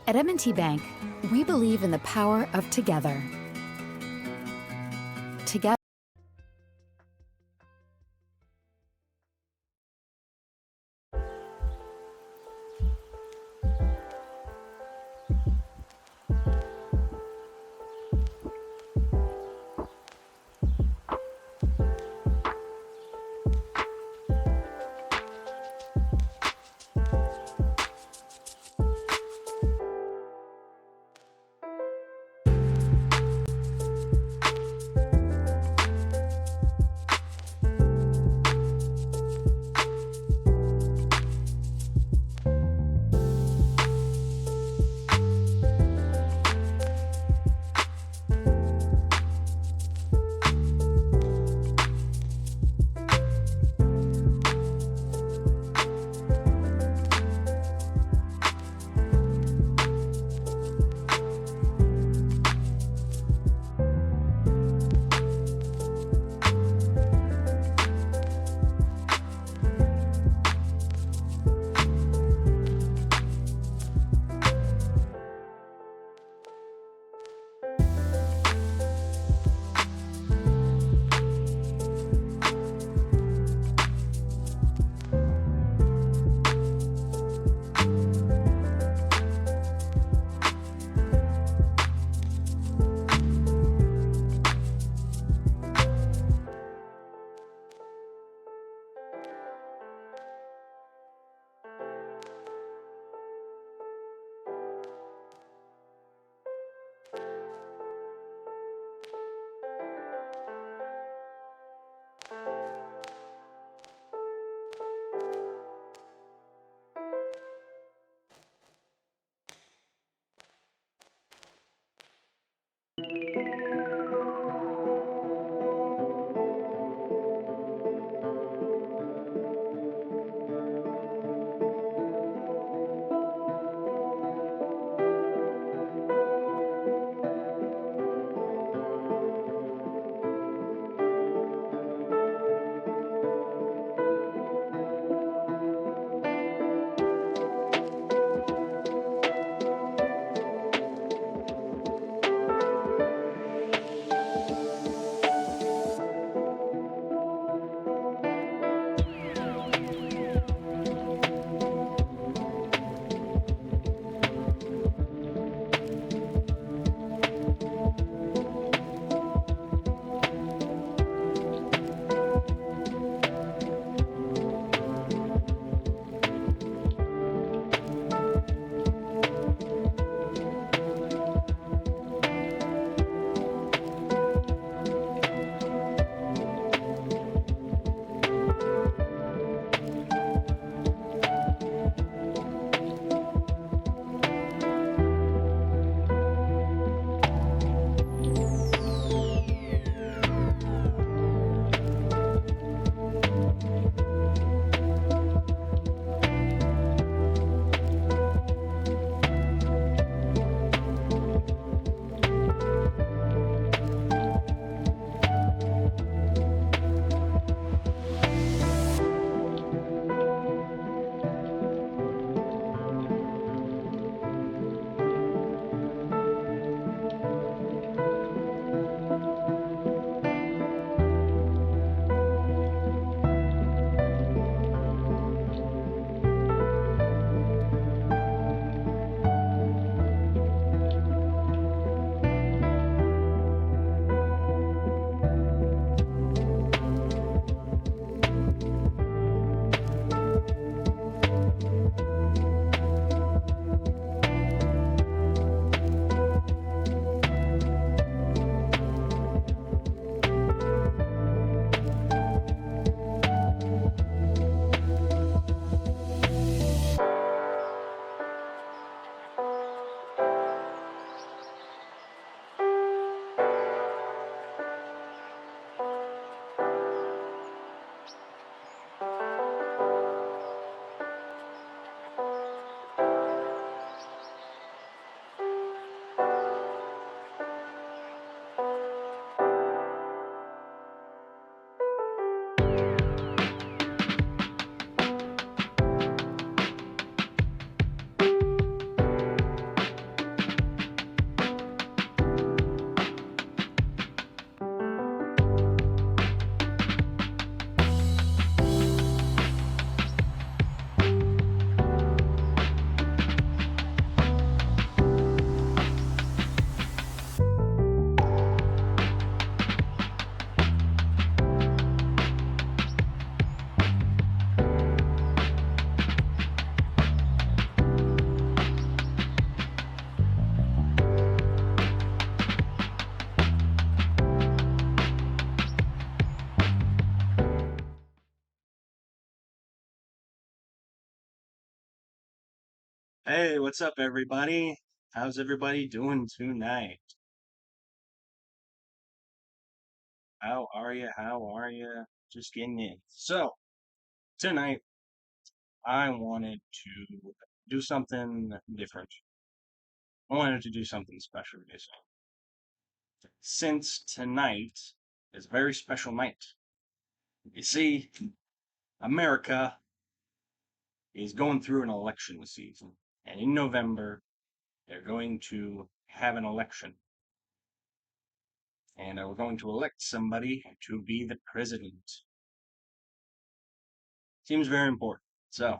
At M&T Bank, we believe in the power of together. Together. Hey, what's up, everybody? How's everybody doing tonight? How are you? How are you? Just getting in. So, tonight, I wanted to do something different. I wanted to do something special, basically. Since tonight is a very special night. You see, America is going through an election season. And in November, they're going to have an election. And we're going to elect somebody to be the president. Seems very important. So,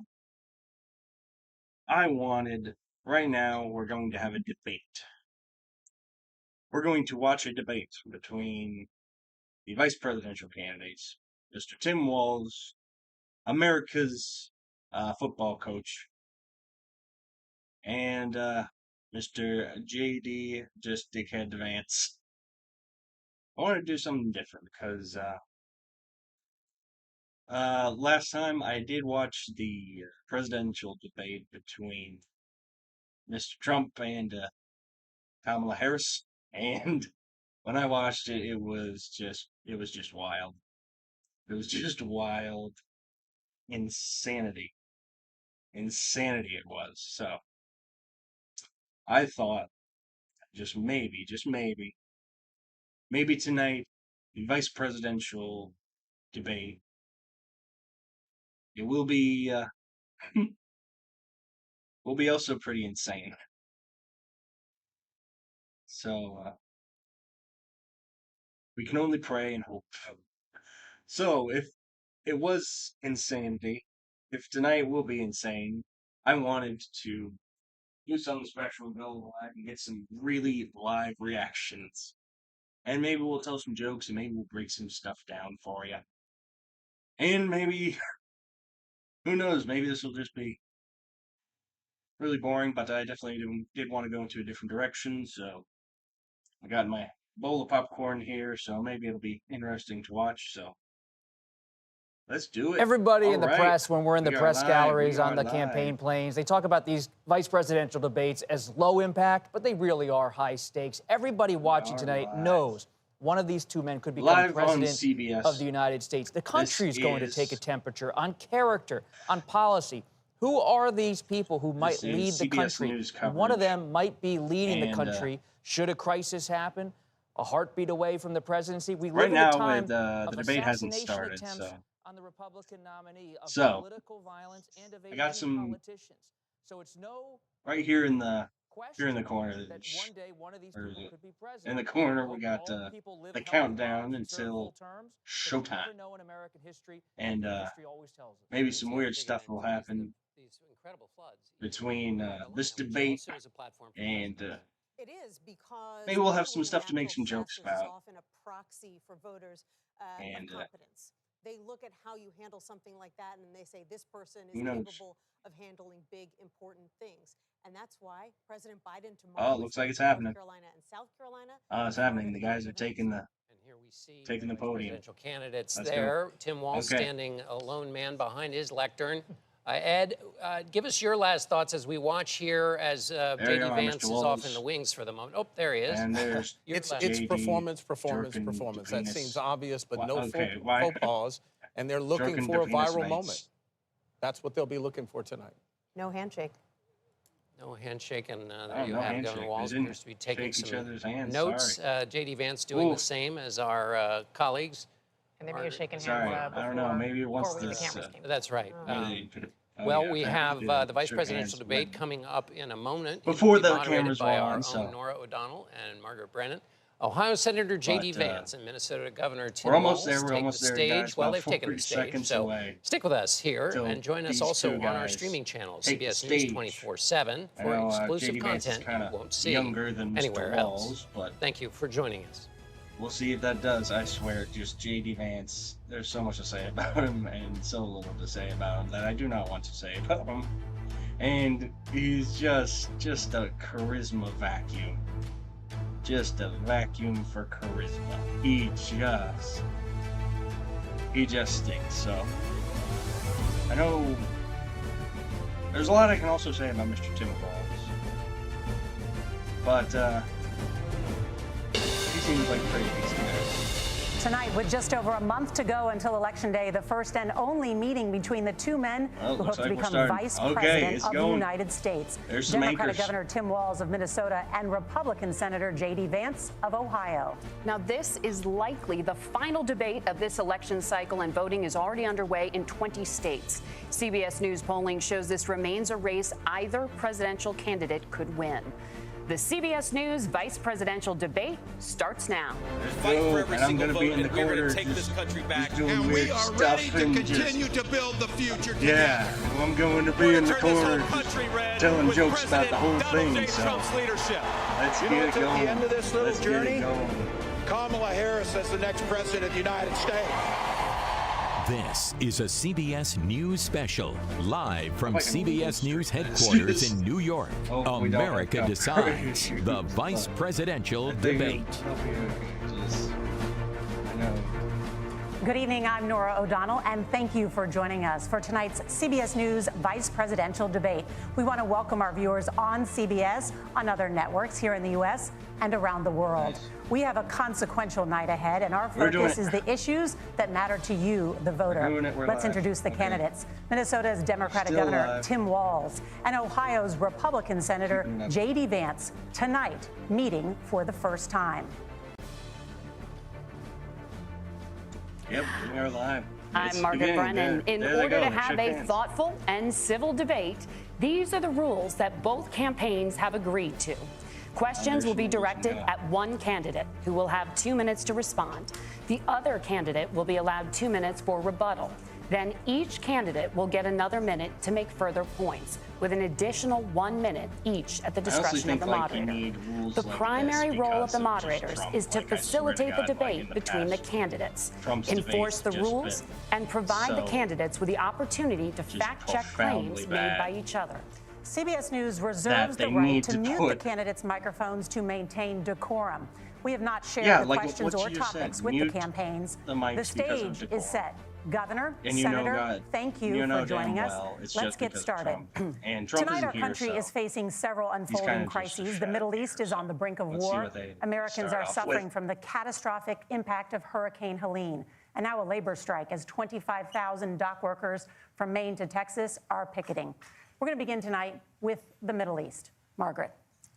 right now, we're going to have a debate. We're going to watch a debate between the vice presidential candidates, Mr. Tim Walz, America's football coach, and Mr. JD Just Dickhead Vance. I want to do something different because last time I did watch the presidential debate between Mr. Trump and Kamala Harris, and when I watched it, it was just wild. It was just wild insanity. Insanity it was. So I thought maybe tonight, the vice presidential debate, it will be also pretty insane. So we can only pray and hope. So if it was insanity, if tonight will be insane, I wanted to do something special, go live and get some really live reactions. And maybe we'll tell some jokes and maybe we'll break some stuff down for you. And maybe, who knows, maybe this will just be really boring, but I definitely did want to go into a different direction, so I got my bowl of popcorn here, so maybe it'll be interesting to watch, so let's do it. Everybody All in the right. press, when we're in the We are press live. galleries, We on are the live. campaign planes, they talk about these vice presidential debates as low impact, but they really are high stakes. Everybody watching tonight live. knows one of these two men could become Live on president CBS. of the United States. The country is going to take a temperature on character, on policy. Who are these people who might lead the CBS country? News And one of coverage. them might be leading the And, country should a crisis happen, a heartbeat away from the presidency. We Right live in a now, time the of debate hasn't assassination started, attempts so on the Republican nominee, of So, political violence and I got evading some politicians. So it's no right here in the question corner. that one day one of these Or people could be president. in the corner, I we hope got all people live the healthy countdown lives and serve until full terms, 'cause you showtime. never know in American history, And history always tells us. maybe some weird stuff will happen these incredible floods between this debate and It is because maybe we'll have some handling stuff to make natural some jokes disasters is about. often a proxy for voters And, of competence. They look at how you handle something like that and they say this person is Who knows? capable of handling big, important things. And that's why President Biden Oh, tomorrow it looks is like in it's North happening. Carolina and South Carolina. It's happening. The guys are taking the And here we see taking the podium. presidential candidates Let's go. there. Tim Walz Okay. standing a lone man behind his lectern. Ed, give us your last thoughts as we watch here as you J.D. are, Vance Mr. is off Walz. in the wings for the moment. Oh, there he is. And there's Your It's last- it's JD performance. jerking the That penis. seems obvious, but Why- no okay, faux, why- faux pas. And they're looking jerking for the a penis viral mates. moment. That's what they'll be looking for tonight. No handshake. No handshake, and there Oh, you no have handshake. Governor They Walz didn't appears to be taking shake each some other's hands. notes. Sorry. J.D. Vance doing Ooh. the same as our colleagues. And maybe you're shaking hands Sorry, before, I don't know. Maybe once before the this. cameras came. That's right. Well, Well, we have the vice presidential debate coming up in a moment. It will Before be the moderated cameras by were our on, own so. Nora O'Donnell and Margaret Brennan. Ohio Senator J.D. But, Vance and Minnesota Governor Tim we're almost Walz there. We're take almost the there, stage. guys. Well, About they've taken the 40 stage, seconds so away stick with us here till and join us these also two on our guys streaming channel, take the CBS News stage. 24/7, I for know exclusive JD Vance is content kind you of won't see younger than Mr. anywhere else. Walz, but Thank you for joining us. we'll see if that does. I swear, just JD Vance. There's so much to say about him, and so little to say about him that I do not want to say about him. And he's just a charisma vacuum. Just a vacuum for charisma. He just stinks. So I know There's a lot I can also say about Mr. Tim Walz. But, he seems like a pretty decent guy. Tonight, with just over a month to go until Election Day, the first and only meeting between the two men who hope to become Vice President of the United States. There's some Democratic anchors. Governor Tim Walz of Minnesota and Republican Senator J.D. Vance of Ohio. Now, this is likely the final debate of this election cycle, and voting is already underway in 20 states. CBS News polling shows this remains a race either presidential candidate could win. The CBS News vice presidential debate starts now. Fight for every And I'm single gonna be vote, in the and we're corner going to take just- this country back. doing And we weird are stuff ready to and continue to build the future together. Yeah, I'm going to be We're in the gonna turn this corner whole country red telling with jokes about the whole President Donald thing. J. So Trump's leadership. let's You get know it what's at the going. end of this little Let's get journey? it going. Kamala Harris as the next president of the United States. This is a CBS News special, live from Like a CBS movie. News headquarters in New York. Oh, we don't America have decides, coverage. the vice presidential debate. I know. Good evening, I'm Nora O'Donnell, and thank you for joining us for tonight's CBS News Vice Presidential Debate. We want to welcome our viewers on CBS, on other networks here in the U.S. and around the world. Nice. We have a consequential night ahead, and our We're doing focus it. is the issues that matter to you, the voter. We're doing it. We're Let's live. introduce the Okay. candidates. Minnesota's Democratic Still Governor live. Tim Walz and Ohio's Republican Senator Keeping it up. J.D. Vance tonight meeting for the first time. Yep, we are live. It's I'm Margaret beginning. Brennan. There In they order go. to They have shook a hands. thoughtful and civil debate, these are the rules that both campaigns have agreed to. Questions will be directed at one candidate, who will have 2 minutes to respond. The other candidate will be allowed 2 minutes for rebuttal. Then each candidate will get another minute to make further points, with an additional 1 minute each at the I honestly discretion of think, the like, we moderator. need rules The like primary this role of because the of just moderators Trump. is to Like, I swear to facilitate the God, like, in debate the between the past, candidates, Trump's enforce the debates just rules, been and provide the so candidates with the opportunity to just fact-check profoundly claims bad. made by each other. CBS News reserves they the right need to to mute the put- candidates' microphones to maintain decorum. We have not shared Yeah, the like questions what or you just said, topics with the mute campaigns. the mics because of stage decorum. is set. Governor, And you know Senator, God- thank you you know for joining damn us. well it's Let's just get because of started. Trump. And Trump Tonight, isn't our here, country so is facing several kinda unfolding just a crises. The shadow Middle East is on the brink of Let's see war. what they Americans start are off suffering with. from the catastrophic impact of Hurricane Helene. And now a labor strike as 25,000 dock workers from Maine to Texas are picketing. We're going to begin tonight with the Middle East. Margaret.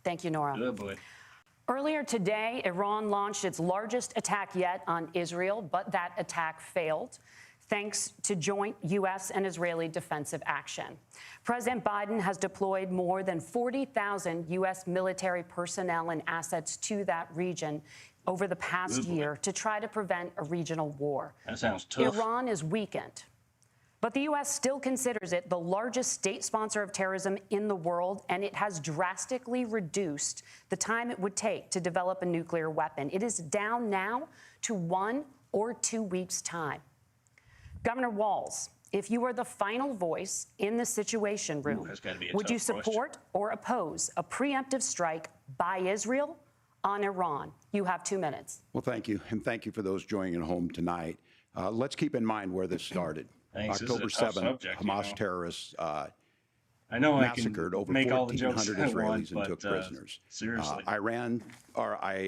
Thank you, Nora. Oh boy. Earlier today, Iran launched its largest attack yet on Israel, but that attack failed, thanks to joint U.S. and Israeli defensive action. President Biden has deployed more than 40,000 U.S. military personnel and assets to that region over the past year to try to prevent a regional war. That sounds tough. Iran is weakened, but the U.S. still considers it the largest state sponsor of terrorism in the world, and it has drastically reduced the time it would take to develop a nuclear weapon. It is down now to 1 or 2 weeks' time. Governor Walz, if you were the final voice in the Situation Room, that's gotta be a would you tough question. support or oppose a preemptive strike by Israel on Iran? You have 2 minutes. Well, thank you, and thank you for those joining at home tonight. Let's keep in mind where this started. Thanks. This is a October tough 7th, subject, you Hamas know. terrorists I know massacred I can over make all the jokes 1,400 I want, Israelis and but, took prisoners. seriously.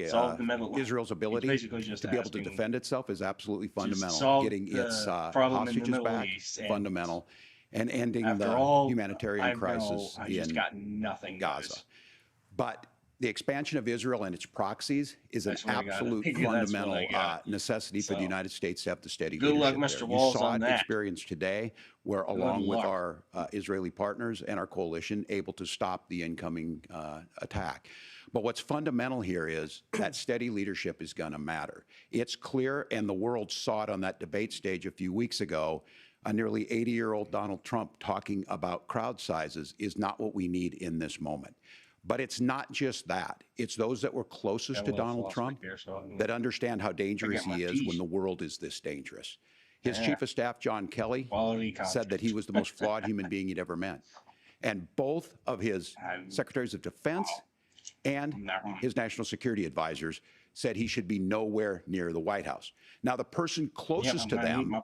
Solve the Middle- Israel's ability basically just to be able to asking defend itself is absolutely fundamental. solve Getting the its problem in the hostages Middle back, East, and fundamental, and ending After the all, humanitarian I know crisis I just in got nothing, Gaza. guys. But the expansion of Israel and its proxies is an That's what I got. absolute That's what I fundamental got. necessity for So, the United States to have the steady good luck, leadership Mr. there. Walz, You saw on it that. experienced today, where along with luck. our Israeli partners and our coalition, able to stop the incoming attack. But what's fundamental here is that steady leadership is going to matter. It's clear, and the world saw it on that debate stage a few weeks ago. A nearly 80-year-old Donald Trump talking about crowd sizes is not what we need in this moment. But it's not just that. It's those that were closest to Donald Trump that understand how dangerous my he is piece. when the world is this dangerous. His Yeah. chief of staff, John Kelly, Quality said that he was the most flawed human being he'd ever met. And both of his secretaries of defense and his national security advisors said he should be nowhere near the White House. Now, the person closest to them,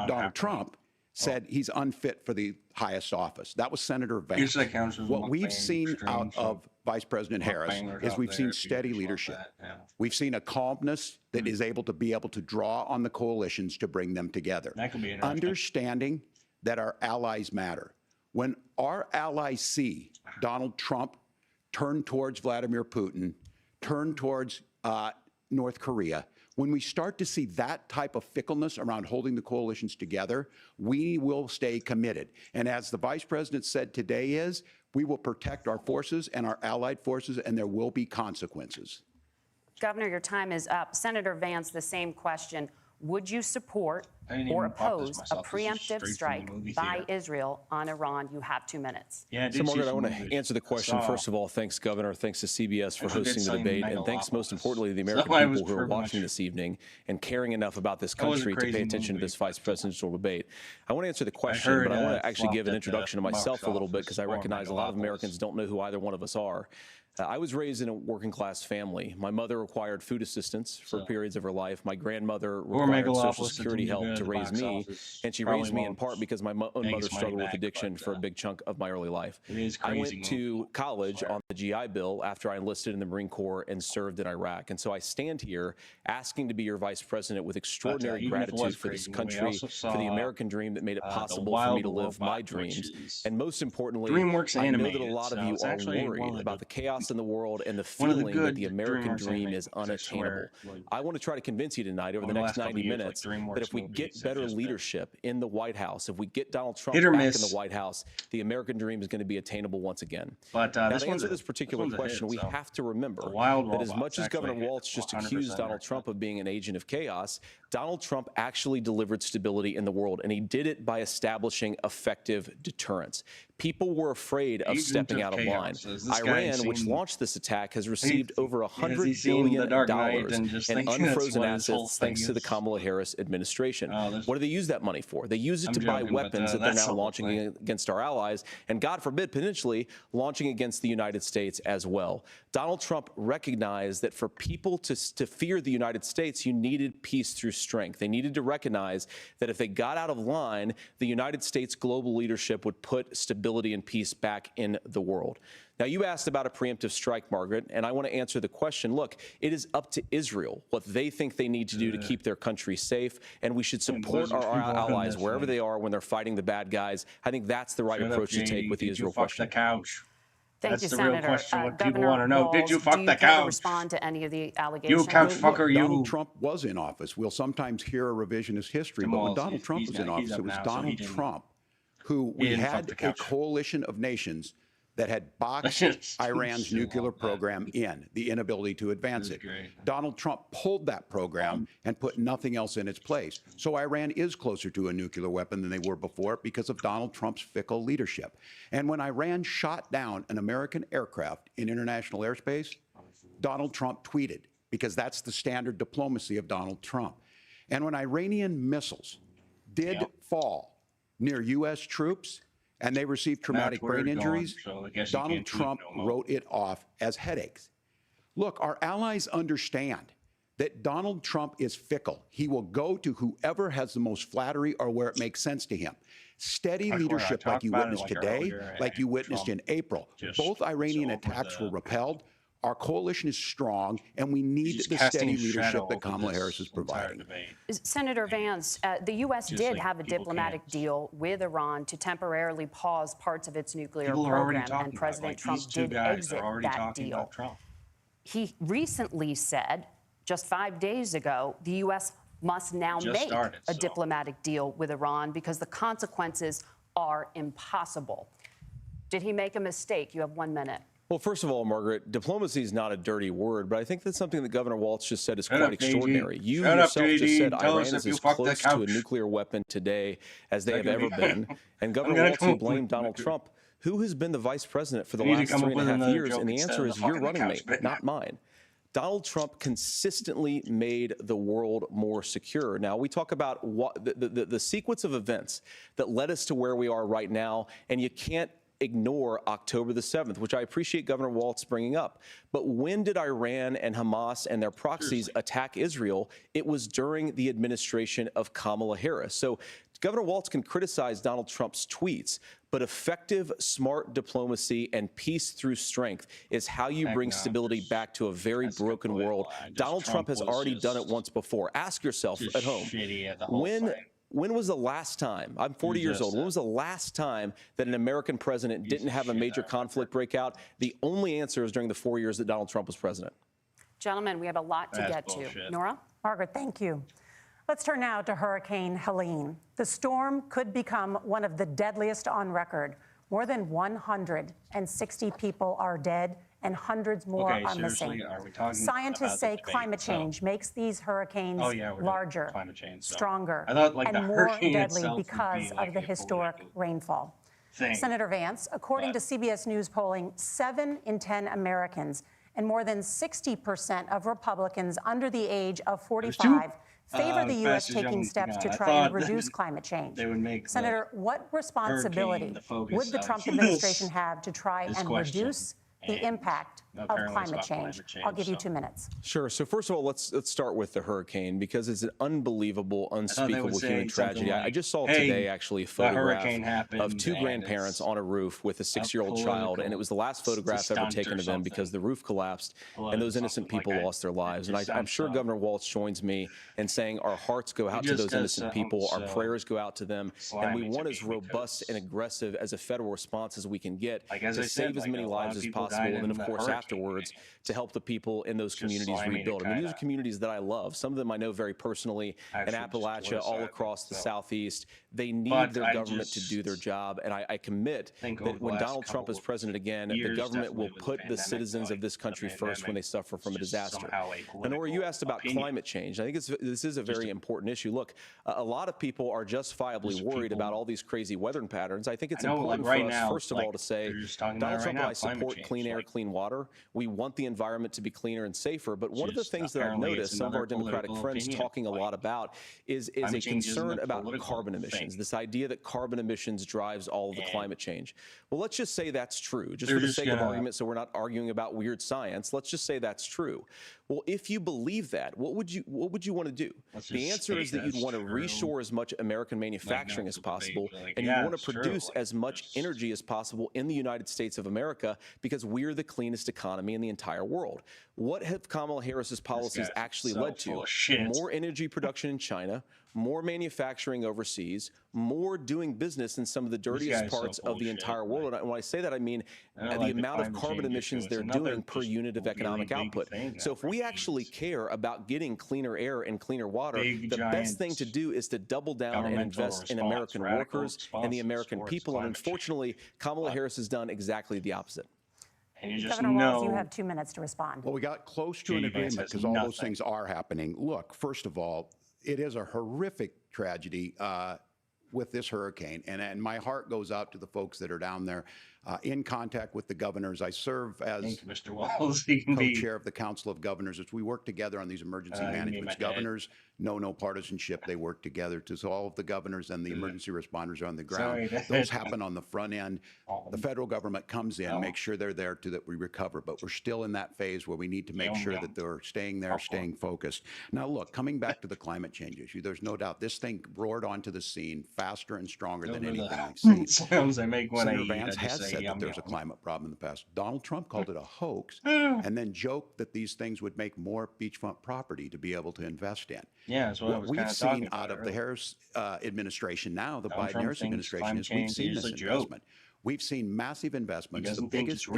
Donald Trump, said he's unfit for the highest office. That was Senator Vance. Usually counts as What one we've thing seen extreme, out so of Vice President Harris bangers is out we've there seen if you steady just want leadership. that, yeah. We've seen a calmness that is able to be able to draw on the coalitions to bring them together. That could be interesting. Understanding that our allies matter. When our allies see Donald Trump turn towards Vladimir Putin, turn towards North Korea, when we start to see that type of fickleness around holding the coalitions together, we will stay committed. And as the Vice President said today is, we will protect our forces and our allied forces, and there will be consequences. Governor, your time is up. Senator Vance, the same question. Would you support I didn't or even pop this oppose a myself. This is preemptive straight from the strike movie by theater. Israel on Iran? You have 2 minutes. Yeah, So, Margaret, I want to answer the question. First of all, thanks, Governor. Thanks to CBS for Actually did hosting the sign debate. And Megalopolis. thanks, most importantly, to the So American I was people who are pretty watching much- this evening and caring enough about this That was a country to pay crazy attention to movie. this vice presidential debate. I want to answer the question, heard, but I want to actually flopped give an at the introduction to box myself a little bit office because I for recognize a lot of Megalopolis. Americans don't know who either one of us are. I was raised in a working class family. My mother required food assistance for periods of her life. My grandmother required Social Megalopolis Security didn't do help good to at the raise box me, office. and she Probably raised me in won't part because my own make mother its money struggled with back, addiction but, for a big chunk of my early life. It is I crazy went to college on the GI Bill after I enlisted in the Marine Corps and served in Iraq. And so I stand here asking to be your vice president with extraordinary even if it was gratitude for this crazy, we country, also for the saw, American dream that made it the possible for Wild me to live my Robot, dreams. which is And most importantly, DreamWorks I know that a animated, lot of so you it's are actually one worried of about the chaos in the world and the one of the feeling that good the American DreamWorks dream is animated movies, I unattainable. swear. Like, I want to try to convince you tonight over the over the next last couple 90 years, like minutes DreamWorks that if we movies get have better just been leadership in the White House, if we get Donald Trump hit or back in miss. the White House, the American dream is going to be attainable once again. But Now, this to one's answer a- this particular one's a hit, question, we so. have to remember The Wild that as Robots much as actually Governor hit Walz just 100% accused Donald Trump of being an agent of chaos, Donald Trump actually delivered stability in the world, and he did it by establishing effective deterrence. People were afraid of Agent stepping of out of line. chaos. Has this guy Iran, which seen- launched this attack, has received over has he $100 seen The billion Dark Knight in and just thinking that's unfrozen what his whole assets thanks thing to the is? Kamala Harris administration. Oh, there's- What do they use that money for? They use it I'm to buy joking, but, weapons that they're that's now the whole launching thing. against our allies, and God forbid, potentially launching against the United States as well. Donald Trump recognized that for people to fear the United States, you needed peace through strength. They needed to recognize that if they got out of line, the United States global leadership would put stability and peace back in the world. Now, you asked about a preemptive strike, Margaret, and I want to answer the question. Look, it is up to Israel what they think they need to do to keep their country safe, and we should support our allies wherever they are when they're fighting the bad guys. I think that's the right Shut up, approach to Jay. take with the Did you Israel fuck question. the couch? Thank That's you, the real Senator. question, what people Governor wanna know. Did you Walz, fuck do the you care to couch? respond to any of the allegations? couch Look, fucker, Donald you. Trump was in office. We'll sometimes hear a revisionist history, Tim but when Walz, Donald he's- Trump he's was in not- he's office, up it was now, so he Donald didn't- Trump who he we didn't fuck had the a couch. coalition of nations that had boxed Iran's Still nuclear want that. program in, the inability to advance it. great. Donald Trump pulled that program and put nothing else in its place. So Iran is closer to a nuclear weapon than they were before because of Donald Trump's fickle leadership. And when Iran shot down an American aircraft in international airspace, Donald Trump tweeted, because that's the standard diplomacy of Donald Trump. And when Iranian missiles did fall near U.S. troops and they received traumatic where brain it's going, injuries, so I guess you Donald can't tweet Trump no more. wrote it off as headaches. Look, our allies understand that Donald Trump is fickle. He will go to whoever has the most flattery or where it makes sense to him. Steady I swear, I leadership like talked you about it witnessed like today, earlier, like you and witnessed Trump in April. just Both Iranian was over attacks were the- repelled. Our coalition is strong, and we need He's the casting steady a leadership shadow that over Kamala this Harris is entire providing. debate. Senator Vance, the U.S. Just did like have a people diplomatic can't- deal with Iran to temporarily pause parts of its nuclear People are already program, talking and about it. President Like, Trump these two did guys exit are already that talking deal. about Trump. He recently said, just 5 days ago, the U.S. must now Just make started, a so. diplomatic deal with Iran because the consequences are impossible. Did he make a mistake? You have 1 minute. Well, first of all, Margaret, diplomacy is not a dirty word, but I think that's something that Governor Walz just said is Shut quite up, extraordinary. JD. You Shut up, yourself just JD. said Tell Iran us is if you as fucked the close to a couch. nuclear weapon today as they have That ever could been. be- And Governor gonna Walz, come you up with- blamed Donald Trump, who has been the vice president for the You need to last come up with 3.5 another years, joke and the instead answer of is the you're fucking running me, couch bit. not mine. Donald Trump consistently made the world more secure. Now, we talk about what the sequence of events that led us to where we are right now, and you can't ignore October the 7th, which I appreciate Governor Walz bringing up. But when did Iran and Hamas and their proxies attack Israel? It was during the administration of Kamala Harris. So Governor Walz can criticize Donald Trump's tweets, but effective, smart diplomacy and peace through strength is how you bring stability back to a very broken world. Donald Trump has already done it once before. Ask yourself at home, when was the last time, I'm 40 years old, when was the last time that an American president didn't have a major conflict break out? The only answer is during the 4 years that Donald Trump was president. Gentlemen, we have a lot to get to. Nora? Margaret, thank you. Let's turn now to Hurricane Helene. The storm could become one of the deadliest on record. More than 160 people are dead and hundreds more are missing. Scientists say climate change makes these hurricanes larger, stronger, and more deadly because of the historic rainfall. Senator Vance, according to CBS News polling, 7 in 10 Americans and more than 60% of Republicans under the age of 45 favor the U.S. taking steps to try and reduce climate change. Senator, what responsibility would the Trump administration have to try and reduce the impact of climate change? I'll give you 2 minutes. Sure. So first of all, let's start with the hurricane, because it's an unbelievable, unspeakable human tragedy. I just saw today actually a photograph of 2 grandparents on a roof with a 6-year-old child, and it was the last photograph ever taken of them because the roof collapsed and those innocent people lost their lives. And I'm sure Governor Walz joins me in saying our hearts go out to those innocent people, our prayers go out to them, and we want as robust and aggressive as a federal response as we can get to save as many lives as possible, and then of course afterwards to help the people in those communities rebuild. I mean, these are communities that I love. Some of them I know very personally in Appalachia, all across the Southeast. They need their government to do their job, and I commit that when Donald Trump is president again, the government will put the citizens of this country first when they suffer from a disaster. And Nora, you asked about climate change. I think this is a very important issue. Look, a lot of people are justifiably worried about all these crazy weather patterns. I think it's important for us, first of all, to say Donald Trump and I support clean air, clean water. We want the environment to be cleaner and safer. But one of the things that I've noticed some of our Democratic friends talking a lot about is a concern about carbon emissions, this idea that carbon emissions drives all of the climate change. Well, let's just say that's true, just for the sake of argument, so we're not arguing about weird science. Let's just say that's true. Well, if you believe that, what would you want to do? The answer is that you'd want to reshore as much American manufacturing as possible, and you want to produce as much energy as possible in the United States of America, because we're the cleanest economy in the entire world. What have Kamala Harris's policies actually led to? More energy production in China, more manufacturing overseas, more doing business in some of the dirtiest parts of the entire world. And when I say that, I mean the amount of carbon emissions they're doing per unit of economic output. So if we actually care about getting cleaner air and cleaner water, the best thing to do is to double down and invest in American workers and the American people. And unfortunately, Kamala Harris has done exactly the opposite. And you just Governor Walz, you have 2 minutes to respond. Well, we got close to an agreement because all those things are happening. Look, first of all, it is a horrific tragedy with this hurricane, and my heart goes out to the folks that are down there in contact with the governors. I serve as Mr. Walz. co-chair of the Council of Governors as we work together on these emergency managements. Governors know no partisanship. They work together. So all of the governors and the emergency responders are on the ground. Those happen on the front end. The federal government comes in, makes sure they're there that we recover. But we're still in that phase where we need to make sure that they're staying there, staying focused. Now, look, coming back to the climate change issue, there's no doubt this thing roared onto the scene faster and stronger than anything I've seen. Sounds I make when Senator Vance has said that there's a climate problem in the past. Donald Trump called it a hoax and then joked that these things would make more beachfront property to be able to invest in. Yeah, that's what I was we've seen out of the Harris administration now, the Biden-Harris administration, is we've seen this investment. We've seen massive investments, the biggest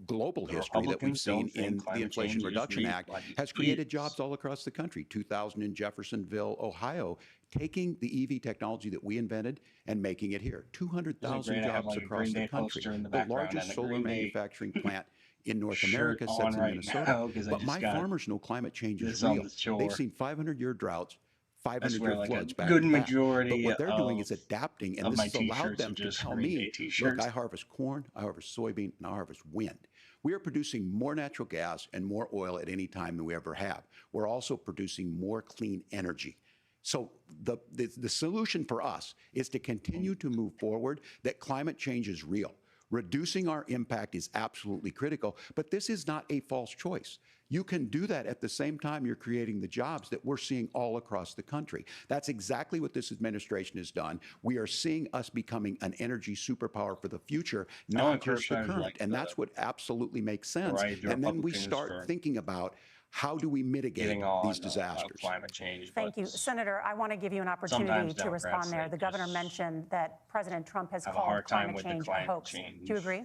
global history that we've seen in the Inflation Reduction Act has created jobs all across the country. 2,000 in Jeffersonville, Ohio, taking the EV technology that we invented and making it here. 200,000 jobs across the country. The largest solar manufacturing plant in North America sits in Minnesota. But my farmers know climate change is real. They've seen 500-year droughts, 500-year floods back to back. But what they're doing is adapting, and this has allowed them to tell me, look, I harvest corn, I harvest soybean, and I harvest wind. We are producing more natural gas and more oil at any time than we ever have. We're also producing more clean energy. So the solution for us is to continue to move forward, that climate change is real. Reducing our impact is absolutely critical, but this is not a false choice. You can do that at the same time you're creating the jobs that we're seeing all across the country. That's exactly what this administration has done. We are seeing us becoming an energy superpower for the future, not just the current. And that's what absolutely makes sense. And then we start thinking about how do we mitigate these disasters? Climate change. Thank you. Senator, I want to give you an opportunity to respond there. The governor mentioned that President Trump has called climate change a hoax. Do you agree?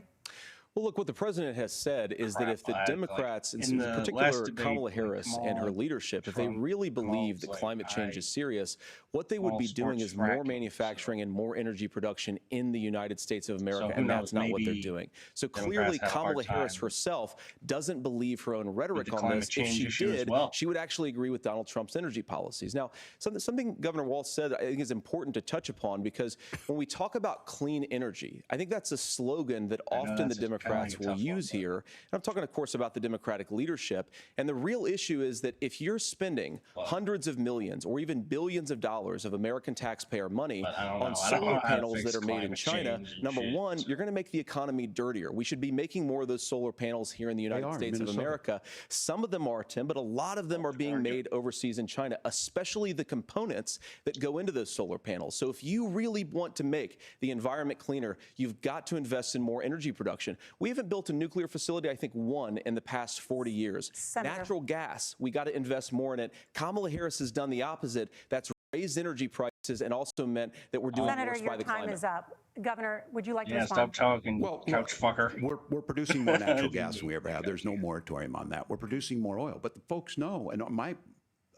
Well, look, what the president has said is that if the Democrats, in particular Kamala Harris and her leadership, if they really believe that climate change is serious, what they would be doing is more manufacturing and more energy production in the United States of America, and that's not what they're doing. So clearly, Kamala Harris herself doesn't believe her own rhetoric on this. If she did, she would actually agree with Donald Trump's energy policies. Now, something Governor Walz said I think is important to touch upon, because when we talk about clean energy, I think that's a slogan that often the Democrats will use here. And I'm talking, of course, about the Democratic leadership. And the real issue is that if you're spending hundreds of millions or even billions of dollars of American taxpayer money on solar panels that are made in China, number one, you're going to make the economy dirtier. We should be making more of those solar panels here in the United States of America. Some of them are, Tim, but a lot of them are being made overseas in China, especially the components that go into those solar panels. So if you really want to make the environment cleaner, you've got to invest in more energy production. We haven't built a nuclear facility, I think, one in the past 40 years. Natural gas, we got to invest more in it. Kamala Harris has done the opposite. That's raised energy prices and also meant that we're doing worse by the climate. Senator, your time is up. Governor, would you like to respond? Stop talking, couch fucker. We're producing more natural gas than we ever have. There's no moratorium on that. We're producing more oil. But the folks know, and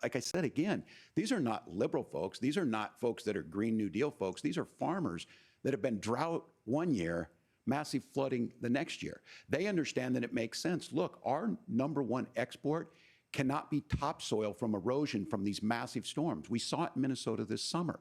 like I said again, these are not liberal folks. These are not folks that are Green New Deal folks. These are farmers that have been drought one year, massive flooding the next year. They understand that it makes sense. Look, our #1 export cannot be topsoil from erosion from these massive storms. We saw it in Minnesota this summer.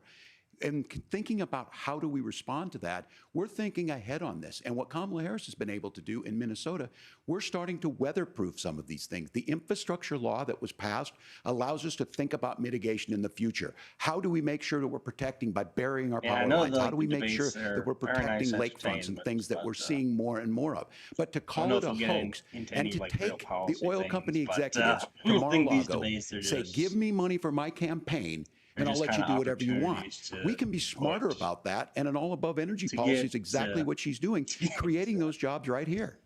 And thinking about how do we respond to that, we're thinking ahead on this. And what Kamala Harris has been able to do in Minnesota, we're starting to weatherproof some of these things. The infrastructure law that was passed allows us to think about mitigation in the future. How do we make sure that we're protecting by burying our power lines? How do we make sure that we're protecting lakefronts and things that we're seeing more and more of? But to call it a hoax and to take the oil company executives from Mar-a-Lago, say, give me money for my campaign, and I'll let you do whatever you want. We can be smarter about that, and an all-above energy policy is exactly what she's doing, creating those jobs right here.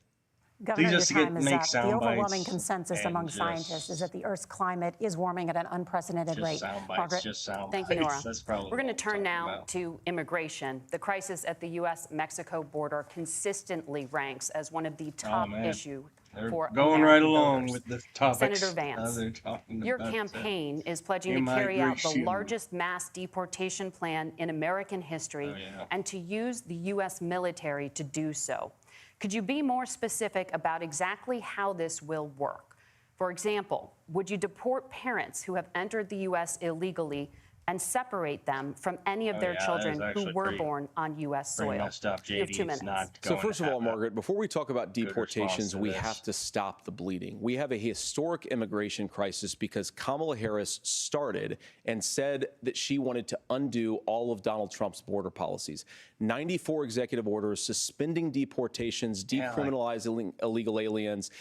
Governor, your time is up. The overwhelming consensus among scientists is that the Earth's climate is warming at an unprecedented rate. Margaret? Thank you, Nora. We're going to turn now to immigration. The crisis at the U.S.-Mexico border consistently ranks as one of the top issues for going American right along voters. with the topics. Senator Vance, your campaign is pledging to carry out the largest mass deportation plan in American history and to use the U.S. military to do so. Could you be more specific about exactly how this will work? For example, would you deport parents who have entered the U.S. illegally and separate them from any of their children who were born on U.S. soil? You have 2 minutes. So first of all, Margaret, before we talk about deportations, we have to stop the bleeding. We have a historic immigration crisis because Kamala Harris started and said that she wanted to undo all of Donald Trump's border policies. 94 executive orders suspending deportations, decriminalizing illegal aliens,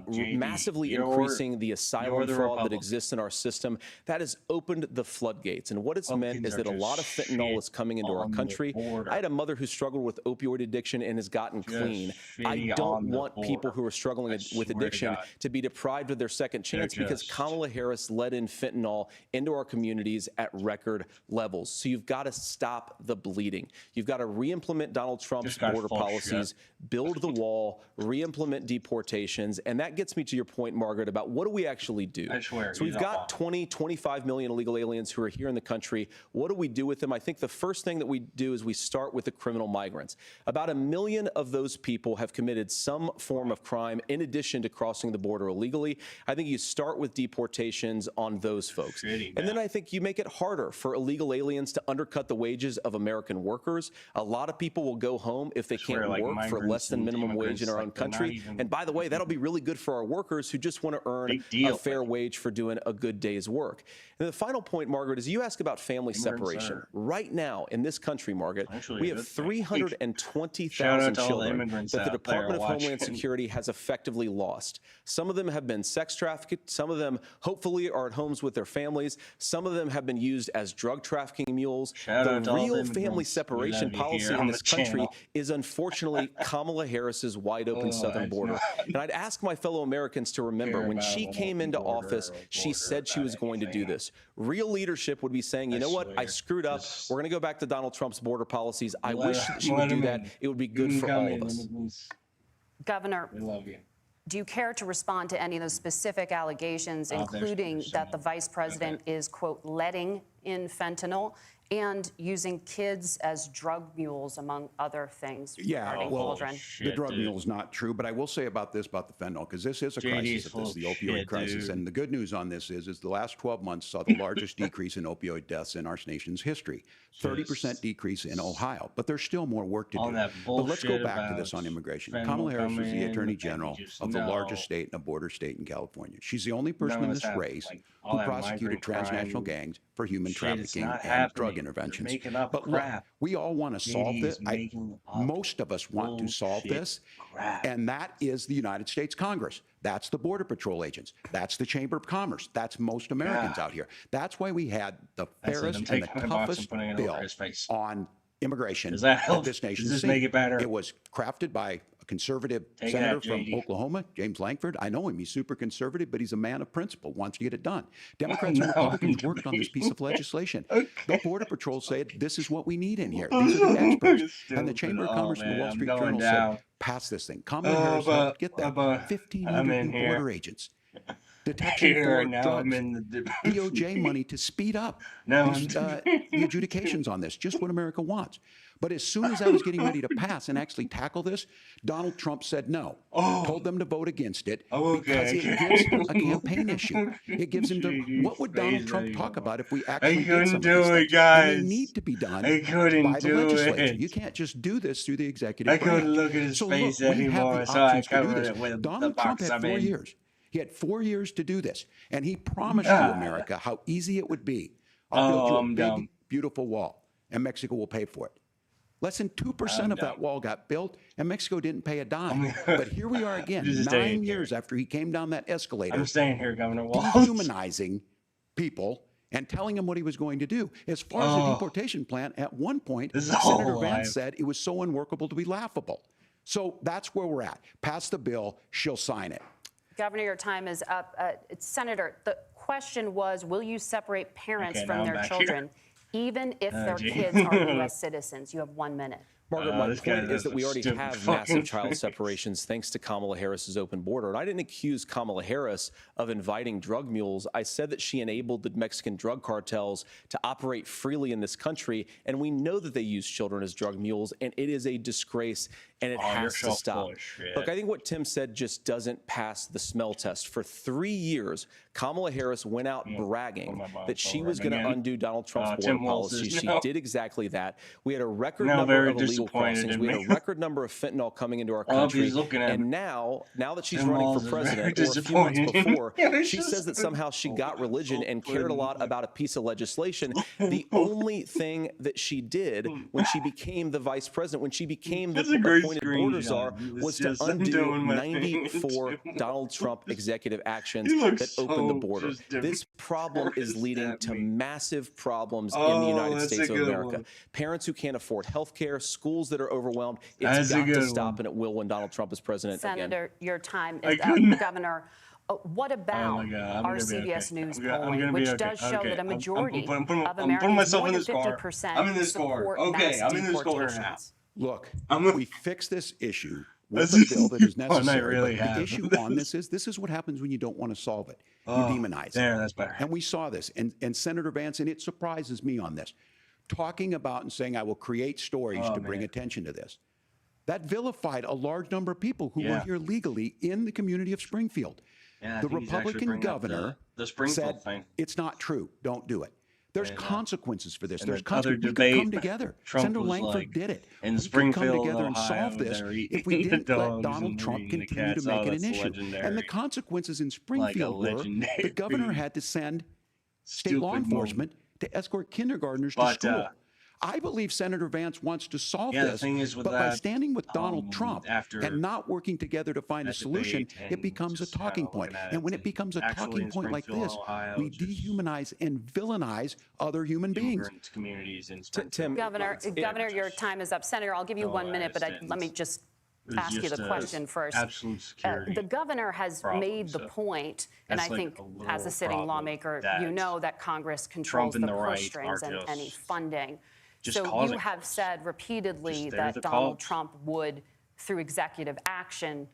massively increasing the asylum fraud that exists in our system. That has opened the floodgates. And what it's meant is that a lot of fentanyl is coming into our country. I had a mother who struggled with opioid addiction and has gotten clean. I don't want people who are struggling with addiction to be deprived of their second chance because Kamala Harris let in fentanyl into our communities at record levels. So you've got to stop the bleeding. You've got to re-implement Donald Trump's border policies, build the wall, re-implement deportations. And that gets me to your point, Margaret, about what do we actually do? So we've got 25 million illegal aliens who are here in the country. What do we do with them? I think the first thing that we do is we start with the criminal migrants. About 1 million of those people have committed some form of crime in addition to crossing the border illegally. I think you start with deportations on those folks. And then I think you make it harder for illegal aliens to undercut the wages of American workers. A lot of people will go home if they can't work for less than minimum wage in our own country. And by the way, that'll be really good for our workers who just want to earn a fair wage for doing a good day's work. And the final point, Margaret, is you ask about family separation. Right now in this country, Margaret, we have 320,000 children that the Department of Homeland Security has effectively lost. Some of them have been sex trafficked. Some of them hopefully are at homes with their families. Some of them have been used as drug trafficking mules. The real family separation policy in this country is unfortunately Kamala Harris's wide open southern border. And I'd ask my fellow Americans to remember when she came into office, she said she was going to do this. Real leadership would be saying, you know what, I screwed up. We're going to go back to Donald Trump's border policies. I wish that she would do that. It would be good for all of us. Governor, We love you. do you care to respond to any of those specific allegations, including that the vice president is, quote, letting in fentanyl and using kids as drug mules, among other things regarding children? The drug mule is not true, but I will say about this, about the fentanyl, because this is a crisis, if this is the opioid crisis. And the good news on this is the last 12 months saw the largest decrease in opioid deaths in our nation's history. 30% decrease in Ohio, but there's still more work to do. But let's go back to this on immigration. Kamala Harris is the Attorney General of the largest state and a border state in California. She's the only person in this race who prosecuted transnational gangs for human trafficking and drug interventions. But look, we all want to solve this. Most of us want to solve this, and that is the United States Congress. That's the Border Patrol agents. That's the Chamber of Commerce. That's most Americans out here. That's why we had the fairest and the toughest bill on immigration that this nation's seen. It was crafted by a conservative senator from Oklahoma, James Lankford. I know him. He's super conservative, but he's a man of principle, wants to get it done. Democrats and Republicans worked on this piece of legislation. The Border Patrol said, this is what we need in here. These are the experts. And the Chamber of Commerce and the Wall Street Journal said, pass this thing. Kamala Harris helped get that. 1,500 new border agents. Detection for drugs, DOJ money to speed up the adjudications on this, just what America wants. But as soon as I was getting ready to pass and actually tackle this, Donald Trump said no, told them to vote against it because it gives him a campaign issue. It gives him what would Donald Trump talk about if we actually did some of these things? And they need to be done by the legislature. You can't just do this through the executive branch. I couldn't look at his face anymore, so I covered it with Donald Trump had 4 years. He had 4 years to do this, and he promised to America how easy it would be. I'll build you a big, beautiful wall, and Mexico will pay for it. Less than 2% of that wall got built, and Mexico didn't pay a dime. But here we are again, 9 years after he came down that escalator. I'm staying here, Governor Walz. Dehumanizing people and telling them what he was going to do. As far as the deportation plan, at one point, Senator Vance said it was so unworkable to be laughable. So that's where we're at. Pass the bill, she'll sign it. Governor, your time is up. Senator, the question was, will you separate parents from their children, even if their kids are U.S. citizens? You have 1 minute. Margaret, my point is that we already have massive child separations thanks to Kamala Harris's open border. And I didn't accuse Kamala Harris of inviting drug mules. I said that she enabled the Mexican drug cartels to operate freely in this country. And we know that they use children as drug mules, and it is a disgrace, and it has to stop. Look, I think what Tim said just doesn't pass the smell test. For 3 years, Kamala Harris went out bragging that she was going to undo Donald Trump's border policy. She did exactly that. We had a record number of illegal crossings. We had a record number of fentanyl coming into our country. And now that she's running for president, or a few months before, she says that somehow she got religion and cared a lot about a piece of legislation. The only thing that she did when she became the vice president, when she became the appointed border czar, was to undo 94 Donald Trump executive actions that opened the border. This problem is leading to massive problems in the United States of America. Parents who can't afford health care, schools that are overwhelmed. It's got to stop, and it will when Donald Trump is president again. Senator, your time is up. Governor, what about our CBS News polling, which does show that a majority of Americans, more than 50%, support mass deportations? Look, we fix this issue with a bill that is necessary. The issue on this is what happens when you don't want to solve it. You demonize it. That's better. And we saw this. And Senator Vance, and it surprises me on this, talking about and saying, I will create stories to bring attention to this. That vilified a large number of people who were here legally in the community of Springfield. The Republican governor said, it's not true. Don't do it. There's consequences for this. There's consequences. We could come together. Senator Lankford did it. In we Springfield, could come together Ohio, and solve this if we didn't let Donald Trump continue to make it an issue. And the consequences in Springfield were the governor had to send state law enforcement to escort kindergartners to But, school. I believe Senator Vance wants to solve yeah, the this, thing is with but by that, standing with Donald Trump after and not working together to find a that solution, debate it becomes a just kinda talking point. looking at And when it, it becomes a actually talking in point like Springfield, this, Ohio, we just dehumanize and villainize other human beings. immigrant communities in Tim, Springfield. Governor, your time is up. Senator, I'll give you 1 minute, but let me just It was ask you just the a question first. absolute security The governor has problem, made the so point, and that's I like think a as a little sitting problem lawmaker, that you know that Congress Trump controls and the the purse right strings are and any just funding. just So you causing have said repeatedly Just they're that the Donald cause. Trump would, through executive action,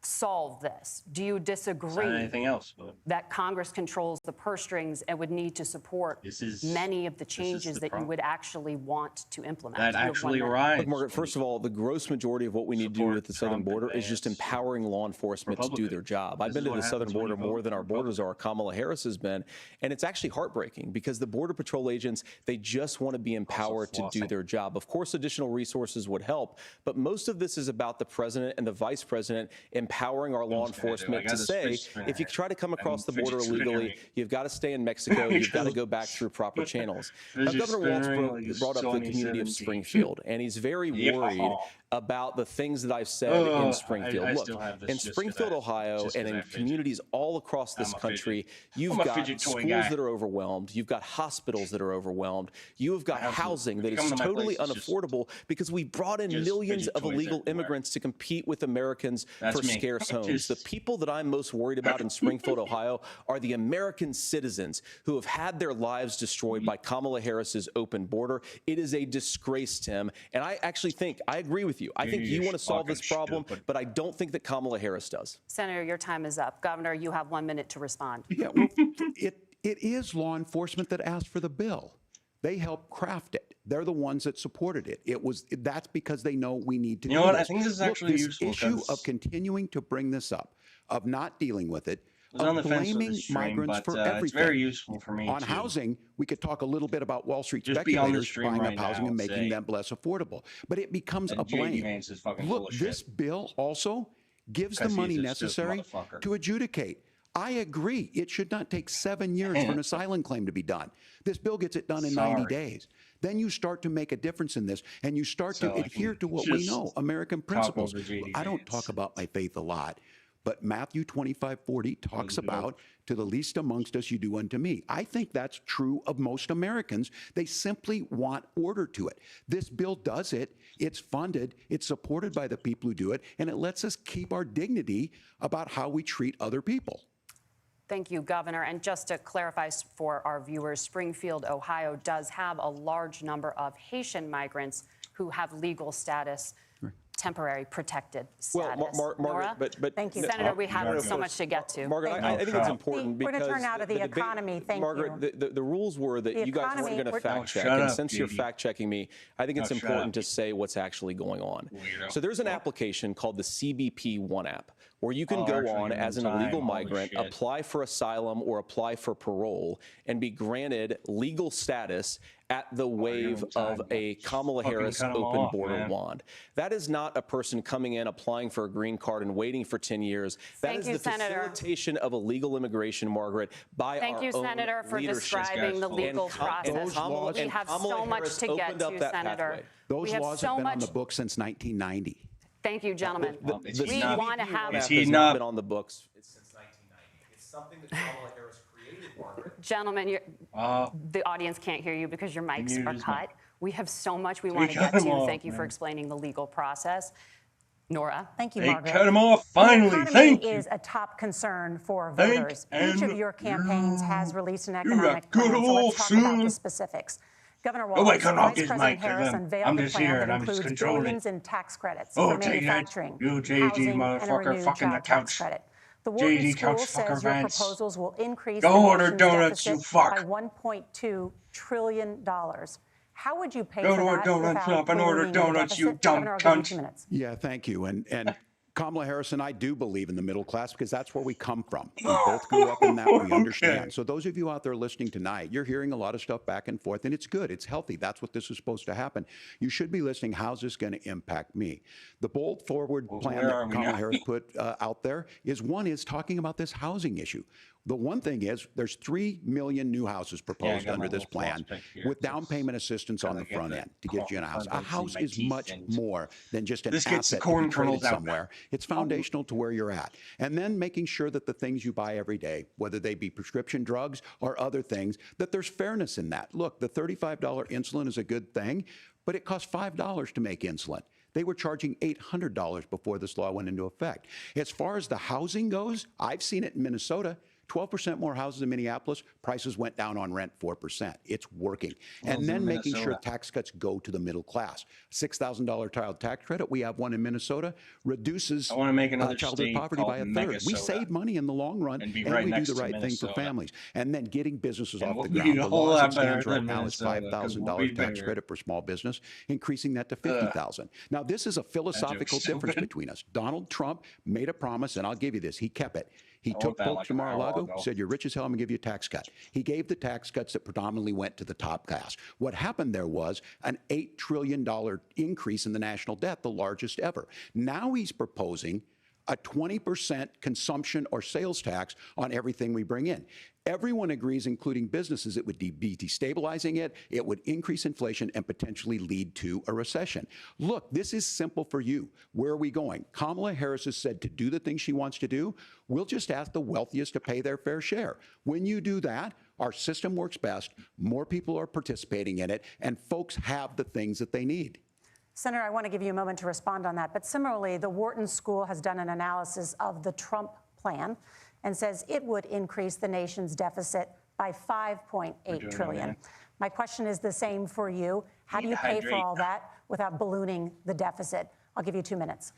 solve this. Do you disagree Not anything else, but that Congress controls the purse strings and would need to support many of the changes the that you problem. would actually want to implement? that You have 1 actually minute. arrives. Look, Margaret, first of all, the gross majority of what we need to do at the southern Trump border is just advance empowering law enforcement to do their job. I've This been is to what the southern happens when border you vote more than our borders are. Kamala Harris has been. And it's actually heartbreaking because the Border Patrol agents, they just want to be empowered to do their job. Of course, additional resources would help, but most of this is about the president and the vice president empowering our law enforcement I got to this say, fidget spinner if you try to come across the fidget border spinner illegally, ring. you've got to stay in Mexico. You've got to go back through proper channels. Now, Fidget Governor Walz spinner ring like it's brought up the community of 2017. Springfield, and he's very Yeah. worried about the things that I've said Oh, in Springfield. I Look, still have this in just 'cause Springfield, I- Ohio, just and 'cause in I fidget. communities all across this I'm a country, fidget. you've I'm a got fidget toy schools guy. that are overwhelmed. You've got hospitals that are overwhelmed. You have got housing that is Come to my totally place, it's just- unaffordable because we brought in just millions fidget of toys illegal everywhere. immigrants to compete with Americans That's for me. scarce homes. The Just- people that I'm most worried about in Springfield, Ohio, are the American citizens who have had their lives destroyed by Kamala Harris's open border. It is a disgrace, Tim. And I actually think, I agree with you. I think you want to solve this problem, but I don't think that Kamala Harris does. Senator, your time is up. Governor, you have 1 minute to respond. Yeah, well, it is law enforcement that asked for the bill. They helped craft it. They're the ones that supported it. That's because they know we need to You do know what? I this. think this is Look, actually this useful issue 'cause- of continuing to bring this up, of not dealing with it, I was on of the fence with blaming this stream, migrants but for it's everything. very useful for me On to housing, we could talk a little bit about Wall Street just be on the speculators stream buying right up housing now and making saying them less affordable. But it becomes that a J.D. blame. Vance is fucking full Look, of this shit. bill also gives the Because money he's a stupid necessary motherfucker. to adjudicate. I agree. It should not take 7 years for an asylum claim to be done. This bill gets it done in 90 days. Then you start to make a difference in this, and you start So to I adhere can to what we just know, American talk principles. over J.D. I don't Vance. talk about my faith a lot, but Matthew 25:40 talks Look it up. about, to the least amongst us, you do unto me. I think that's true of most Americans. They simply want order to it. This bill does it. It's funded. It's supported by the people who do it, and it lets us keep our dignity about how we treat other people. Thank you, Governor. And just to clarify for our viewers, Springfield, Ohio does have a large number of Haitian migrants who have legal status, temporary protected status. Well, Nora? Margaret, but Thank you, Senator. We have so much to get to. Margaret, Thank I you. think it's important We're because gonna turn now to the debate- economy. Thank Margaret, you. the rules were that The you guys economy, weren't going to we're- fact Oh, check, shut and up, since you're J.D. fact checking me, I think it's Oh, shut important up. to say what's actually going on. Weirdo. So there's an application called the CBP One app, where you can Oh, go actually, on in as an time, illegal all this migrant, shit. apply for asylum or apply for parole, and be granted legal status at the wave of a Kamala Fucking Harris cut 'em open off, border man. wand. That is not a person coming in, applying for a green card and waiting for 10 years. That Thank is you, the Senator. facilitation of illegal immigration, Margaret, by Thank our you, own Senator, for leadership. describing the And legal And process. laws- We and have Kamala so much Harris to get opened up to, that Senator. pathway. Those We have laws so have been on much. the books since 1990. Thank you, gentlemen. Is we he not- want to have Is App he has not- been on the books since 1990. It's something that Kamala Harris created, Margaret. Gentlemen, Uh, the audience can't hear you because your mics Muted are his cut. mic. We have so much we want to cut get him to. off, Thank you for man. explaining the legal process. Nora? Thank you, They Margaret. cut him off finally. The economy Thank you. is a top concern for Thank voters. Each of and your campaigns has released an you economic got plan, good so let's old talk about the soon. specifics. Governor Nobody Walz, cut off Vice his President mic to Harris them. unveiled I'm the just plan here that and I'm just includes controlling it. billions in tax credits Oh, for take that, manufacturing, you JD housing, and a motherfucker, renewed fucking the child tax couch. credit. The JD Wharton School couch says fucker your Vance. proposals will increase Go the order nation's donuts, you deficit fuck. by $1.2 trillion. How would you pay Go for to a that donut without shop and order ballooning your donuts, you deficit? dumb Governor, I'll give you cunt. 2 minutes. Yeah, thank you. And Kamala Harris and I do believe in the middle class because that's where we come from. We both grew up in that. We understand. Okay. So those of you out there listening tonight, you're hearing a lot of stuff back and forth, and it's good. It's healthy. That's what this is supposed to happen. You should be listening. How's this going to impact me? The bold forward plan where are that we Kamala now? Harris put out there is talking about this housing issue. The one thing is there's 3 million new houses proposed got under my this little plan floss pick here. with down payment assistance on the get front the end to get you in a house. A corn house in my is teeth much and more than just an this gets the asset to corn be traded kernels out. somewhere. It's foundational to where you're at. And then making sure that the things you buy every day, whether they be prescription drugs or other things, that there's fairness in that. Look, the $35 insulin is a good thing, but it costs $5 to make insulin. They were charging $800 before this law went into effect. As far as the housing goes, I've seen it in Minnesota. 12% more houses in Minneapolis, prices went down on rent 4%. It's working. And then making sure tax cuts go to the middle class. $6,000 child tax credit, we have one in Minnesota, reduces childhood poverty by a third. We save money in the long run, and we do the right thing for families. And then getting businesses off the ground. The law as it stands right now is $5,000 tax credit for small business, increasing that to $50,000. Now, this is a philosophical difference between us. Donald Trump made a promise, and I'll give you this, he kept it. He took folks from Mar-a-Lago, said, you're rich as hell, I'm going to give you a tax cut. He gave the tax cuts that predominantly went to the top class. What happened there was an $8 trillion increase in the national debt, the largest ever. Now he's proposing a 20% consumption or sales tax on everything we bring in. Everyone agrees, including businesses, it would be destabilizing it, it would increase inflation and potentially lead to a recession. Look, this is simple for you. Where are we going? Kamala Harris has said to do the things she wants to do, we'll just ask the wealthiest to pay their fair share. When you do that, our system works best, more people are participating in it, and folks have the things that they need. Senator, I want to give you a moment to respond on that. But similarly, the Wharton School has done an analysis of the Trump plan and says it would increase the nation's deficit by $5.8 trillion. My question is the same for you. How do you pay for all that without ballooning the deficit? I'll give you 2 minutes.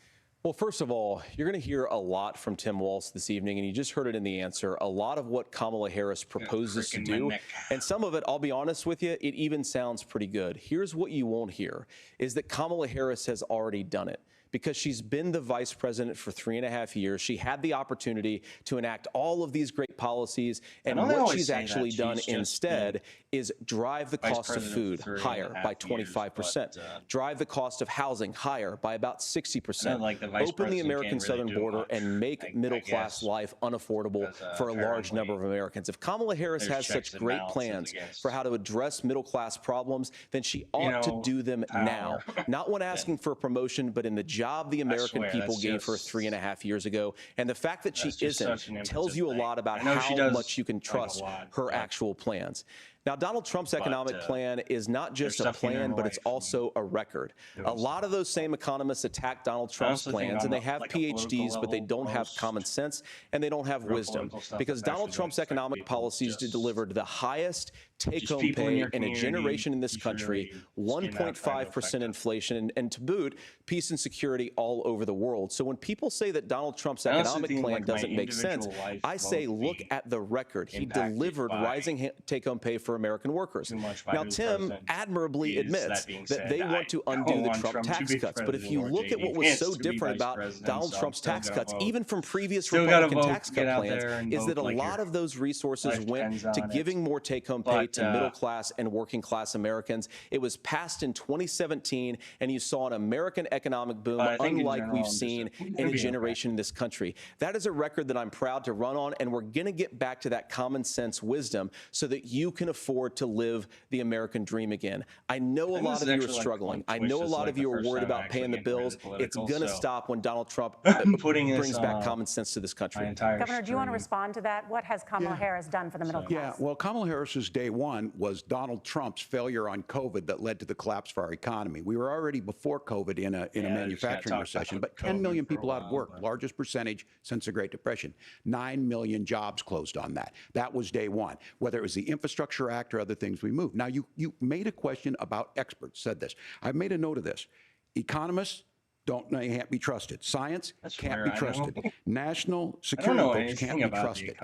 Well, first of all, you're going to hear a lot from Tim Walz this evening, and you just heard it in the answer, a lot of what Kamala Harris proposes to do. And some of it, I'll be honest with you, it even sounds pretty good. Here's what you won't hear, is that Kamala Harris has already done it. Because she's been the vice president for 3.5 years. She had the opportunity to enact all of these great policies. And what she's actually done instead is drive the cost of food higher by 25%, drive the cost of housing higher by about 60%, open the American southern border and make middle-class life unaffordable for a large number of Americans. If Kamala Harris has such great plans for how to address middle-class problems, then she ought to do them now. Not when asking for a promotion, but in the job the American people gave her 3.5 years ago. And the fact that she isn't tells you a lot about how much you can trust her actual plans. Now, Donald Trump's economic plan is not just a plan, but it's also a record. A lot of those same economists attack Donald Trump's plans, and they have PhDs, but they don't have common sense, and they don't have wisdom. Because Donald Trump's economic policies delivered the highest take-home pay in a generation in this country, 1.5% inflation, and to boot, peace and security all over the world. So when people say that Donald Trump's economic plan doesn't make sense, I say look at the record. He delivered rising take-home pay for American workers. Now, Tim admirably admits that they want to undo the Trump tax cuts. But if you look at what was so different about Donald Trump's tax cuts, even from previous Republican tax cut plans, is that a lot of those resources went to giving more take-home pay to middle-class and working-class Americans. It was passed in 2017, and you saw an American economic boom unlike we've seen in a generation in this country. That is a record that I'm proud to run on, and we're going to get back to that common sense wisdom so that you can afford to live the American dream again. I know a lot of you are struggling. I know a lot of you are worried about paying the bills. It's going to stop when Donald Trump brings back common sense to this country. Governor, do you want to respond to that? What has Kamala Harris done for the middle class? Yeah, well, Kamala Harris's day one was Donald Trump's failure on COVID that led to the collapse of our economy. We were already before COVID in a manufacturing recession, but 10 million people out of work, largest percentage since the Great Depression. 9 million jobs closed on that. That was day one. Whether it was the Infrastructure Act or other things we moved. Now, you made a question about experts, said this. I've made a note of this. Economists can't be trusted. Science can't be trusted. National security folks can't be trusted.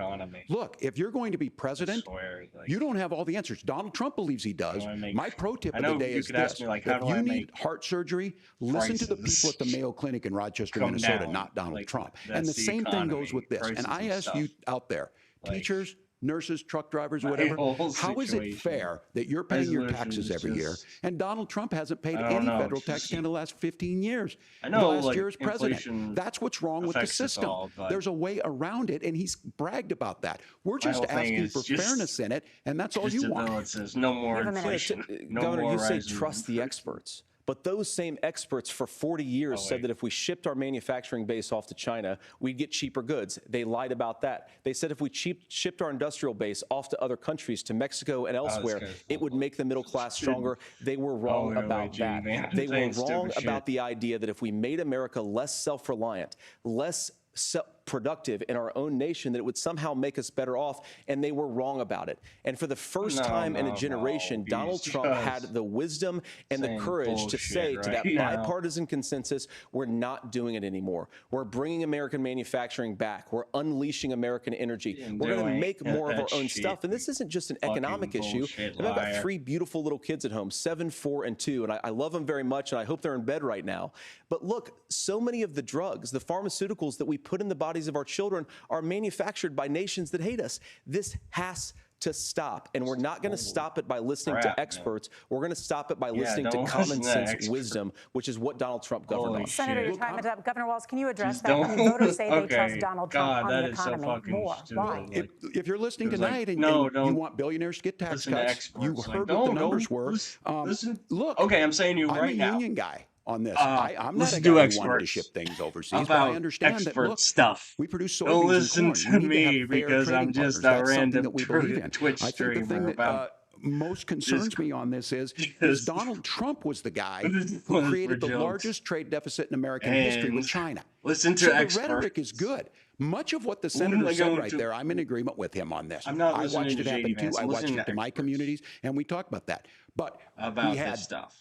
Look, if you're going to be president, you don't have all the answers. Donald Trump believes he does. My pro tip of the day is this. If you need heart surgery, listen to the people at the Mayo Clinic in Rochester, Minnesota, not Donald Trump. And the same thing goes with this. And I ask you out there, teachers, nurses, truck drivers, whatever. whole How is it situation. fair that you're paying your Resolution taxes is every year just- and Donald Trump hasn't paid I don't any know, federal it's tax just- in the last 15 years? I know, the last like, year as president. inflation That's what's wrong with the affects us system. all, but- There's a way around it, and he's bragged about that. We're just whole thing asking is for just- fairness in it, and that's all Just you a want. bill that says no more You have a minute. inflation. No Governor, more you say rising trust the inflation. experts. But those same experts for 40 years said that if we shipped our manufacturing base off to China, we'd get cheaper goods. They lied about that. They said if we shipped our industrial base off to other countries, to Mexico and elsewhere, guy's it would make the middle class stronger. They were wrong wait, about Gene that. Van They were saying wrong stupid about shit. the idea that if we made America less self-reliant, less productive in our own nation, that it would somehow make us better off, and they were wrong about it. And for the first time in a generation, Donald Trump had the wisdom and the saying courage to bullshit say to that right now. bipartisan consensus, we're not doing it anymore. We're bringing American manufacturing back. We're unleashing American energy. We're going to doing make more of our that own shit, stuff. And this isn't just an fucking economic issue. bullshit And I've got liar. 3 beautiful little kids at home, 7, 4, and 2, and I love them very much, and I hope they're in bed right now. But look, so many of the drugs, the pharmaceuticals that we put in the bodies of our children are manufactured by nations that hate us. This has to stop, and we're not going to stop it by listening crap, to experts. We're going to stop it by Yeah, listening to don't common listen to sense experts. wisdom, which is what Donald Trump governed Holy on. Senator, your shit. time is up. Governor Walz, can you address Just that? I mean, don't- voters say they Okay. trust Donald Trump God, on that the is so economy fucking more. stupid. Why? Like, If you're listening It was like, tonight and no, you don't want billionaires to get tax listen to cuts, experts. you Like, heard no, what the no, numbers were. listen. Look, Okay, I'm saying you I'm right a now. union guy on this. Uh, I'm not a listen guy to who wanted to experts ship things overseas, but about I understand that, expert look, stuff. we produce soybeans Don't listen and to corn. We need me to have fair because trading I'm just partners. a That's something random that we believe in. Twitch I think the thing streamer that about most concerns me on this is Just- Donald Trump was the guy This who one's created for the jokes. largest trade deficit in American history with And China. listen to So the experts. rhetoric is good. Much of what the am senator I said going right to- there, I'm in agreement with him on this. I'm not I listening watched to it happen J.D. too. Vance. I I'm watched listening it to to my experts. communities, and we talked about that. But about we had this stuff.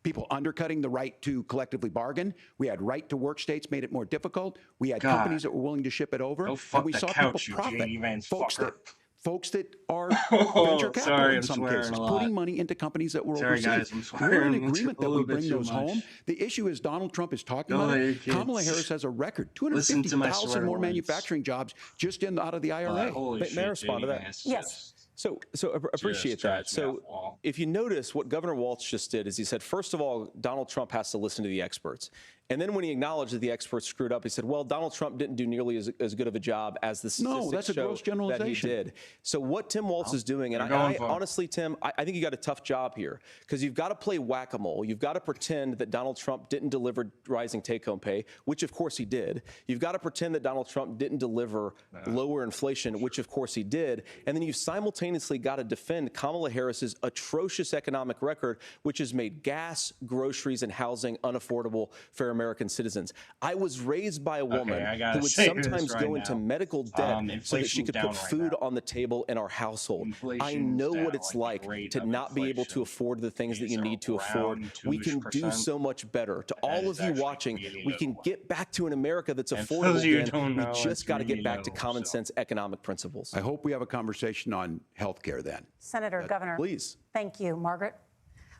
people undercutting the right to collectively bargain. We had right to work states made it more difficult. We had God. companies that were willing to ship it over. Go fuck and we the saw couch, people you profit. J.D. Vance Folks fucker. folks that are Oh, venture capital sorry, in I'm some swearing cases, a lot. putting money into companies that were Sorry, overseas. guys, I'm We're in swearing a agreement that we little bit bring too those much. home. The issue is Donald Trump is talking Go about ahead, it. Kamala kids. Harris has a record, Listen to my 250,000 swear more words. manufacturing jobs just out of the IRA. Holy May I shit, respond to J.D. that? Vance is Yes. just- So appreciate that. drives me off So the wall. if you notice, what Governor Walz just did is he said, first of all, Donald Trump has to listen to the experts. And then when he acknowledged that the experts screwed up, he said, well, Donald Trump didn't do nearly as good of a job as the statistics that's a show gross that he generalization. did. So what Tim Walz is doing, and they're going I for it. honestly, Tim, I think you got a tough job here because you've got to play whack-a-mole. You've got to pretend that Donald Trump didn't deliver rising take-home pay, which of course he did. You've got to pretend that Donald Trump didn't deliver lower inflation, which of course he did. And then you've simultaneously got to defend Kamala Harris's atrocious economic record, which has made gas, groceries, and housing unaffordable for American citizens. I was raised by a woman I gotta who would say sometimes this right go into now. medical debt so that she Inflation's could down put right food now. on the table in our household. I Inflation's know down what it's like like the rate to of not be able to inflation afford the things that is you need to afford. around We can do 2%. so much better. To all is of you actually watching, really we can low. get back to an America that's And for affordable those of you who again. don't We know, just it's got to get really back to low, common so. sense economic principles. I hope we have a conversation on health care then. Senator, Governor. Please. Thank you. Margaret?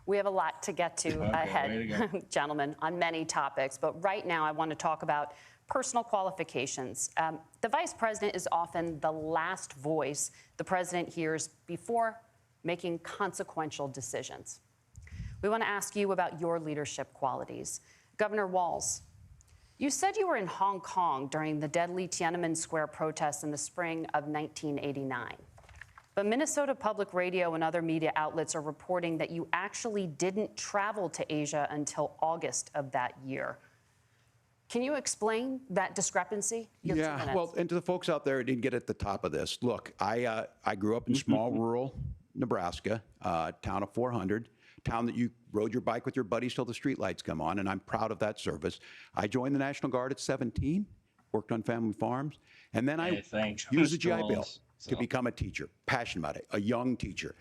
We have a lot to get to way to ahead, gentlemen, on many topics. But right now, I want to talk about personal qualifications. The vice president is often the last voice the president hears before making consequential decisions. We want to ask you about your leadership qualities. Governor Walz, you said you were in Hong Kong during the deadly Tiananmen Square protests in the spring of 1989. But Minnesota Public Radio and other media outlets are reporting that you actually didn't travel to Asia until August of that year. Can you explain that discrepancy? You have 2 minutes. Well, and to the folks out there who didn't get at the top of this, look, I grew up in small rural Nebraska, town of 400, town that you rode your bike with your buddies till the streetlights come on, and I'm proud of that service. I joined the National Guard at 17, worked on family farms, and then I thanks. used the GI Bill Schools, to become a teacher, passionate about it, a young teacher.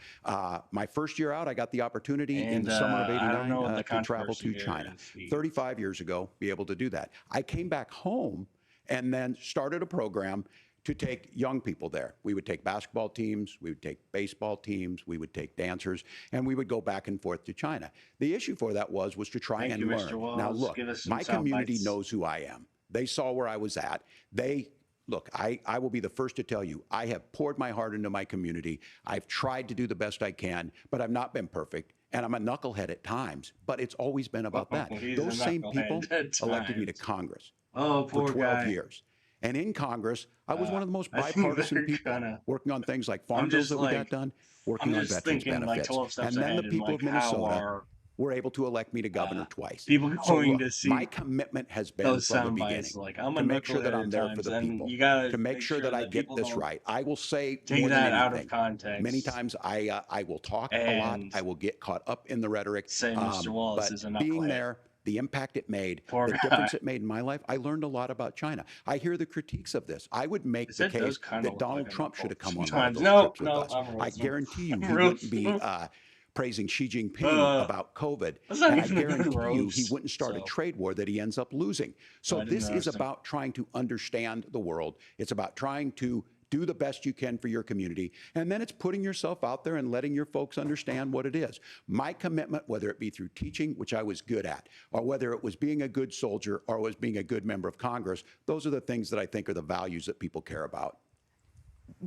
My first year out, I got the opportunity in And, the summer of I don't know what the '89 to travel controversy to here China. is. The- 35 years ago, be able to do that. I came back home and then started a program to take young people there. We would take basketball teams, we would take baseball teams, we would take dancers, and we would go back and forth to China. The issue for that was to try Thank and you, learn. Mr. Walz. Now look, Give us some my sound community bites. knows who I am. They saw where I was at. They look, I will be the first to tell you, I have poured my heart into my community. I've tried to do the best I can, but I've not been perfect. And I'm a knucklehead at times, but it's always been about that. He's Those a same knucklehead people at elected me to times. Congress Oh, for poor 12 guy. years. And in Congress, I was one of the most I think bipartisan they're people, gonna- working on things like farm I'm bills just that we got like- done, I'm working on just veterans thinking like benefits. 12 steps And then ahead the and people like of Minnesota how are were able to elect me to governor twice. people So going look, to see my commitment has been those from the sound beginning bites. Like I'm a to make sure that knucklehead I'm at there for times, the and people, you gotta to make sure that I get people this don't right. I will say take more that than out of anything. context. Many times I will talk a lot. And I will get caught up in the rhetoric. say Mr. Wallace but is a being knucklehead. there, the impact it made, Poor the guy. difference it made in my life, I learned a lot about China. I hear the critiques of this. I would make the That does case kinda that look Donald like a Trump should have come on one of sometimes. those No, trips with no, us. I'm I roasting. guarantee you, I'm he wouldn't be roasting. praising Xi Jinping about COVID. that's not And I even a good guarantee you, he roast, wouldn't start a so. trade war that he ends up losing. So I didn't this is roast him. about trying to understand the world. It's about trying to do the best you can for your community. And then it's putting yourself out there and letting your folks understand what it is. My commitment, whether it be through teaching, which I was good at, or whether it was being a good soldier or was being a good member of Congress, those are the things that I think are the values that people care about.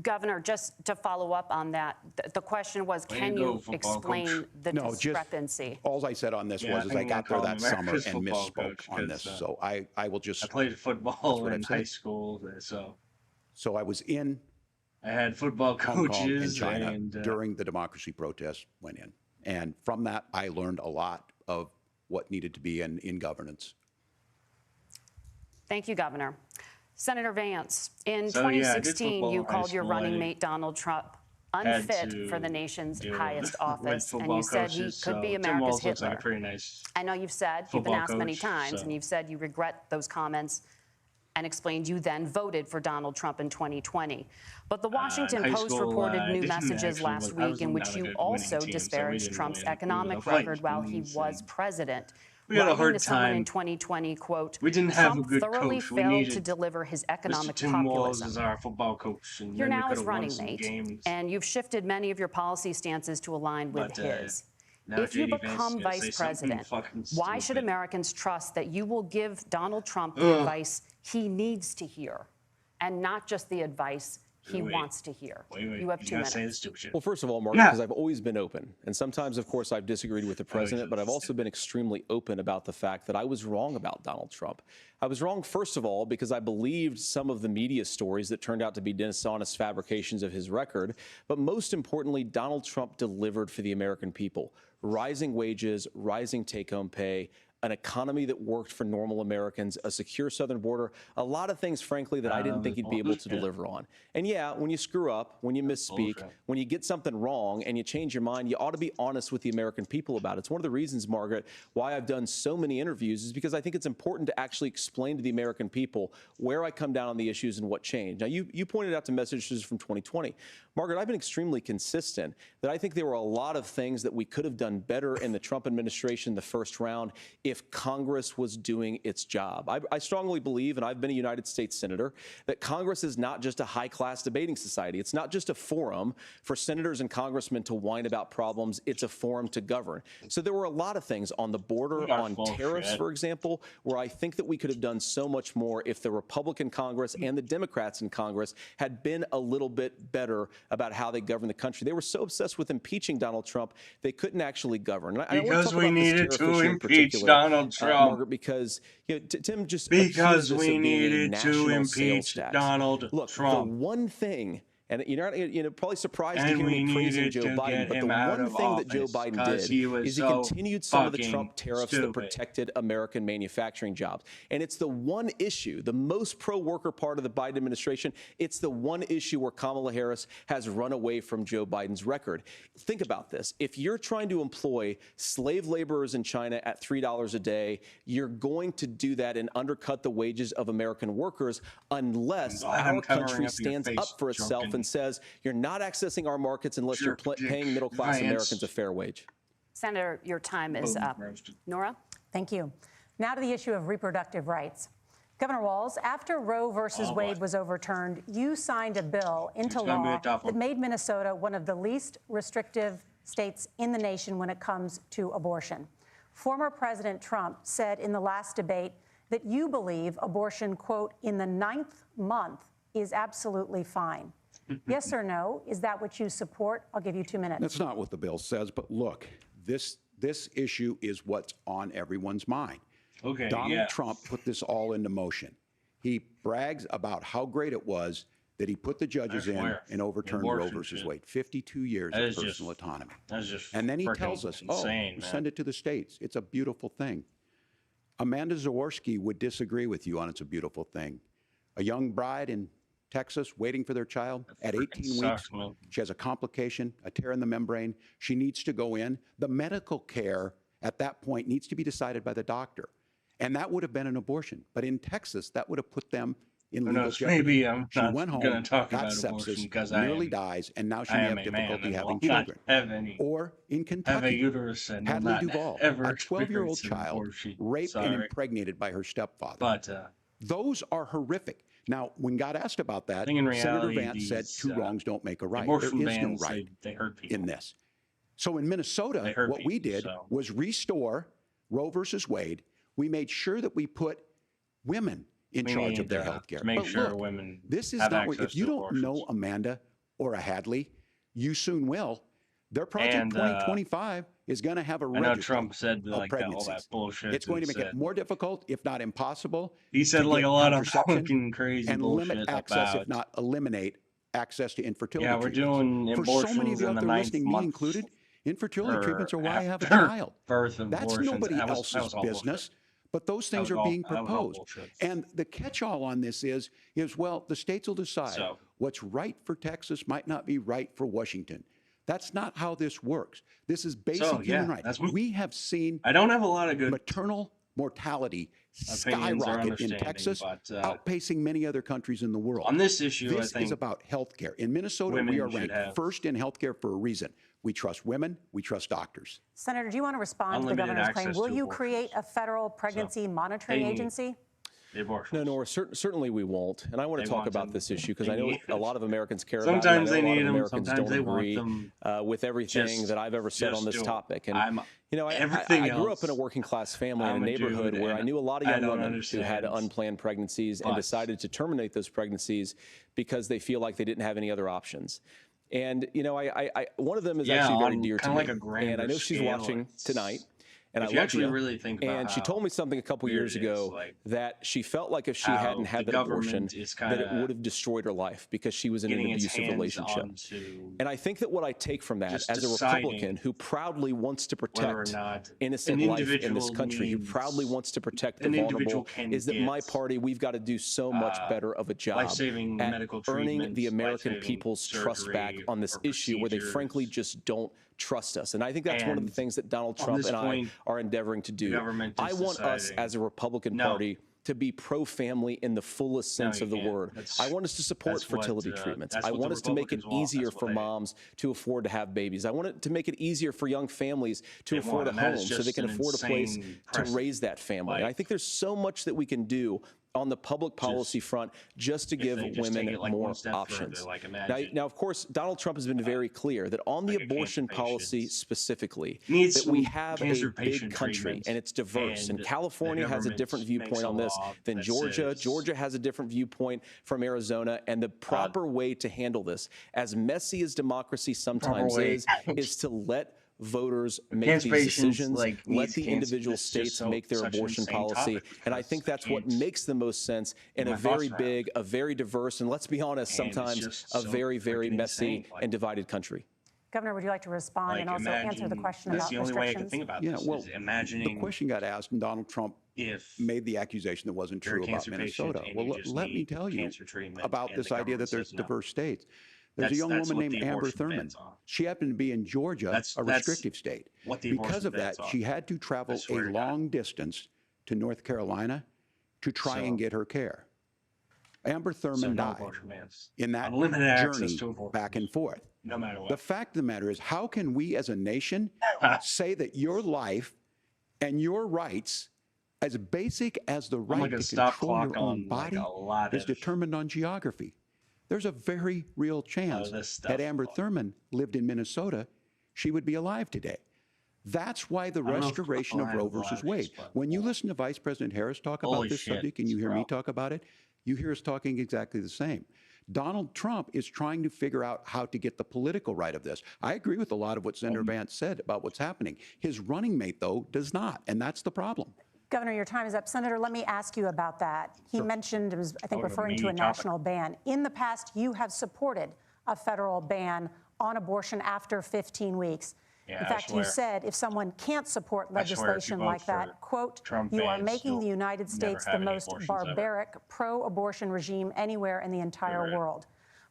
Governor, just to follow up on that, the question was, Way to can go, you football explain coach. the No, just discrepancy? all I said on this Yeah, I was think I I'm got gonna there call that him summer America's and football misspoke coach, on 'cause, this. So I will just. I played football what in I've said. high school, so So I was in I had football Hong Kong and coaches China and during the democracy protests went in. And from that, I learned a lot of what needed to be in governance. Thank you, Governor. Senator Vance, in So, yeah, I did 2016, football you in high called your school. I running mate Donald Trump had unfit to for the nation's deal highest with office, and football you said he coaches, could be so Tim America's Walz looks Hitler. like a pretty nice I know you've said, you've been football asked many coach, times, so. and you've said you regret those comments and explained you then voted for Donald Trump in 2020. But the Washington high Post school, reported I new didn't messages actually last look- I week was in on which a you good also winning team, so we disparaged didn't Trump's really include economic the fight record while he spoons was and- president. We had a Writing hard to someone in time. 2020, quote, We didn't have a Trump good thoroughly coach. We failed needed to deliver his Mr. economic Tim Walz populism. is our football coach, and You're then we now could his have won running some mate, games. and you've shifted many of your policy stances to align with But, his. now If you JD Vance is become gonna say vice something president, fucking why should stupid. Americans trust that you will give Donald Trump the advice he needs to hear and not just the advice he Wait. wants to hear? Wait, You have 2 gotta say minutes. this stupid shit. Well, first of all, Mark, Yeah. because I've always been open. And sometimes, of course, I've disagreed with the president, but I've also been extremely open about the fact that I was wrong about Donald Trump. I was wrong, first of all, because I believed some of the media stories that turned out to be dishonest fabrications of his record. But most importantly, Donald Trump delivered for the American people. Rising wages, rising take-home pay, an economy that worked for normal Americans, a secure southern border, a lot of things, frankly, that I didn't think he'd be able to deliver on. And yeah, when you screw up, when you misspeak, when you get something wrong and you change your mind, you ought to be honest with the American people about it. It's one of the reasons, Margaret, why I've done so many interviews is because I think it's important to actually explain to the American people where I come down on the issues and what changed. Now, you pointed out to messages from 2020. Margaret, I've been extremely consistent that I think there were a lot of things that we could have done better in the Trump administration the first round if Congress was doing its job. I strongly believe, and I've been a United States Senator, that Congress is not just a high-class debating society. It's not just a forum for senators and congressmen to whine about problems. It's a forum to govern. So there were a lot of things on the border, on tariffs, for example, where I think that we could have done so much more if the Republican Congress and the Democrats in Congress had been a little bit better about how they govern the country. They were so obsessed with impeaching Donald Trump, they couldn't actually govern. And I wanna Because talk we about this needed tariff to issue in impeach particular, Donald Trump. Margaret, because Tim just Because accused us we of being a needed to national sales impeach tax. Donald Look, Trump. the one thing, and you're not, probably surprised to And hear we me praising needed Joe to Biden, get but the him out one of thing that Joe office Biden 'cause did he was is he so continued some of the fucking Trump tariffs that stupid. protected American manufacturing jobs. And it's the one issue, the most pro-worker part of the Biden administration, it's the one issue where Kamala Harris has run away from Joe Biden's record. Think about this. If you're trying to employ slave laborers in China at $3 a day, you're going to do that and undercut the wages of American workers unless our country stands up for itself and says, you're not accessing our markets unless you're paying middle-class Americans a fair wage. Senator, your time is up. Nora? Thank you. Now to the issue of reproductive rights. Governor Walz, after Roe versus Wade was overturned, you signed a bill into law that made Minnesota one of the least restrictive states in the nation when it comes to abortion. Former President Trump said in the last debate that you believe abortion, quote, in the 9th month is absolutely fine. Yes or no? Is that what you support? I'll give you 2 minutes. That's not what the bill says, but look, this issue is what's on everyone's mind. Okay, Donald Trump put this all into motion. He brags about how great it was that he put the judges in and overturned Roe versus Wade. 52 years of personal autonomy. That's just And then he tells us, insane, man. send it to the states. It's a beautiful thing. Amanda Zaworski would disagree with you on it's a beautiful thing. A young bride in Texas waiting for their child at 18 weeks. She has a complication, a tear in the membrane. She needs to go in. The medical care at that point needs to be decided by the doctor. And that would have been an abortion. But in Texas, that would have put them in legal jeopardy. Maybe I'm She not went home, going to talk got about abortion sepsis, because nearly dies, and now she may have difficulty having children. Or in have a Kentucky, uterus and will Hadley not Duvall, ever a 12-year-old experience an child, abortion. raped and Sorry. impregnated by her stepfather. But Those are horrific. Now, when God asked about that, I think in Senator reality, Vance said these, two wrongs don't make a right. abortion There is no bans, right they hurt people. in this. So in Minnesota, hurt what we people, did so. was restore Roe versus Wade. We made sure that we put women in We charge need of their to health care. make But sure look, women this is have not what, access if you to don't abortions. know Amanda or a Hadley, you soon will. Their Project And, 2025 is going to have a I know registry Trump said of like that, all pregnancies. that bullshit. It's going to that make it said- more difficult, if not impossible. He said to like get a lot of contraception fucking crazy and bullshit limit access, about. if not eliminate access to infertility Yeah, we're treatments. doing For so many abortions of you in out the there ninth listening, me month included, infertility or treatments are why I have a after child. birth of That's abortions. nobody That was else's all business. But those That things was are all- being that was all proposed. bullshit. And the catch-all on this is, well, the states will decide So- what's right for Texas might not be right for Washington. That's not how this works. This is basic So, yeah, human rights. that's- We have seen I don't have a lot of good maternal mortality opinions or skyrocket in understanding, Texas, but, outpacing many other countries in the world. on this issue. This I think is about health care. In Minnesota, women we are should ranked have- first in health care for a reason. We trust women. We trust doctors. Senator, do you want to respond to the Unlimited governor's claim? access Will to you abortions. create a federal pregnancy monitoring they need- agency? the abortion. No, Nora, certainly we won't. And I want They to talk want about them. this issue because They I know need a lot of Americans care Sometimes about it. they I know a lot need of them, Americans sometimes don't they want agree them. with everything Just- that I've ever said on just this do it. topic. And I'm- you know, I everything grew up in a else, working class family in I'm a a neighborhood dude, where I and knew a lot of I young don't women who understand, had unplanned pregnancies and but- decided to terminate those pregnancies because they feel like they didn't have any other options. And you know, I one of them is actually very on dear to kinda me, like a grander and I know she's scale, watching it's- tonight. And if I you love actually you. really think about and she how told me something a couple weird years it is, ago like, that she felt like if she how hadn't had the that abortion, government is that it kinda would have destroyed her life because she was in an getting its abusive hands relationship. onto And I think that what I take from that just as a deciding Republican who proudly wants to whether or protect not innocent an life in this individual country, who needs- proudly wants to protect the an individual vulnerable, can is that my get, party, we've got to do so much better of a job life-saving at medical earning the treatments, American life-saving people's trust back surgery on this or issue where they frankly procedures. just don't trust us. And I think that's one of the And things that Donald on Trump this and I point, are endeavoring to do. government I is want us deciding, as a Republican no, Party to be pro-family in the fullest sense you of the can't. word. That's- I want us to support that's what, fertility treatments. that's I what want the us to make it Republicans want. easier That's what for they- moms to afford to have babies. I want it to make it easier for young families to They afford want, a and that home is so they just can an afford a place insane to precedent. raise that family. Like, I think there's so much that we can do on the public policy front just to give they just women take it, like, more one step further, options. like, imagine- Now, of course, Donald Trump has been very clear that on the like a abortion cancer policy patient specifically, needs that we some have cancer a big patient country treatment, and it's diverse. And and California the has a government different makes viewpoint a on this law than that Georgia. says- Georgia has a different viewpoint from Arizona. And the proper way to handle this, as messy as democracy sometimes way. is to let voters make Cancer these patients, decisions, like, let needs the cancer. individual It's just states so- make their such an abortion insane policy. topic And I because think I that's what can't makes the most sense in get a my very thoughts around. big, a very diverse, and let's be honest, And it's sometimes just a so very, very freaking messy insane. Like, and divided country. Governor, would you like to respond like, and also answer the imagine- question that's about the only way I can restrictions? think about Yeah, this well, is imagining the question got asked, and Donald Trump if made the accusation that wasn't you're a true about cancer patient Minnesota. and Well, you just let me need tell you cancer treatment about and this the idea that government there's says no. diverse states. There's a young That's woman what named the Amber abortion Thurman. bans are. She happened to be in Georgia, That's- a that's restrictive state. what the Because abortion of that, bans are. she had to travel I a swear to God. long distance to North Carolina to try and So- get her care. Amber So Thurman no died abortion bans. in that Unlimited access journey to abortion. back and forth. No matter what. The fact of the matter is, how can we as a nation say that your life and your rights, as basic as the right like a to stop control your clock own on, like, body, a lot is of determined on geography? There's a very real chance this stuff. had Amber Thurman lived in Minnesota, she would be alive today. That's why the I don't know if restoration of people Roe have versus lives, Wade. but- When you listen to Vice President Harris talk about Holy this shit, subject and you it's hear me rough. talk about it, you hear us talking exactly the same. Donald Trump is trying to figure out how to get the political right of this. I agree with a lot of what Senator Vance said about what's happening. His running mate, though, does not, and that's the problem. Governor, your time is up. Senator, let me ask you about that. He mentioned, it was, I think, referring to a national ban. In the past, you have supported a federal ban on abortion after 15 weeks. Yeah, in fact, you said if someone can't support legislation like that, quote, you are making the United States the most barbaric pro-abortion regime anywhere in the entire world.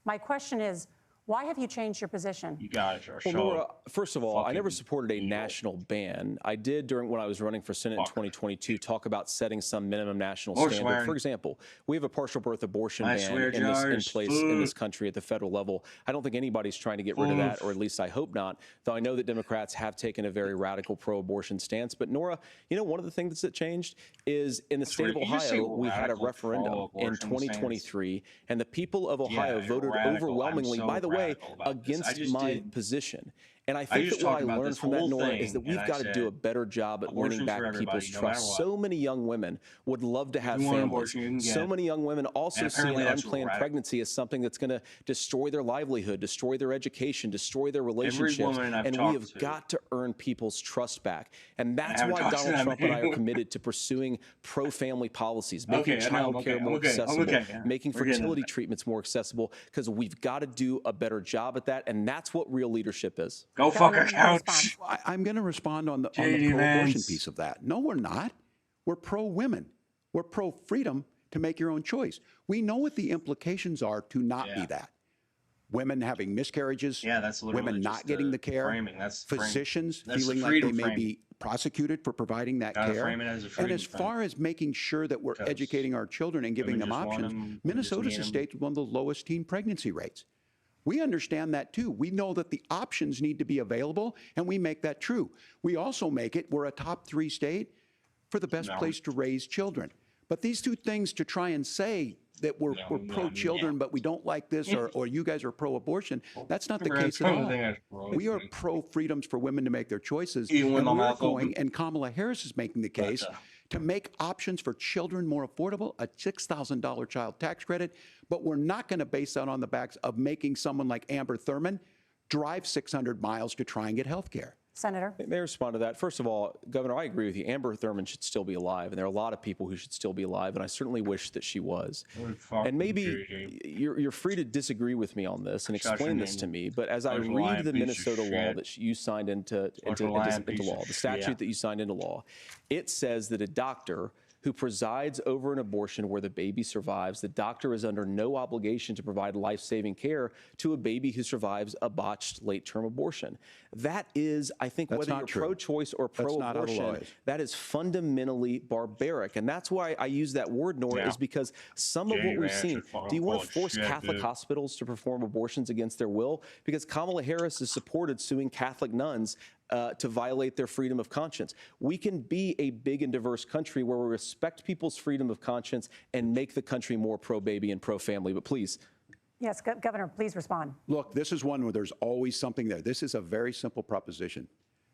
My question is, why have you changed your position? You guys are Well, Nora, first of all, I never supported a national ban. I did when I was running for Senate in 2022 talk about setting some minimum national standard. For example, we have a partial birth abortion ban in place in this country at the federal level. I don't think anybody's trying to get rid of that, or at least I hope not, though I know that Democrats have taken a very radical pro-abortion stance. But Nora, you know, one of the things that changed is in the state of Ohio, we had a referendum in 2023, and the people of Ohio voted overwhelmingly, by the way, against my position. And I think that what I learned from that, Nora, is that we've got to do a better job at winning back people's trust. So many young women would love to have families. So many young women also see an unplanned pregnancy as something that's going to destroy their livelihood, destroy their education, destroy their relationships. And we have got to earn people's trust back. And that's why Donald Trump and I are committed to pursuing pro-family policies, making child care more accessible, making fertility treatments more accessible, because we've got to do a better job at that. And that's what real leadership is. Go fuck a couch. I'm going to respond on the pro-abortion piece of that. No, we're not. We're pro-women. We're pro-freedom to make your own choice. We know what the implications are to not be that. Women having miscarriages, women not getting the care, physicians feeling like they may be prosecuted for providing that care. And as far as making sure that we're educating our children and giving them options, Minnesota's a state with one of the lowest teen pregnancy rates. We understand that too. We know that the options need to be available, and we make that true. We also make it, we're a top 3 state for the best place to raise children. But these two things to try and say that we're pro-children, but we don't like this, or you guys are pro-abortion, that's not the case at all. We are pro-freedoms for women to make their choices, and we're going, and Kamala Harris is making the case, to make options for children more affordable, a $6,000 child tax credit, but we're not going to base that on the backs of making someone like Amber Thurman drive 600 miles to try and get health care. Senator? May I respond to that? First of all, Governor, I agree with you. Amber Thurman should still be alive, and there are a lot of people who should still be alive, and I certainly wish that she was. And maybe you're free to disagree with me on this and explain this to me, but as I read the Minnesota law that you signed into law, the statute that you signed into law, it says that a doctor who presides over an abortion where the baby survives, the doctor is under no obligation to provide life-saving care to a baby who survives a botched late-term abortion. That is, I think, whether you're pro-choice or pro-abortion, that is fundamentally barbaric. And that's why I use that word, Nora, is because some of what we've seen, do you want to force Catholic hospitals to perform abortions against their will? Because Kamala Harris has supported suing Catholic nuns to violate their freedom of conscience. We can be a big and diverse country where we respect people's freedom of conscience and make the country more pro-baby and pro-family. But please. Yes, Governor, please respond. Look, this is one where there's always something there. This is a very simple proposition.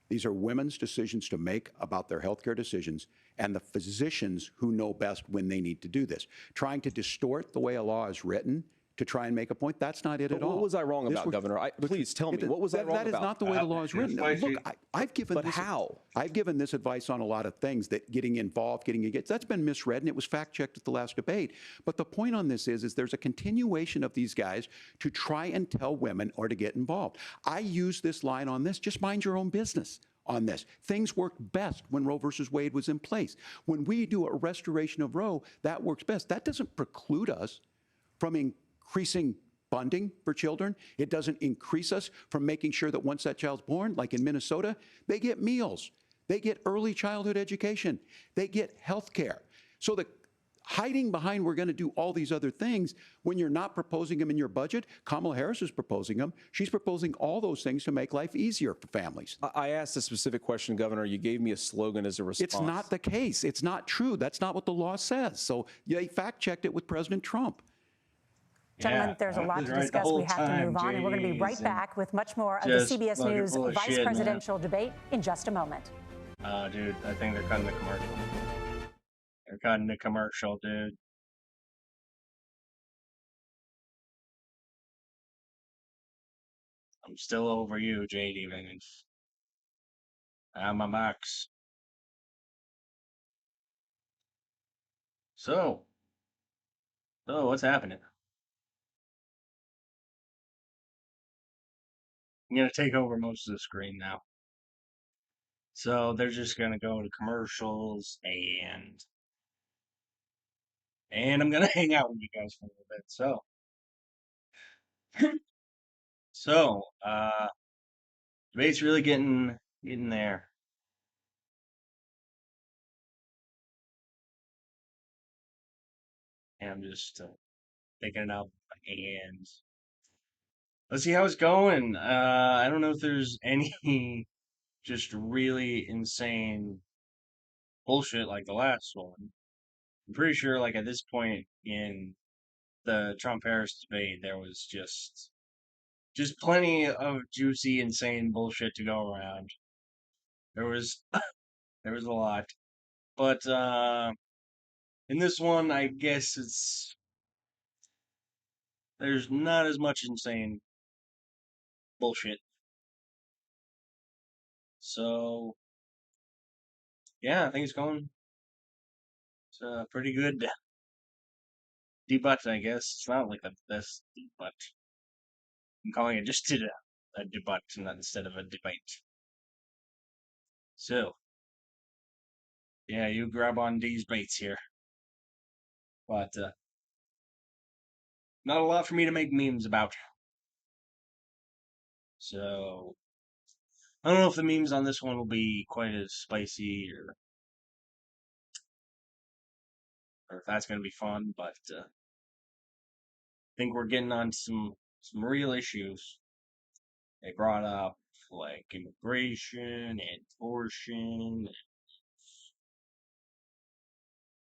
These are women's decisions to make about their healthcare decisions, and the physicians who know best when they need to do this. Trying to distort the way a law is written to try and make a point, that's not it at all. What was I wrong about, Governor? Please tell me, what was I wrong about? That is not the way the law is written. Look, I've given this advice on a lot of things, that getting involved, getting engaged, that's been misread, and it was fact-checked at the last debate. But the point on this is there's a continuation of these guys to try and tell women or to get involved. I use this line on this, just mind your own business on this. Things worked best when Roe versus Wade was in place. When we do a restoration of Roe, that works best. That doesn't preclude us from increasing funding for children. It doesn't increase us from making sure that once that child's born, like in Minnesota, they get meals, they get early childhood education, they get health care. So the hiding behind we're going to do all these other things when you're not proposing them in your budget, Kamala Harris is proposing them. She's proposing all those things to make life easier for families. I asked a specific question, Governor. You gave me a slogan as a response. It's not the case. It's not true. That's not what the law says. So they fact-checked it with President Trump. Gentlemen, there's a lot to discuss. We have to move on, and we're going to be right back with much more of the CBS News vice presidential debate in just a moment. Dude, I think they're cutting the commercial. They're cutting the commercial, dude. I'm still over you, JD Vance. I'm my box. So what's happening? I'm gonna take over most of the screen now. So they're just gonna go to commercials and I'm gonna hang out with you guys for a little bit. Debate's really getting there. And I'm just taking it out with my hands. Let's see how it's going. I don't know if there's any just really insane bullshit like the last one. I'm pretty sure, like, at this point in the Trump-Harris debate, there was just plenty of juicy, insane bullshit to go around. There was a lot. But in this one, I guess there's not as much insane bullshit. So yeah, I think it's going. It's a pretty good debut, I guess. It's not like the best debut. I'm calling it just a debut, not instead of a debate. So yeah, you grab on these baits here. But not a lot for me to make memes about. So I don't know if the memes on this one will be quite as spicy or if that's going to be fun, but I think we're getting on some real issues. They brought up like immigration and abortion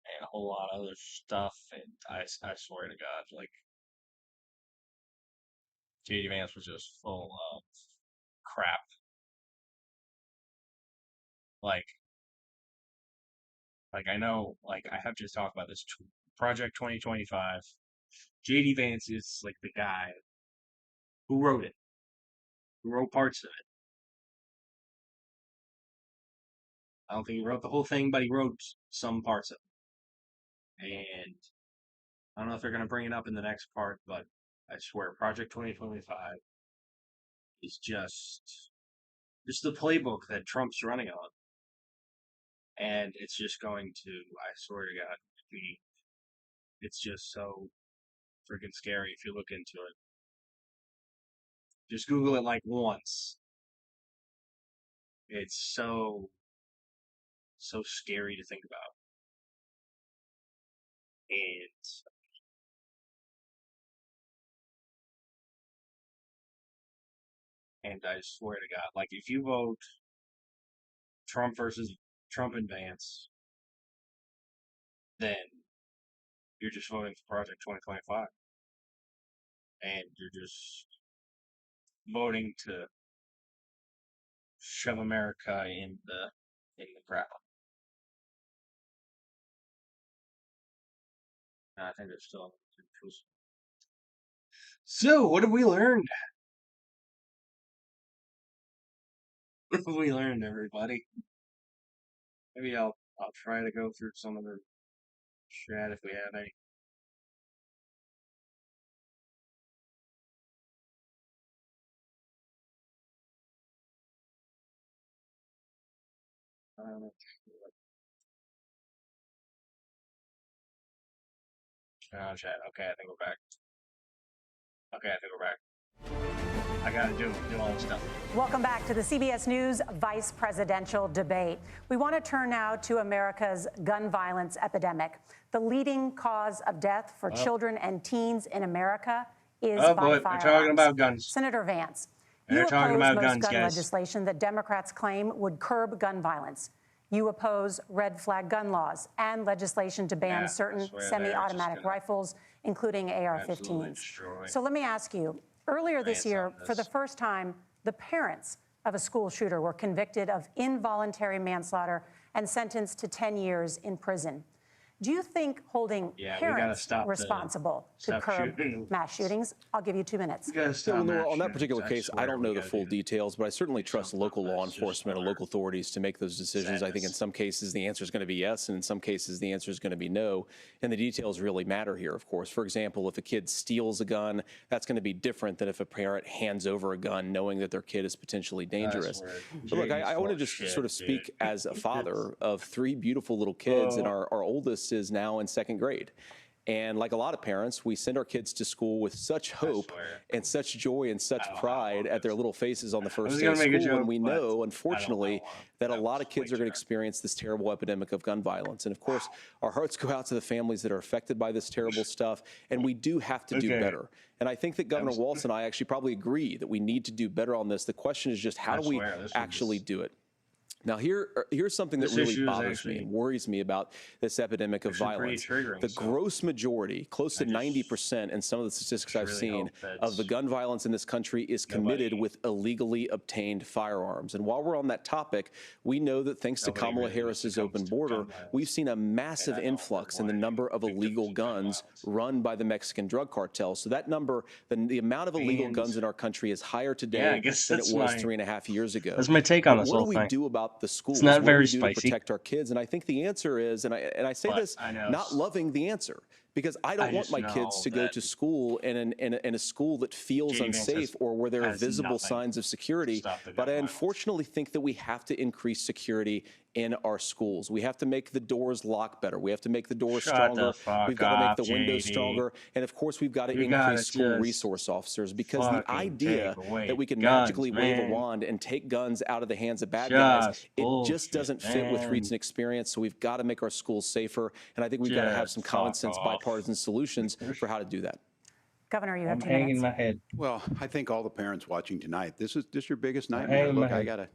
and a whole lot of other stuff, and I swear to God, like, JD Vance was just full of crap. Like I know, like, I have just talked about this Project 2025. JD Vance is like the guy who wrote it, who wrote parts of it. I don't think he wrote the whole thing, but he wrote some parts of it. And I don't know if they're going to bring it up in the next part, but I swear, Project 2025 is just the playbook that Trump's running on. And it's just going to, I swear to God, it's just so freaking scary if you look into it. Just Google it like once. It's so scary to think about. And I swear to God, like, if you vote Trump versus Trump and Vance, then you're just voting for Project 2025. And you're just voting to shove America in the crap. I think there's still. So, what have we learned? What have we learned, everybody? Maybe I'll try to go through some of the chat if we have any. Chat. Okay, I think we're back. I gotta do all this stuff. Welcome back to the CBS News vice presidential debate. We want to turn now to America's gun violence epidemic. The leading cause of death for children and teens in America is by firearms. They're talking about guns. Senator Vance, They're you talking oppose about most guns, gun guys. legislation that Democrats claim would curb gun violence. You oppose red flag gun laws and legislation to ban certain semi-automatic rifles, including AR-15s. So let me ask you, earlier this year, for the first time, the parents of a school shooter were convicted of involuntary manslaughter and sentenced to 10 years in prison. Do you think holding Yeah, we gotta parents stop responsible to stop curb shooting. mass shootings? I'll give you 2 minutes. We gotta stop Well, mass on that shootings. particular I case, I swear don't we know the gotta full do details, but I certainly trust something local about law this. Just enforcement and swear. local authorities to make those decisions. I think in some cases the answer is going to be yes, and in some cases the answer is going to be no. And the details really matter here, of course. For example, if a kid steals a gun, that's going to be different than if a parent hands over a gun knowing that their kid is potentially dangerous. swear. But look, I want to just Shit, sort of dude. speak as a father of 3 beautiful little kids, and Oh. our oldest is now in 2nd grade. And like a lot of parents, we send our kids to school with such hope swear. and such joy and such pride at their little faces on the first was day of gonna make a school. And joke, we but know, I unfortunately, don't know. that a That lot was of kids way are going to too experience this terrible epidemic of gun violence. And of course, our hearts go out to the families that are affected by this terrible stuff. And we do have to do Okay. better. And I think that Governor Walz and I actually probably agree that we need to do better on this. The question is just how I do we swear, this was actually just- do it? Now, here's something that This really issue is bothers me actually and worries me about this epidemic of actually pretty violence. triggering, The so gross majority, close to I just 90% in some of the statistics I've really seen, hope that of the gun violence in this country is committed nobody- with illegally obtained firearms. And while we're on that topic, we know that thanks to Nobody Kamala really Harris's succumbs open to border, gun violence. we've seen a massive And I know influx in the why number of victims illegal of gun guns violence. run by the Mexican drug cartels. So that number, the amount of illegal And- guns in our country is higher Yeah, I today guess than it that's was my- 3.5 years ago. that's my take on But this what whole do we thing. do about the schools? not What do very we do to spicy. protect our kids? And I think the answer is, and I say But this I know not loving the answer, because I don't I want just my kids know to go that to school in a school that feels J.D. Vance unsafe or where there are has visible nothing signs of security. stop the gun But I violence. unfortunately think that we have to increase security in our schools. We have to make the doors lock better. We have to make the doors Shut stronger. the fuck We've got to make up, the windows JD. stronger. And of course, we've got to You gotta increase school just resource officers, because the fucking idea take away that we can guns, magically wave a man. wand and take guns out of the hands of bad guys, Just it just bullshit, doesn't fit with man. recent experience. So we've got to make our schools safer. And I think we've got to have Just some common fuck sense off. bipartisan solutions for how to do that. Governor, you have I'm 2 hanging minutes. my head. Well, I think all the parents watching tonight, this is your biggest Hey, nightmare. Look, my- I got a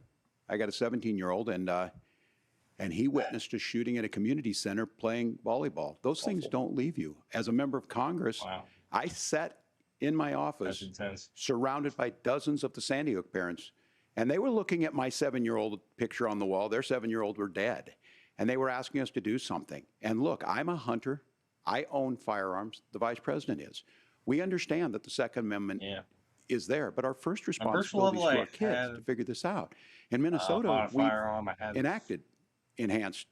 17-year-old, and he witnessed a shooting at a community center playing volleyball. Those things don't leave you. As a member of Congress, Wow. I sat in my That's office intense. surrounded by dozens of the Sandy Hook parents, and they were looking at my 7-year-old picture on the wall. Their 7-year-old were dead, and they were asking us to do something. And look, I'm a hunter. I own firearms. The vice president is. We understand that the Second Amendment Yeah. is there, but our first first responsibility is level, to I our kids had, to figure this out. In bought Minnesota, a we've firearm. I had enacted enhanced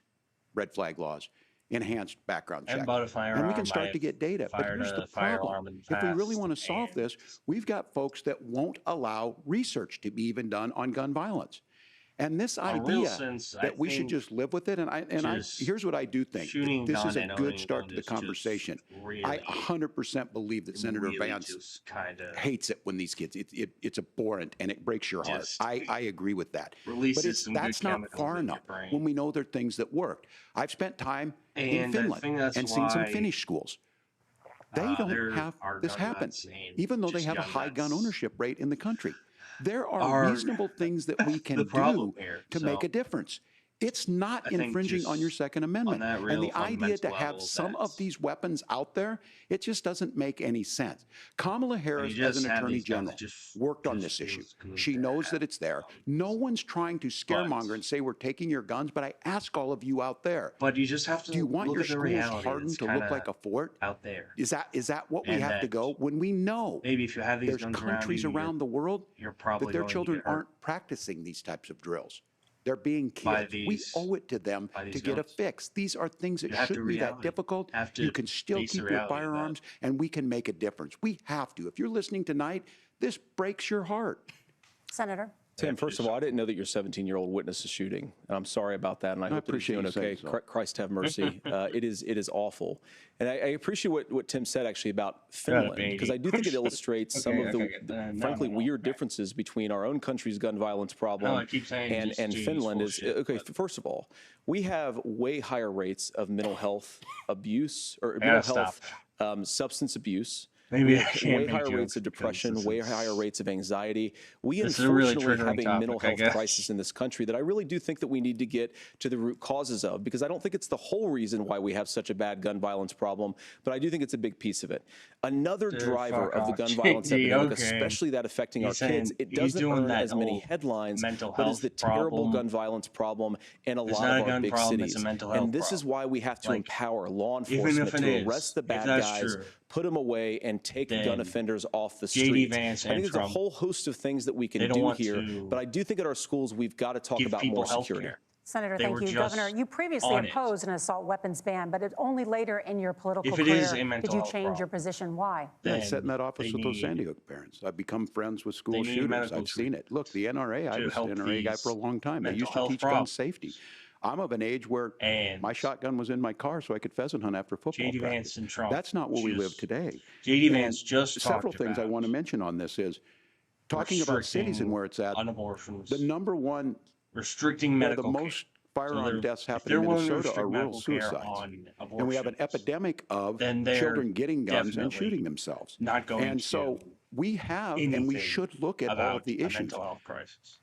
red flag laws, enhanced background I checks. bought a And we firearm. can start I to get data. But fired here's a the firearm problem. in the If we really past, want to solve and- this, we've got folks that won't allow research to be even done on gun violence. And this A real idea sense, I that we should think just live with it, and just here's what I do think. shooting This is gun a and good owning start gun to the is just conversation. I really- 100% believe that Senator really Vance just kinda hates it when these kids, it's abhorrent and it breaks your heart. Just I agree with that. releases But some good that's not chemicals far in your enough brain. when we know there are things that work. I've spent time in And I Finland think that's and seen some why, Finnish schools. They there don't have are this gun happen, nuts and even though they just have a gun high gun nuts ownership rate in the country. There are are reasonable things that we can the problem do here. to make So, a difference. It's not I think infringing on your just Second Amendment. that And real the idea to fundamental have level, some of that's- these weapons out there, it just doesn't make any sense. Kamala Harris, as just an have attorney these guns general, that just- worked on just this issue. feels good She to knows have. that it's there. No one's trying to scaremonger and say we're taking your guns, but I ask all of you out there, But you just have to do you want look your at the schools reality hardened that's to look kinda like a fort? out there. Is that what we And have to that go when we know Maybe if you have these there's guns countries around, you, around the world you're probably that their going to children get hurt aren't practicing these types of drills? They're being by kids. We these- owe it to them by to these get a guns. fix. These are things that You have to shouldn't be that reality. difficult. Have to You can still face the keep your reality of that. firearms, and we can make a difference. We have to. If you're listening tonight, this breaks your heart. Senator. Tim, first of all, I didn't know that your 17-year-old witnessed a shooting. And I'm sorry about that, and I hope that he's appreciate doing you saying okay. so. Christ have mercy. It is awful. And I appreciate what Tim said actually about Finland, baby. because I do think it illustrates some of the, No, frankly, no, weird okay. differences between our own country's gun violence problem I keep saying and, just and genius Finland. bullshit, Okay, but- first of all, we have way higher rates of mental health abuse or gotta mental health stop. Substance abuse. Maybe We I have can't way make higher jokes rates of because depression, this way is- higher rates of anxiety. We This is a really unfortunately have triggering a mental topic, I health guess. crisis in this country that I really do think that we need to get to the root causes of, because I don't think it's the whole reason why we have such a bad gun violence problem, but I do think it's a big piece of it. Another driver fuck of the off, gun violence JD, epidemic, okay. especially that affecting our He's kids, saying it he's doesn't doing earn that as many whole headlines, mental but is health the terrible problem. gun violence problem in a It's lot not of a our gun big problem, cities. it's a mental health And this is problem. why we have to Like, empower law even enforcement if it to is, arrest the if bad that's guys, true, put them away, and take gun then offenders off the JD streets. Vance I and think there's a Trump, whole host of things that we they can don't do want here, to but I do think at our schools we've got to talk give about people more health security. care. Senator, They thank were you. just Governor, you previously on it. opposed an assault weapons ban, but it only later in your political If it career is a mental did you health change your problem, position. Why? Yeah, I then sat in that office they with those need Sandy Hook parents. I've become friends with school they need shooters. medical I've seen it. Look, the NRA, I to was help an NRA guy for a these long time. They mental used to health teach gun problems. safety. I'm of an age where And my shotgun was in my car so I could pheasant hunt after football JD practice. Vance and Trump That's not where we live just today. JD And Vance just several talked things I about want to mention on this is talking about cities and restricting where it's at. on abortions, The number one restricting where medical the care. most So firearm deaths if happen they're in willing to Minnesota are restrict rural medical care suicides. on And we have an abortions, epidemic of then they're children getting guns and definitely shooting themselves. not going And to so we have, and we anything should look at all about of the a issues, mental health crisis.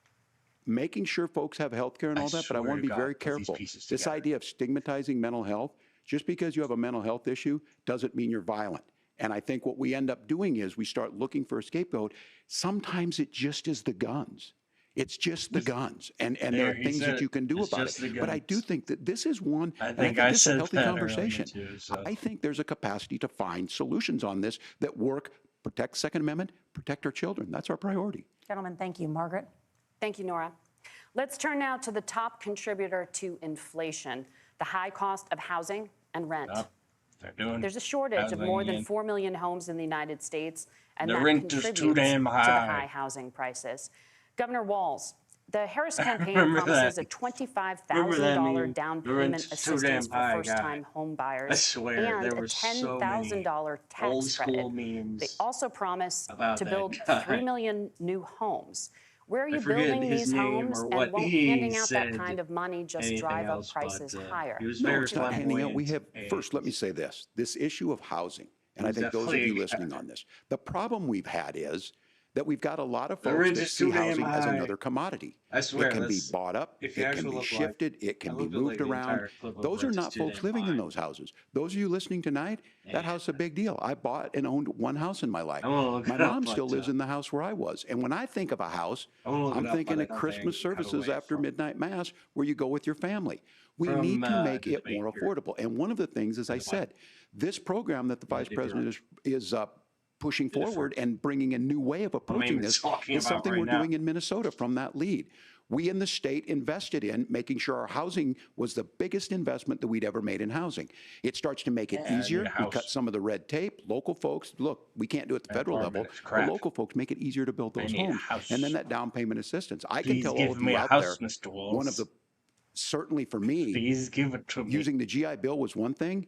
making sure folks have health care and I all that, but I swear want to to be God, very put these careful. pieces This together. idea of stigmatizing mental health, just because you have a mental health issue doesn't mean you're violent. And I think what we end up doing is we start looking for a scapegoat. Sometimes it just is the guns. It's just the guns, and there There, are he things said that you can do it's about just it. the But I do guns. think that this is one, I and think I I think this is a said healthy that earlier conversation. too, so. I think there's a capacity to find solutions on this that work, protect Second Amendment, protect our children. That's our priority. Gentlemen, thank you. Margaret? Thank you, Nora. Let's turn now to the top contributor to inflation, the high cost of housing and rent. Yep. They're doing There's a shortage of housing more than again. 4 million homes in the United States, and The that rent is contributes too damn to the high. high housing prices. Governor Walz, the Harris campaign remember promises that. a Remember that $25,000 meme? down The rent payment is too damn assistance for high, first-time guy. home buyers I swear, and there a were so many $10,000 tax old school credit. memes They also promise about to that build guy. 3 million new homes. Where are I you forget building his these name homes, or and what won't he handing out that said kind of money just anything drive up else, but, prices higher? he was No, very it's not handing out. We have, flamboyant first, let me and say this issue of housing, and I He's think those of you definitely- listening on this, the problem we've had is that we've got a lot of The folks rent that is see too damn housing as high. another commodity. I swear, it can be that's- bought up, if it you can actually be look shifted, it I can be looked at, moved like, the around. entire clip of Those are rent is not too folks damn living in high. those houses. Those of you listening tonight, that house is a big deal. I bought and owned one house in my life. I'm gonna look My it up, mom but, still lives in the house where I was. And when I think of a house, I'm gonna look I'm it up, thinking but I of don't Christmas think I have a services way after from- midnight mass where you go with your family. We From, need to make the it debate more here. affordable. And one of the things, as I said, this program that the vice president is pushing forward and bringing a new way of approaching even this talking is about something right we're now. doing in Minnesota from that lead. We in the state invested in making sure our housing was the biggest investment that we'd ever made in housing. It starts to make it Yeah, I need easier. a We house. cut some of the red tape. Local folks, look, we can't do it at the federal level, apartment is but crap. local folks make it easier to build I those need a homes. house. And then that down payment assistance. I can Please tell all give of me you a out house, there, Mr. one of Walz. the, certainly for me, Please give it to me. using the GI Bill was one thing,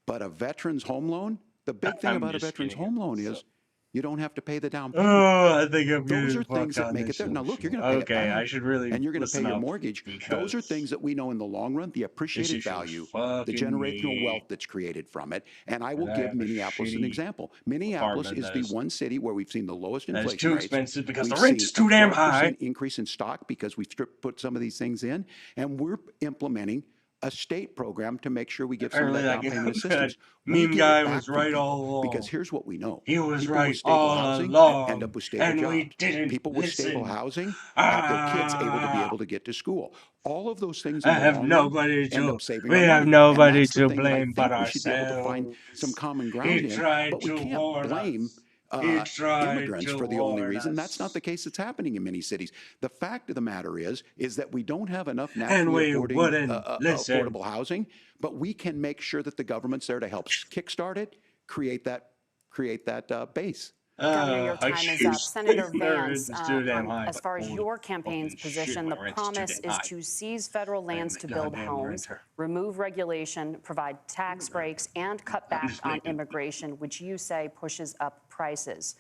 but a veteran's home loan, the big thing I'm about a just veteran's kidding. home loan is you don't have to pay the down payment. Oh, I think I'm Those getting are things fucked that on make it this there. Now, look, issue. you're going to pay it Okay, back, I should really and you're going to pay listen your up mortgage. Those are because things that we know in the long run, the appreciated issue is value, the fucking generational me. wealth that's created from it. And I will And I give have a Minneapolis an shitty example. Minneapolis apartment is that the is- one city where we've seen the lowest that is inflation too rates. expensive because the We've rent is seen too damn a 12% high. increase in stock because we've put some of these things in, and we're implementing a state program to make sure we give some of that Apparently, down payment that assistance. We meme get it guy back was from right people, all along. because here's what we know. He was People right with stable all housing along, end up with stable and we jobs. didn't People with stable listen. housing have their kids able to be able to get to school. All of those things in I the have long run nobody end to. up saving We our have money. nobody And that's the to thing that I blame but think we should be able to find some ourselves. common ground He in, tried but we to can't warn blame us. He tried immigrants to for the only warn reason. That's us. not the case that's happening in many cities. The fact of the matter is that we don't have enough And naturally we wouldn't listen. affordable housing, but we can make sure that the government's there to help kickstart it, create that base. Governor, your time is up. Senator Vance, It's too damn high, as but far as holy your campaign's fucking position, shit, the my rent's too promise damn is high. to seize federal lands to the build goddamn homes, renter. remove regulation, provide tax breaks, and cut back just on making- immigration, which you say pushes up prices.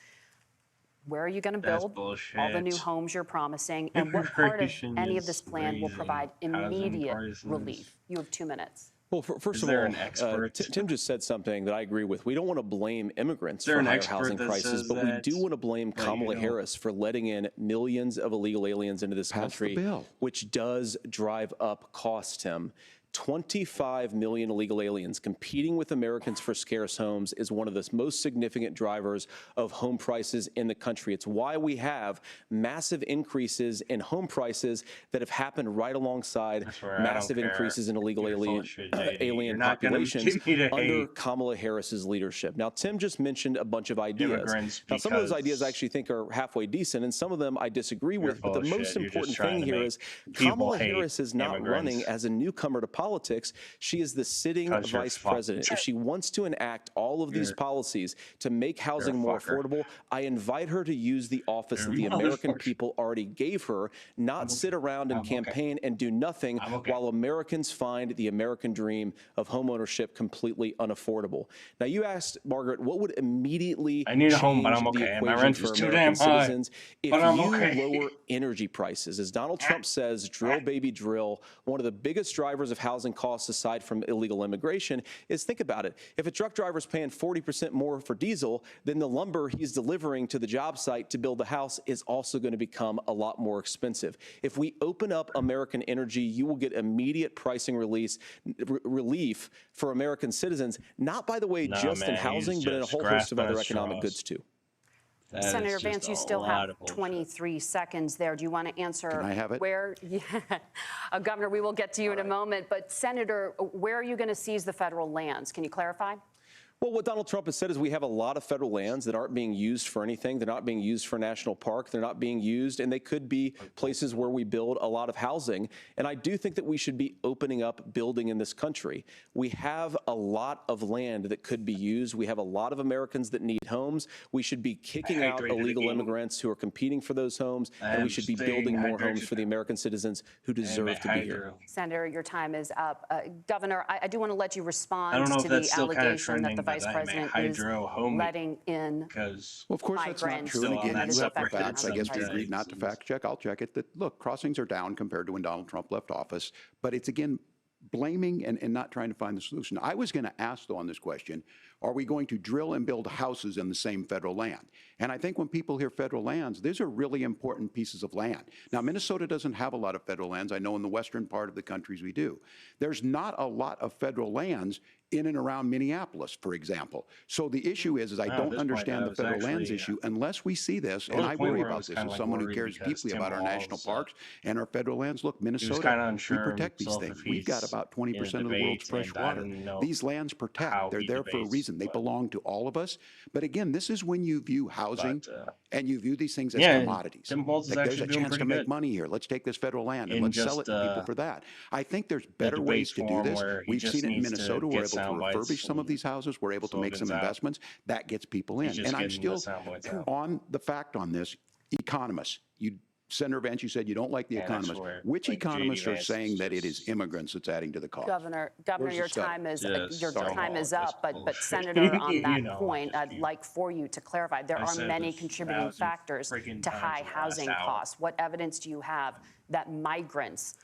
Where are you going to That's build all the new bullshit. homes you're promising, and what part of Immigration any of is this plan will raising provide housing immediate prices. relief? You have 2 minutes. Well, first Is of there all, an expert? Tim just said something that I agree with. We don't want to blame immigrants there for an higher expert housing that prices, says but we that? do want to blame Well, you Kamala know. Harris for letting in millions of illegal aliens into this Pass the country, bill. which does drive up costs, Tim. 25 million illegal aliens competing with Americans for scarce homes is one of the most significant drivers of home prices in the country. It's why we have massive increases in home prices that have happened right alongside massive increases in illegal alien populations under Kamala Harris's leadership. Now, Tim just mentioned a bunch of ideas. Now, some of those ideas I actually think are halfway decent, and some of them I disagree with. But the most important thing here is Kamala Harris is not running as a newcomer to politics. She is the sitting vice president. If she wants to enact all of these policies to make housing more affordable, I invite her to use the office that the American people already gave her, not sit around and campaign and do nothing while Americans find the American dream of homeownership completely unaffordable. Now, you asked, Margaret, what would immediately change the equation for American citizens if you lower energy prices? As Donald Trump says, drill, baby, drill. One of the biggest drivers of housing costs, aside from illegal immigration, is, think about it. If a truck driver's paying 40% more for diesel, then the lumber he's delivering to the job site to build the house is also going to become a lot more expensive. If we open up American energy, you will get immediate pricing relief for American citizens, not, by the way, just in housing, but in a whole host of other economic goods, too. Senator Vance, you still have 23 seconds there. Do you want to answer? Can I have it? Where, Governor, we will get to you in a moment. But Senator, where are you going to seize the federal lands? Can you clarify? Well, what Donald Trump has said is we have a lot of federal lands that aren't being used for anything. They're not being used for a national park. They're not being used, and they could be places where we build a lot of housing. And I do think that we should be opening up building in this country. We have a lot of land that could be used. We have a lot of Americans that need homes. We should be kicking out illegal immigrants who are competing for those homes, and we should be building more homes for the American citizens who deserve to be here. Senator, your time is up. Governor, I do want to let you respond to the allegation that the Vice President is letting in well, of course, that's not true. And again, you have the facts. I guess we agreed not to fact check. I'll check it. That, look, crossings are down compared to when Donald Trump left office. But it's, again, blaming and not trying to find the solution. I was going to ask, though, on this question, are we going to drill and build houses in the same federal land? And I think when people hear federal lands, these are really important pieces of land. Now, Minnesota doesn't have a lot of federal lands. I know in the western part of the countries we do. There's not a lot of federal lands in and around Minneapolis, for example. So the issue is I don't understand the federal lands issue unless we see this, and I worry about this as someone who cares deeply about our national parks and our federal lands. Look, Minnesota, we protect these things. We've got about 20% of the world's fresh water. These lands protect. They're there for a reason. They belong to all of us. But again, this is when you view housing and you view these things as commodities. Like, there's a chance to make money here. Let's take this federal land and let's sell it to people for that. I think there's better ways to do this. We've seen it in Minnesota. We're able to refurbish some of these houses. We're able to make some investments. That gets people in. And I'm still on the fact on this. Economists, Senator Vance, you said you don't like the economists. Which economists are saying that it is immigrants that's adding to the cost? Governor, your time is up. But Senator, on that point, I'd like for you to clarify. There are many contributing factors to high housing costs. What evidence do you have that migrants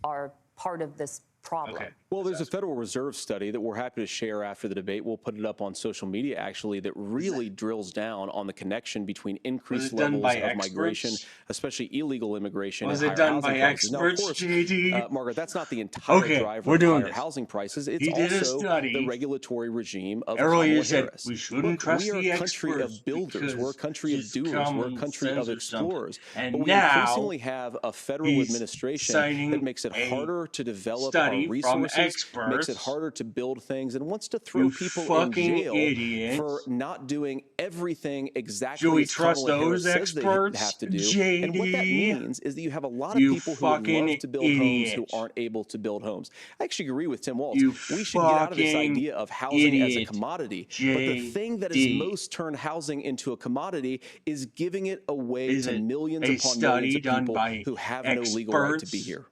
are part of this problem? Well, there's a Federal Reserve study that we're happy to share after the debate. We'll put it up on social media, actually, that really drills down on the connection between increased levels of migration, especially illegal immigration. Was it done by experts, JD? Margaret, that's not the entire driver of higher housing prices. It's also the regulatory regime of Kamala Harris. We shouldn't trust the experts. We are a country of builders. We're a country of doers. We're a country of explorers. And but we increasingly have a federal administration that makes it harder to develop our resources, makes it harder to build things, and wants to throw people in jail for not doing everything exactly as Kamala Harris says they have to do. JD. And what that means is that you have a lot of people who would love to build homes who aren't able to build homes. I actually agree with Tim Walz. We should get out of this idea of housing as a commodity. But the thing that has most turned housing into a commodity is giving it away to millions upon millions of people who have no legal right to be here.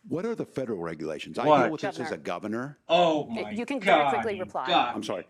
What are the federal regulations? I deal with this as a governor. Oh, my God. You can very quickly reply. I'm sorry.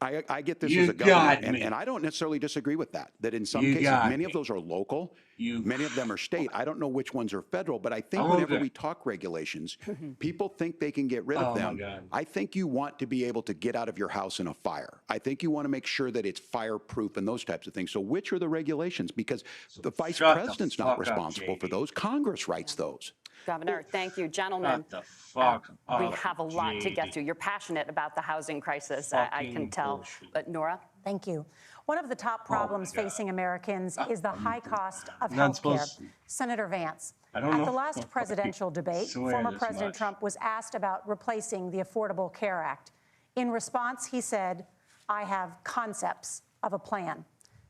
I get this as a governor, and I don't necessarily disagree with that. That in some cases, many of those are local, many of them are state. I don't know which ones are federal, but I think whenever we talk regulations, people think they can get rid of them. I think you want to be able to get out of your house in a fire. I think you want to make sure that it's fireproof and those types of things. So which are the regulations? Because the vice president's not responsible for those. Congress writes those. Governor, thank you. Gentlemen, What the fuck? we have a lot to get to. You're passionate about the housing crisis, I can tell. Bullshit. But Nora? Thank you. One of the top problems God. facing Americans is the high cost of Not health care. supposed to. Senator Vance, I don't at know the last presidential debate, swear former this President much. Trump was asked about replacing the Affordable Care Act. In response, he said, I have concepts of a plan.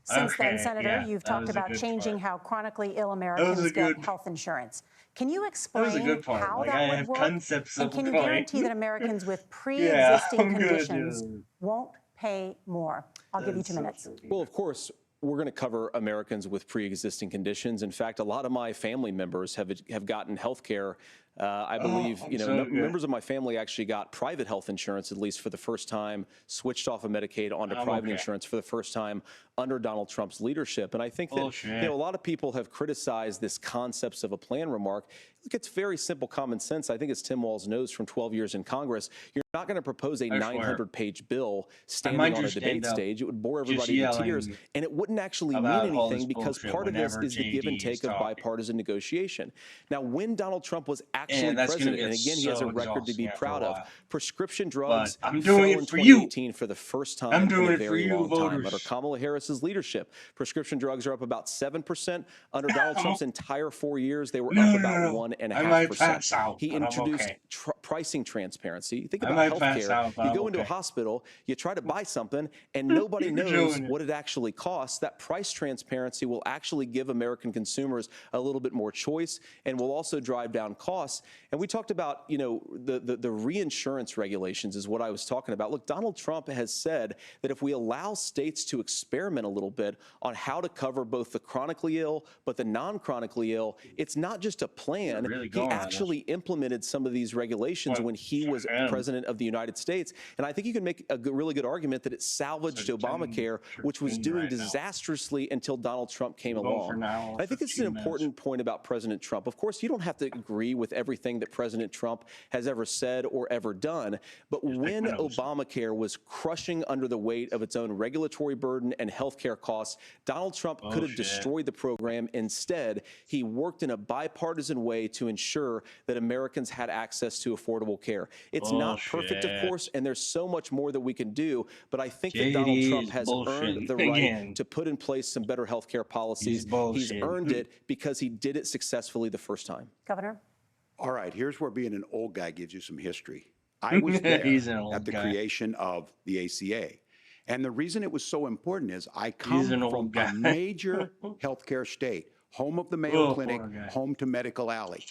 Since then, Okay, Senator, yeah, you've that talked was a about good changing part. how chronically ill was Americans a get good- health insurance. Can you That was a explain good part. how Like, that I would have work? concepts And of can a you plan. guarantee that Americans with pre-existing I'm good, conditions yeah. won't pay more? I'll give you 2 minutes. Well, of course, we're going to cover Americans with pre-existing conditions. In fact, a lot of my family members have gotten health care. I believe, so good. members of my family actually got private health insurance, at least for the first time, switched off of Medicaid onto private okay. insurance for the first time under Donald Trump's leadership. And I think that, Bullshit. a lot of people have criticized this concepts of a plan remark. Look, it's very simple common sense. I think as Tim Walz knows from 12 years in Congress, you're not going to propose a I swear. 900-page bill standing might on a just debate end up stage. It would bore just everybody to yelling tears, and it wouldn't actually mean about all anything this because bullshit part of this whenever is the give and JD is take of talking. bipartisan negotiation. Now, when Donald Trump was actually that's gonna president, get and again, he has so a record to be exhausting after proud a of, while. prescription drugs I'm fell doing in it for you. 2018 for the first time I'm doing in a it for very you, long time voters. under Kamala Harris's leadership. Prescription drugs are up about 7%. Under Donald Trump's entire 4 years, they were up about no. 1.5%. I might pass out, He but I'm introduced okay. pricing transparency. Think I about might pass healthcare. out, but You I'm go into a okay. hospital, you try to buy something, and nobody You're knows doing it. what it actually costs. That price transparency will actually give American consumers a little bit more choice and will also drive down costs. And we talked about, the reinsurance regulations is what I was talking about. Look, Donald Trump has said that if we allow states to experiment a little bit on how to cover both the chronically ill but the non-chronically ill, it's not just a plan. really He going on this. actually implemented some of these regulations Well, when he was him. president of the United States. And I think you can make a really good argument that it salvaged Obamacare, which was doing right now. disastrously until Donald Trump came We'll go for along. now And I think this is an 15 minutes. important point about President Trump. Of course, you don't have to agree with everything that President Trump has ever said or ever done, but when minnows. Obamacare was crushing under the weight of its own regulatory burden and health care costs, Donald Trump could have Bullshit. destroyed the program. Instead, he worked in a bipartisan way to ensure that Americans had access to affordable care. It's not perfect, of Bullshit. course, and there's so much more that we can do, but I think that JD Donald Trump is has bullshitting earned the again. right to put in place some better health care policies. He's bullshitting. earned it because he did it successfully the first time. Governor? All right, here's where being an old guy gives you some history. I was there He's an old at the guy. creation of the ACA. And the reason it was so important is I He's come an old from guy. a major healthcare state, home of the Mayo Oh, Clinic, poor guy. home to Medical Alley,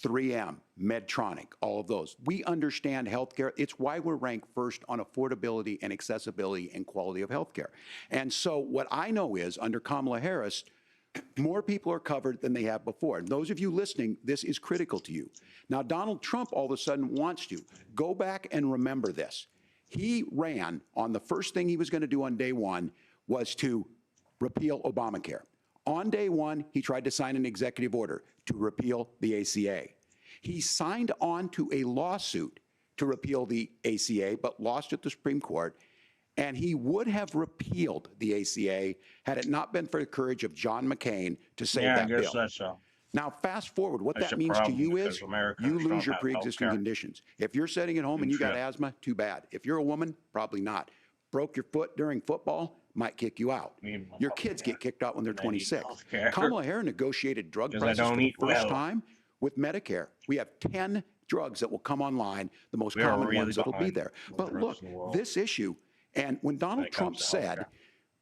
3M, Medtronic, all of those. We understand healthcare. It's why we're ranked first on affordability and accessibility and quality of healthcare. And so what I know is under Kamala Harris, more people are covered than they have before. And those of you listening, this is critical to you. Now, Donald Trump all of a sudden wants to. Go back and remember this. He ran on the first thing he was going to do on day one was to repeal Obamacare. On day one, he tried to sign an executive order to repeal the ACA. He signed on to a lawsuit to repeal the ACA, but lost at the Supreme Court. And he would have repealed the ACA had it not been for the courage of John McCain to save Yeah, I that guess bill. that's so. Now, fast forward, what That's that a means to problem you because is Americans you don't lose your have pre-existing healthcare. conditions. If you're sitting at home and you got Shit. asthma, too bad. If you're a woman, probably not. Broke your foot during football, might kick you out. Your kids get kicked out when they're I need 26. healthcare. Kamala Harris negotiated drug 'Cause I prices for don't the eat first well. time with Medicare. We have 10 drugs that will come online, the most We are common really ones that'll be behind there. the But rest look, of the world this issue, and when Donald it Trump comes to said, healthcare.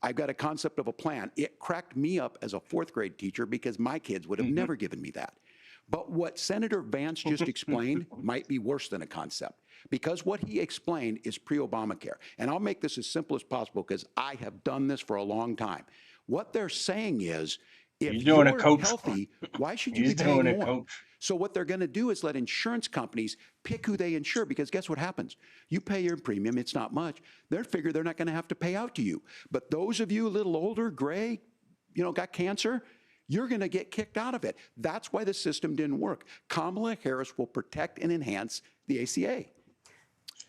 I've got a concept of a plan, it cracked me up as a fourth grade teacher because my kids would have Mm-hmm. never given me that. But what Senator Vance just explained might be worse than a concept because what he explained is pre-Obamacare. And I'll make this as simple as possible because I have done this for a long time. What they're saying is, if He's doing a you're coach. healthy, why should you He's be paying doing it, more? coach. So what they're going to do is let insurance companies pick who they insure because guess what happens? You pay your premium, it's not much. They figure they're not going to have to pay out to you. But those of you a little older, gray, got cancer, you're going to get kicked out of it. That's why the system didn't work. Kamala Harris will protect and enhance the ACA.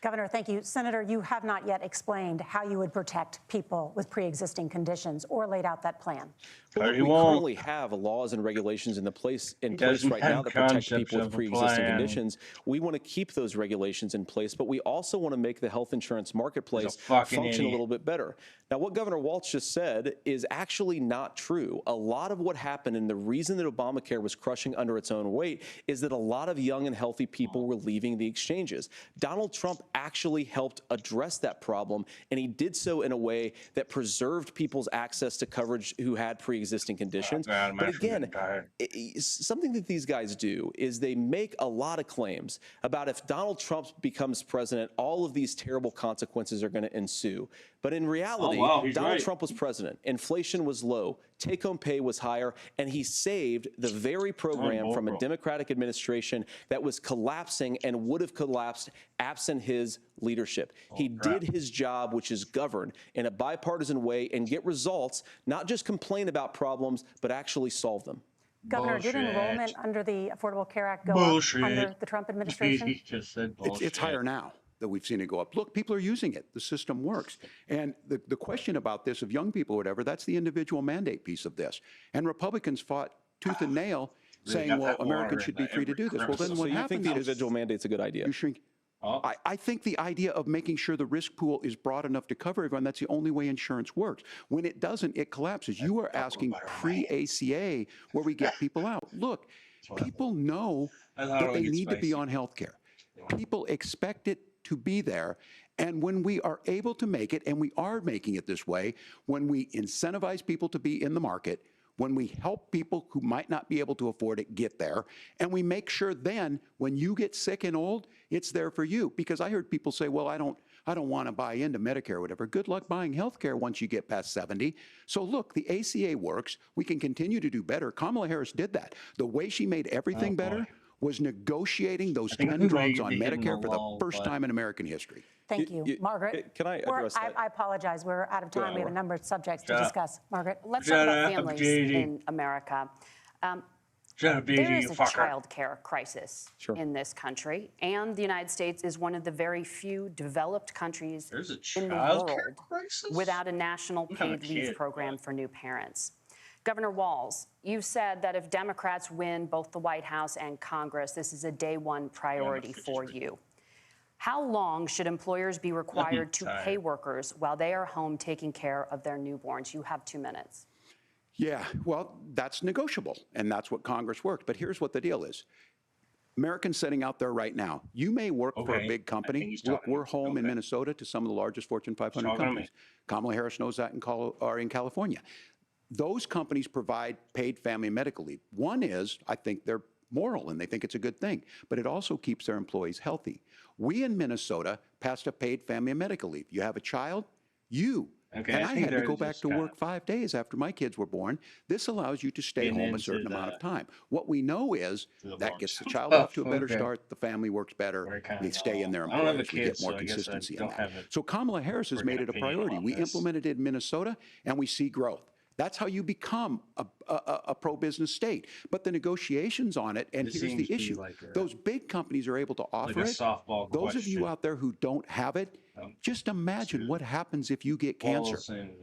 Governor, thank you. Senator, you have not yet explained how you would protect people with pre-existing conditions or laid out that plan. Well, He we won't. currently have laws and regulations in place doesn't right have now that protect concept people with of a pre-existing plan. conditions. We want to keep those regulations in place, but we also want to make the health insurance marketplace fucking function a idiot. little bit better. Now, what Governor Walz just said is actually not true. A lot of what happened and the reason that Obamacare was crushing under its own weight is that a lot of young and healthy people were leaving the exchanges. Donald Trump actually helped address that problem, and he did so in a way that preserved people's access to coverage who had pre-existing conditions. But again, something that these guys do is they make a lot of claims about if Donald Trump becomes president, all of these terrible consequences are going to ensue. But in reality, Donald Trump was president. Inflation was low. Take-home pay was higher, and he saved the very program from a Democratic administration that was collapsing and would have collapsed absent his leadership. He did his job, which is govern in a bipartisan way and get results, not just complain about problems, but actually solve them. Governor, did enrollment under the Affordable Care Act go up under the Trump administration? He just said bullshit. It's higher now that we've seen it go up. Look, people are using it. The system works. And the question about this of young people or whatever, that's the individual mandate piece of this. And Republicans fought tooth and nail saying, well, Americans should be free to do this. Well, then what So you think the happens is individual mandate's a good idea? you shrink. I think the idea of making sure the risk pool is broad enough to cover everyone, that's the only way insurance works. When it doesn't, it collapses. You are asking pre-ACA where we get people out. Look, people know that they need to be on health care. People expect it to be there. And when we are able to make it, and we are making it this way, when we incentivize people to be in the market, when we help people who might not be able to afford it get there, and we make sure then when you get sick and old, it's there for you. Because I heard people say, well, I don't want to buy into Medicare or whatever. Good luck buying health care once you get past 70. So look, the ACA works. We can continue to do better. Kamala Harris did that. The way she made everything better was negotiating those 10 drugs on Medicare for the first time in American history. Thank you. Margaret. Can I address that? I apologize. We're out of time. We have a number of subjects to discuss. Margaret. Let's talk about families in America. There is a child care crisis in this country, and the United States is one of the very few developed countries in the world without a national paid leave program for new parents. Governor Walz, you've said that if Democrats win both the White House and Congress, this is a day one priority for you. How long should employers be required to pay workers while they are home taking care of their newborns? You have 2 minutes. Yeah, well, that's negotiable, and that's what Congress works. But here's what the deal is. Americans sitting out there right now, you may work for a big company. Look, we're home in Minnesota to some of the largest Fortune 500 companies. Kamala Harris knows that in California. Those companies provide paid family and medical leave. One is, I think they're moral and they think it's a good thing, but it also keeps their employees healthy. We in Minnesota passed a paid family and medical leave. You have a child, and I had to go back to work 5 days after my kids were born. This allows you to stay home a certain amount of time. What we know is that gets the child off to a better start, the family works better, they stay in their employers, we get more consistency on that. So Kamala Harris has made it a priority. We implemented it in Minnesota and we see growth. That's how you become a pro-business state. But the negotiations on it, and here's the issue, those big companies are able to offer it. Those of you out there who don't have it, just imagine what happens if you get cancer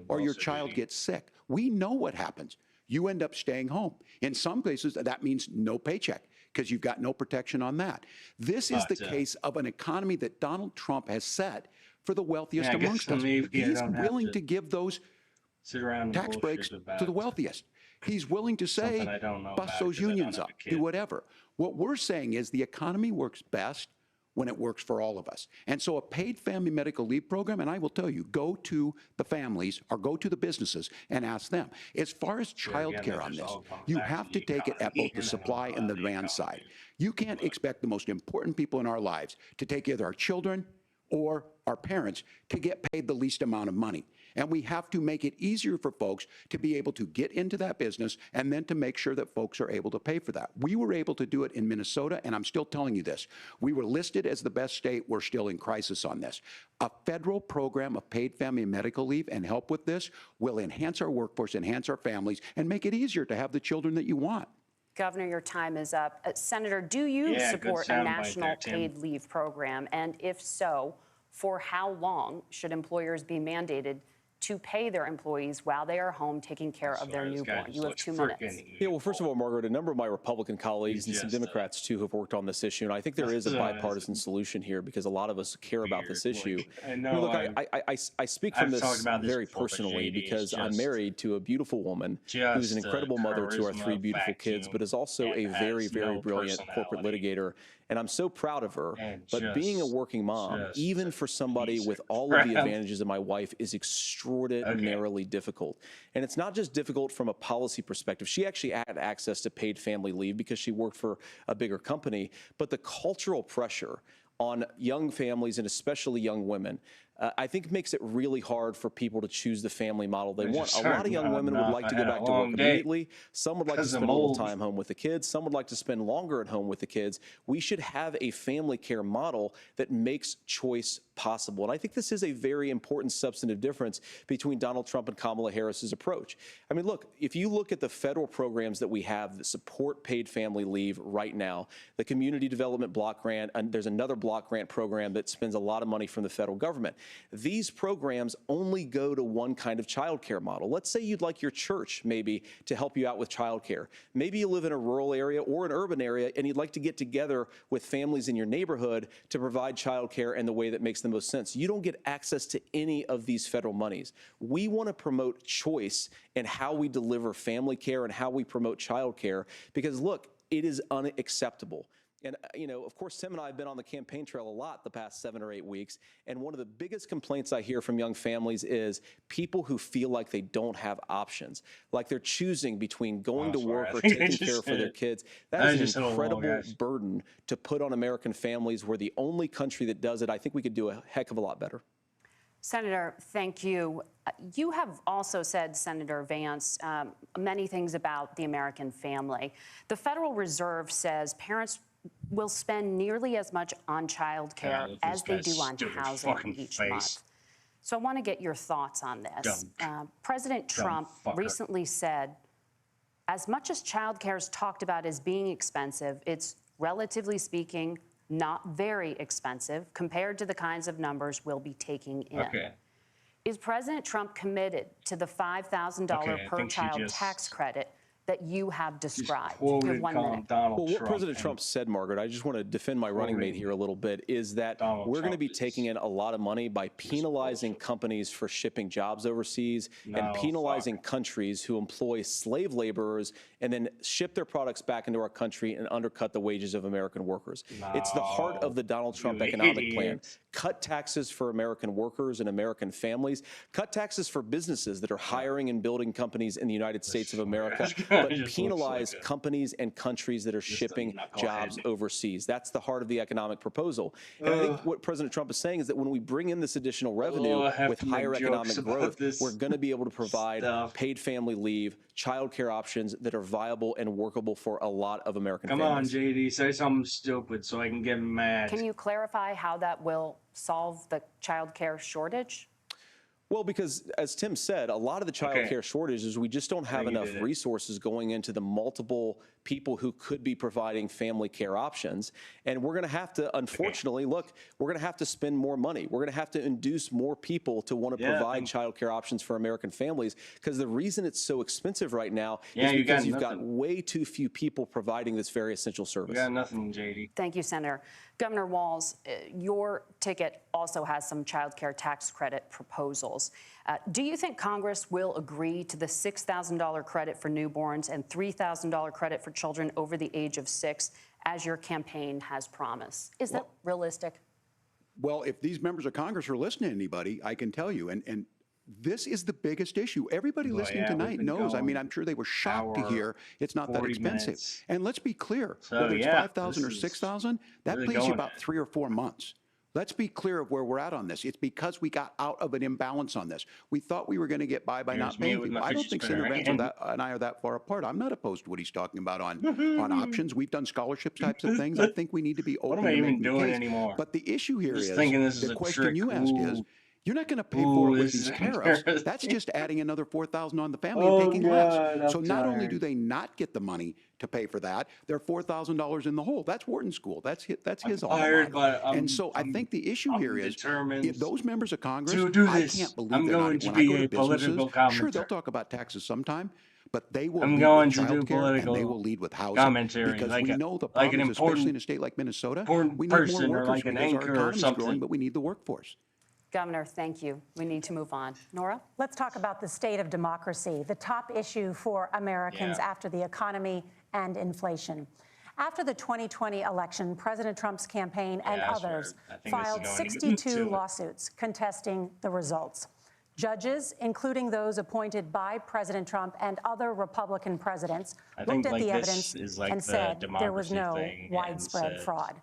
or your child gets sick. We know what happens. You end up staying home. In some places, that means no paycheck because you've got no protection on that. This is the case of an economy that Donald Trump has set for the wealthiest amongst us. He's willing to give those tax breaks to the wealthiest. He's willing to say, bust those unions up, do whatever. What we're saying is the economy works best when it works for all of us. And so a paid family medical leave program, and I will tell you, go to the families or go to the businesses and ask them. As far as child care on this, you have to take it at both the supply and the demand side. You can't expect the most important people in our lives to take either our children or our parents to get paid the least amount of money. And we have to make it easier for folks to be able to get into that business and then to make sure that folks are able to pay for that. We were able to do it in Minnesota, and I'm still telling you this. We were listed as the best state. We're still in crisis on this. A federal program of paid family and medical leave and help with this will enhance our workforce, enhance our families, and make it easier to have the children that you want. Governor, your time is up. Senator, do you support a national paid leave program? And if so, For how long should employers be mandated to pay their employees while they are home taking care of their newborn? You have 2 minutes. Yeah, well, first of all, Margaret, a number of my Republican colleagues and some Democrats, too, have worked on this issue. And I think there is a bipartisan solution here because a lot of us care about this issue. I know. Look, I speak from this very personally because I'm married to a beautiful woman who's an incredible mother to our 3 beautiful kids, but is also a very, very brilliant corporate litigator. And I'm so proud of her. But being a working mom, even for somebody with all of the advantages of my wife, is extraordinarily difficult. And it's not just difficult from a policy perspective. She actually had access to paid family leave because she worked for a bigger company. But the cultural pressure on young families and especially young women, I think makes it really hard for people to choose the family model they want. A lot of young women would like to go back to work immediately. Some would like to spend a little time home with the kids. Some would like to spend longer at home with the kids. We should have a family care model that makes choice possible. And I think this is a very important substantive difference between Donald Trump and Kamala Harris's approach. I mean, look, if you look at the federal programs that we have that support paid family leave right now, the Community Development Block Grant, and there's another block grant program that spends a lot of money from the federal government. These programs only go to one kind of childcare model. Let's say you'd like your church maybe to help you out with childcare. Maybe you live in a rural area or an urban area and you'd like to get together with families in your neighborhood to provide childcare in the way that makes the most sense. You don't get access to any of these federal monies. We want to promote choice in how we deliver family care and how we promote childcare because, look, it is unacceptable. And, you know, of course, Tim and I have been on the campaign trail a lot the past 7 or 8 weeks. And one of the biggest complaints I hear from young families is people who feel like they don't have options, like they're choosing between going to work or taking care for their kids. That is an incredible burden to put on American families. We're the only country that does it. I think we could do a heck of a lot better. Senator, thank you. You have also said, Senator Vance, many things about the American family. The Federal Reserve says parents will spend nearly as much on child care as they do on housing each month. So I want to get your thoughts on this. President Trump recently said, as much as child care is talked about as being expensive, it's relatively speaking not very expensive compared to the kinds of numbers we'll be taking in. Is President Trump committed to the $5,000 per child tax credit that you have described? You have 1 minute. Well, what President Trump said, Margaret, I just want to defend my running mate here a little bit, is that we're going to be taking in a lot of money by penalizing companies for shipping jobs overseas and penalizing countries who employ slave laborers and then ship their products back into our country and undercut the wages of American workers. It's the heart of the Donald Trump economic plan. Cut taxes for American workers and American families. Cut taxes for businesses that are hiring and building companies in the United States of America. But penalize companies and countries that are shipping jobs overseas. That's the heart of the economic proposal. And I think what President Trump is saying is that when we bring in this additional revenue with higher economic growth, we're going to be able to provide paid family leave, childcare options that are viable and workable for a lot of American families. Come on, JD, say something stupid so I can get mad. Can you clarify how that will solve the child care shortage? Well, because as Tim said, a lot of the child care shortage is we just don't have enough resources going into the multiple people who could be providing family care options. And we're going to have to, unfortunately, look, we're going to have to spend more money. We're going to have to induce more people to want to provide child care options for American families, because the reason it's so expensive right now is because you've got way too few people providing this very essential service. We got nothing, JD. Thank you, Senator. Governor Walz, your ticket also has some child care tax credit proposals. Do you think Congress will agree to the $6,000 credit for newborns and $3,000 credit for children over the age of 6, as your campaign has promised? Is that realistic? Well, if these members of Congress are listening to anybody, I can tell you, and this is the biggest issue. Everybody listening tonight knows. I mean, I'm sure they were shocked to hear it's not that expensive. And let's be clear, whether it's 5,000 or 6,000, that pays you about 3 or 4 months. Let's be clear of where we're at on this. It's because we got out of an imbalance on this. We thought we were going to get by not paying people. I don't think Senator Vance and I are that far apart. I'm not opposed to what he's talking about on options. We've done scholarship types of things. I think we need to be open. What am I even doing anymore? But the issue here is, thinking this is the question you ask is, You're not going to pay for it with this these is tariffs. embarrassing. That's just adding another $4,000 on the family Oh, and taking God, less. I'm So not only tired. do they not get the money to pay for that, they're $4,000 in the hole. That's Wharton School. That's his alma tired, mater. but And so I think the issue here is if those members of Congress, to do I this. can't believe I'm they're going not. to When I go be to a political businesses, sure, commentator. they'll talk about taxes sometime, but they will I'm lead going with to do childcare and they political will lead with housing commentary, because like we a- know the like an problem is, especially important- in a state like Minnesota, important we need more person or workers like an because our anchor or economy's something. growing, but we need the workforce. Governor, thank you. We need to move on. Nora? Let's talk about the state of democracy, the top issue for Americans Yeah. after the economy and inflation. After the 2020 election, President Trump's campaign and Yeah, sure. others I think this is filed going to get 62 into it. lawsuits contesting the results. Judges, including those appointed by President Trump and other Republican presidents, I looked think, at like, the this evidence is, like, and the said there was democracy no thing and widespread said- fraud.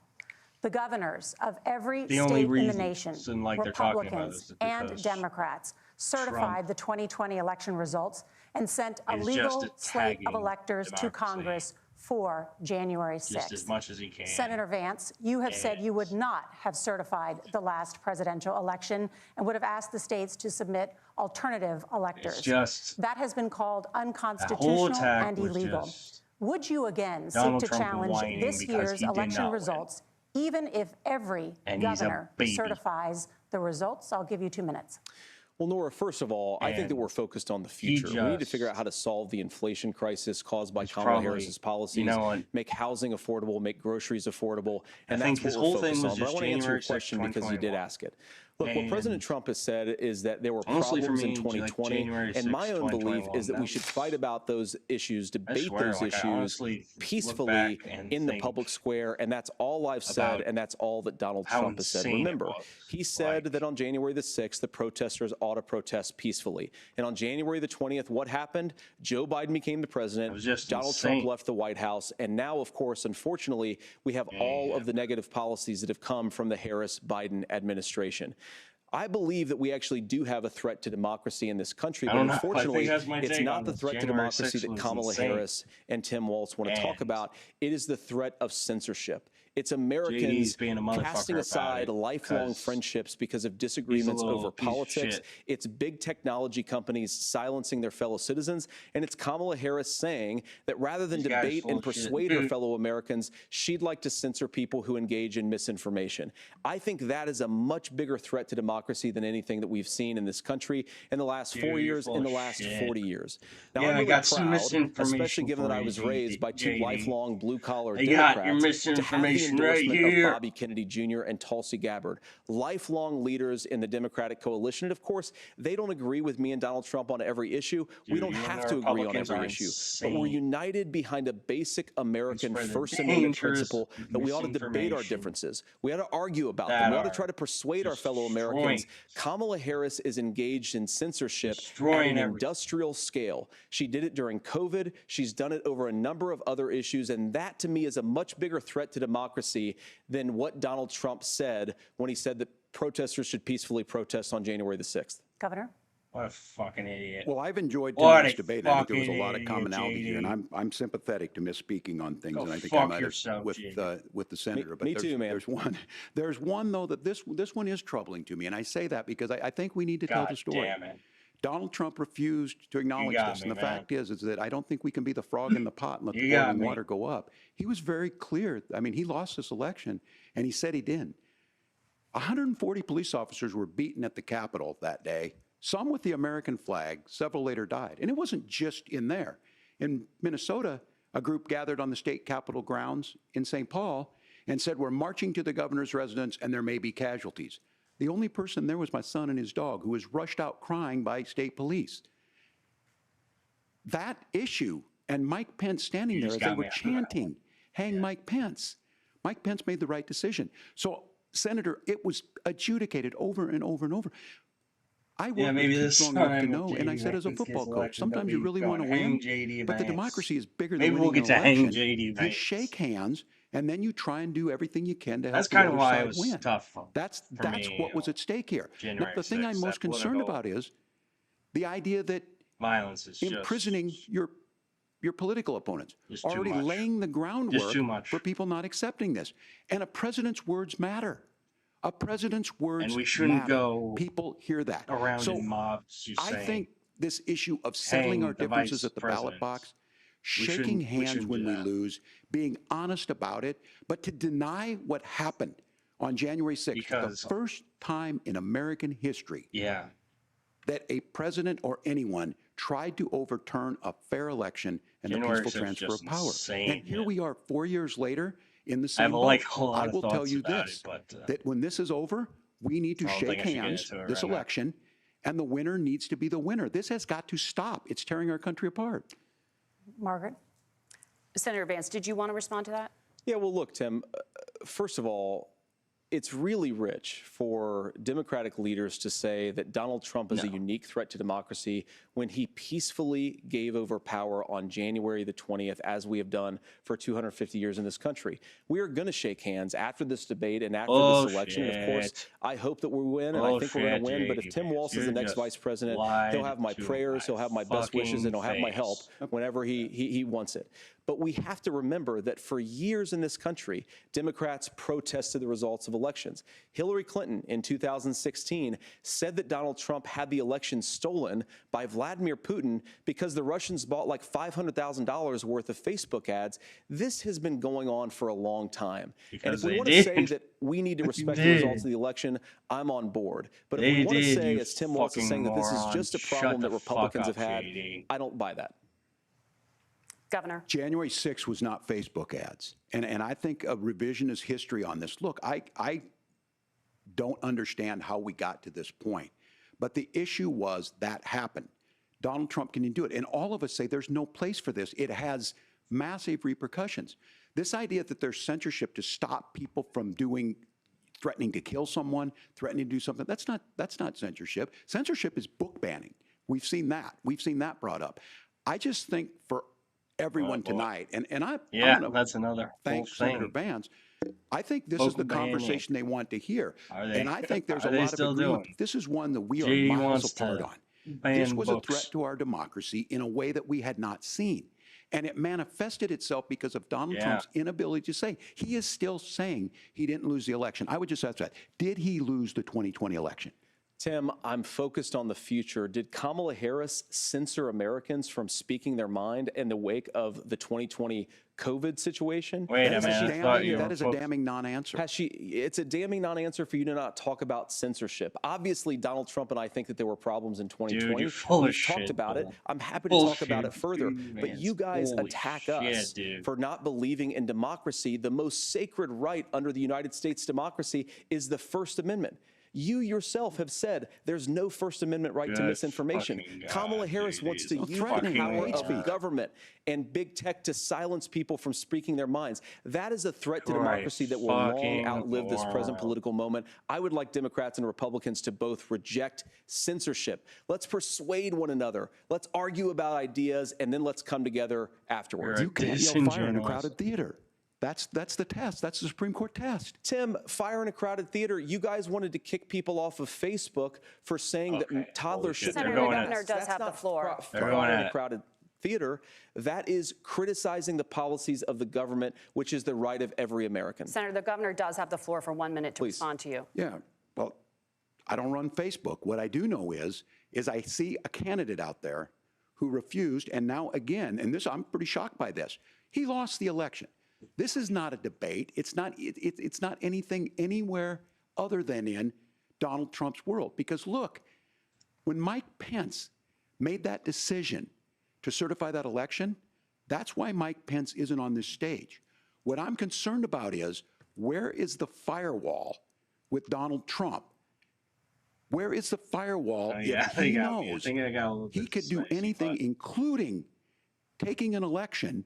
The governors of every The only state in the reason, nation, like, they're talking about Republicans this is and because Democrats, certified the 2020 election results and sent a is legal just slate of tagging electors to democracy. Congress for January 6th. Just as much as he can. Senator Vance, you have said you would not have certified the last presidential election and would have asked the states to submit alternative electors. just- that has been called unconstitutional attack and was illegal. just Would you again seek Donald to Trump challenge whining this because year's he did election not win. results, even if every And he's a governor baby. certifies the results? I'll give you 2 minutes. Well, Nora, first of all, I think that And we're focused on the he future. We need to just- figure out how to solve the inflation crisis caused by Kamala probably- Harris's policies, you know what? make housing affordable, make groceries affordable, and I think that's his what we're whole thing focused was on. But I just want to answer your January 6th, question because you did 2021. ask it. Look, what President And Trump has said is that there were honestly, for problems in me, like, 2020, January and my 6th, own belief 2021, is that we should fight about those issues, debate swear, those like, I issues honestly look peacefully back and in the think public square, and that's all I've said, about and that's all that Donald how Trump has said. insane it Remember, was. he said that on January the 6th, the protesters ought to protest peacefully. And on January the 20th, what happened? Joe Biden became the president. It was just Donald insane. Trump left the White House. And now, of course, unfortunately, we have all of the negative policies that have come from the Harris-Biden administration. I believe that we actually do have a threat to democracy in this country, I but don't know. I think unfortunately, that's my it's take not on the this. threat to January democracy 6th that was Kamala insane. Harris and Tim Walz want to talk And- about. It is the threat of censorship. It's Americans JD's being a motherfucker casting about aside it lifelong because friendships because of disagreements little over piece of politics. shit. It's big technology companies silencing their fellow citizens, and it's Kamala Harris saying that rather than These guys debate full and of shit. persuade her Dude. fellow Americans, she'd like to censor people who engage in misinformation. I think that is a much bigger threat to democracy than anything that we've seen in this country in the last Dude, 4 you're years, full in the of last shit. 40 years. Now, Yeah, I'm I really got some proud, misinformation especially given that for I you, was raised by two JD. lifelong blue-collar I got your Democrats to have the misinformation right endorsement of here. Bobby Kennedy Jr. and Tulsi Gabbard, lifelong leaders in the Democratic coalition. And of course, they don't agree with me and Donald Trump on every issue. We Dude, don't you and have the to agree on Republicans every are issue, but we're insane. united behind a basic American It's for the First Amendment dangerous principle that we ought to debate our misinformation differences. We ought to argue about that them. We ought to are try to persuade our fellow destroying- Americans. Kamala Harris is engaged in censorship at Destroying an everything. industrial scale. She did it during COVID. She's done it over a number of other issues. And that, to me, is a much bigger threat to democracy than what Donald Trump said when he said that protesters should peacefully protest on January the 6th. Governor? What a fucking idiot. Well, I've enjoyed What tonight's a debate. I think there was a fucking lot of idiot, commonality here, and JD. I'm sympathetic to misspeaking on things, Go and I think fuck I might have yourself, JD. with the senator. But me too, man. There's one though that this one is troubling to me, and I say that because I think we need to tell God the story. damn it. Donald Trump refused to acknowledge got this, me, and the man. fact is that I don't think we can be the frog in the pot and let You the got boiling me. water go up. He was very clear. I mean, he lost this election, and he said he didn't. 140 police officers were beaten at the Capitol that day, some with the American flag, several later died. And it wasn't just in there. In Minnesota, a group gathered on the state capitol grounds in St. Paul and said, we're marching to the governor's residence and there may be casualties. The only person there was my son and his dog, who was rushed out crying by state police. That issue, and Mike Pence standing You there just as they got were me after that one. chanting, hang Mike Pence. Mike Pence made the right decision. So, Senator, it was adjudicated over and over and over. I worked with maybe kids this long enough to time know, with and I JD said as a Vance football gets coach, elected, sometimes they'll you be really going, want to "Hang win, JD but the Vance." democracy is bigger Maybe than we'll winning get an to hang election. JD You Vance. shake hands, and then you try and do everything you can to help That's the kind of other why side it was win. tough. That's me, what was at stake here. Now, January the thing I'm 6th, most that concerned political about is the idea that violence is just imprisoning your political opponents, Just too already much. laying the groundwork too much. for people not accepting this. And a president's words matter. A president's words And we shouldn't matter. go People hear that. around So in mobs who I say, think this issue of settling hang our the differences vice at the ballot presidents. box, We shaking shouldn't- we hands shouldn't when do we that. lose, being honest about it, but to deny what happened on January 6th, Because- the first time in American history yeah, that a president or anyone tried to overturn a fair election and January the peaceful 6th is transfer of just power. insane, And here man. we are 4 years later in the I same have boat. like a lot I of will tell thoughts you about this, it, but that when this is over, we need to I don't shake think I should get hands into it this right now. election, and the winner needs to be the winner. This has got to stop. It's tearing our country apart. Margaret? Senator Vance, did you want to respond to that? Yeah, well, look, Tim, first of all, it's really rich for Democratic leaders to say that Donald Trump is a unique threat to democracy when he peacefully gave over power on January the 20th, as we have done for 250 years in this country. We are going to shake hands after this debate and after this election. And of course, Bullshit. I hope that we win, and I think we're going to win. But if Bullshit, Tim Walz is the you're next just vice president, lied he'll have my to prayers, he'll have my best wishes, and he'll have my help face. whenever he wants it. But we have to remember that for years in this country, Democrats protested the results of elections. Hillary Clinton in 2016 said that Donald Trump had the election stolen by Vladimir Putin because the Russians bought like $500,000 worth of Facebook ads. This has been going on for a long time. And Because if we they want to say did. that we need to respect the did. results of the election, I'm on board. But if They we want to did, say, you as Tim Walz is fucking saying, that this is moron. just a Shut problem the that fuck Republicans up, have had, JD. I don't buy that. Governor? January 6th was not Facebook ads. And I think a revisionist history on this. Look, I don't understand how we got to this point. But the issue was that happened. Donald Trump can do it. And all of us say there's no place for this. It has massive repercussions. This idea that there's censorship to stop people from threatening to kill someone, threatening to do something, that's not censorship. Censorship is book banning. We've seen that. We've seen that brought up. I just think for everyone tonight, and I wanna that's another thank whole Senator thing. Vance. I think this is Book the banning. conversation they want to hear. Are they? And I think there's Are a they lot of still agreement. doing? This is one that we are JD miles wants apart to on. ban This was books. a threat to our democracy in a way that we had not seen. And it manifested itself because of Donald Trump's inability to say. He is still saying he didn't lose the election. I would just ask that. Did he lose the 2020 election? Tim, I'm focused on the future. Did Kamala Harris censor Americans from speaking their mind in the wake of the 2020 COVID situation? Wait a That is minute. I thought you that were is a focused- damning non-answer. Has she? It's a damning non-answer for you to not talk about censorship. Obviously, Donald Trump and I think that there were problems in 2020. you're full of We've talked shit, about it. Bull. I'm happy to talk about it Bullshit, further. dude, But man. you guys Holy attack shit, us dude. for not believing in democracy. The most sacred right under the United States democracy is the First Amendment. You yourself have said there's no First Amendment right to Good misinformation. fucking Kamala God, Harris dude, wants to he's a use the threatening power hate of speech. government and big tech to silence people from speaking their minds. That is a threat to democracy that will long fucking outlive this present moron. political moment. I would like Democrats and Republicans to both reject censorship. Let's persuade one another. Let's argue about ideas, and then let's come together afterwards. You're You can't yell fire in a disingenuous. crowded theater. That's the test. That's the Supreme Court test. Tim, fire in a crowded theater. You guys wanted to kick people off of Facebook for saying Okay, that toddlers holy shit, shouldn't. they're Senator, the going at governor it. does That's have the not floor. They're going fire in at a it. crowded theater. That is criticizing the policies of the government, which is the right of every American. Senator, the governor does have the floor for 1 minute to Please. respond to you. Yeah, well, I don't run Facebook. What I do know is I see a candidate out there who refused, and now again, and this I'm pretty shocked by this. He lost the election. This is not a debate. It's not anything anywhere other than in Donald Trump's world. Because look, when Mike Pence made that decision to certify that election, that's why Mike Pence isn't on this stage. What I'm concerned about is, where is the firewall with Donald Trump? Where is the firewall Oh, yeah, if he they got me. I knows think I got a little he bit could do spicy, anything, but- including taking an election,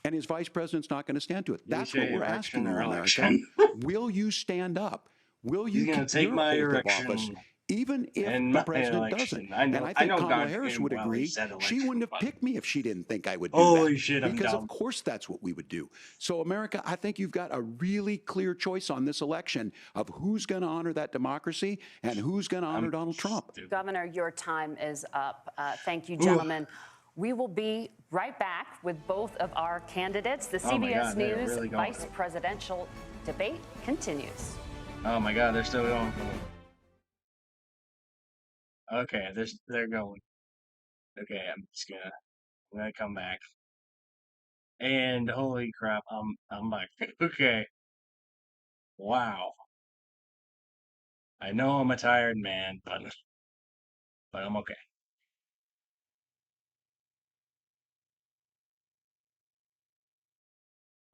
and his vice president's not going to stand to it? That's what say we're asking erection you, or America. election? Will you stand up? Will you He's gonna keep take your my oath of erection office, even if and the my president election. doesn't? I know- and I I think know Kamala God Harris damn would well he agree. said She election, wouldn't have but- picked me if she didn't think I would do Holy that. shit, I'm Because dumb. of course that's what we would do. So America, I think you've got a really clear choice on this election of who's going to honor that democracy and who's going to honor Donald Trump. Governor, your time is up. Thank you, gentlemen. We will be right back with both of our candidates. The Oh my CBS God, they're News really going. vice presidential debate continues. Oh my God, they're still going. Okay, they're going. Okay, I'm gonna come back. And holy crap, I'm back. Okay. Wow. I know I'm a tired man, but I'm okay.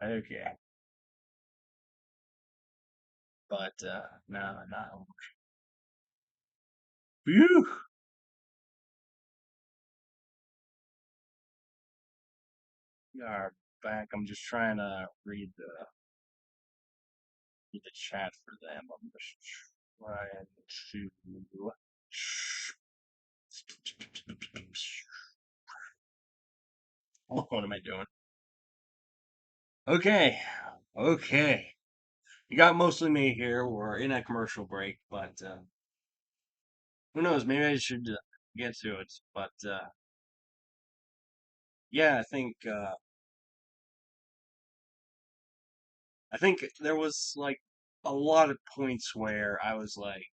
Okay. But no, not. Phew. We are back. I'm just trying to read the chat for them. I'm just trying to. What am I doing? Okay. Okay. You got mostly me here. We're in a commercial break, but who knows? Maybe I should get to it. But yeah, I think there was like a lot of points where I was like,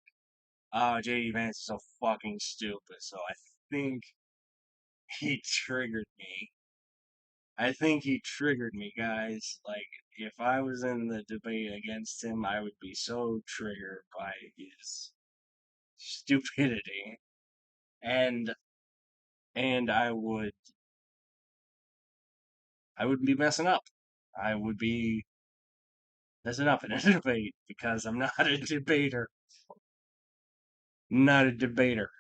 "Oh, JD Vance is so fucking stupid." So I think he triggered me. I think he triggered me, guys. Like, if I was in the debate against him, I would be so triggered by his stupidity, and I would be messing up. I would be messing up in a debate because I'm not a debater. Not a debater.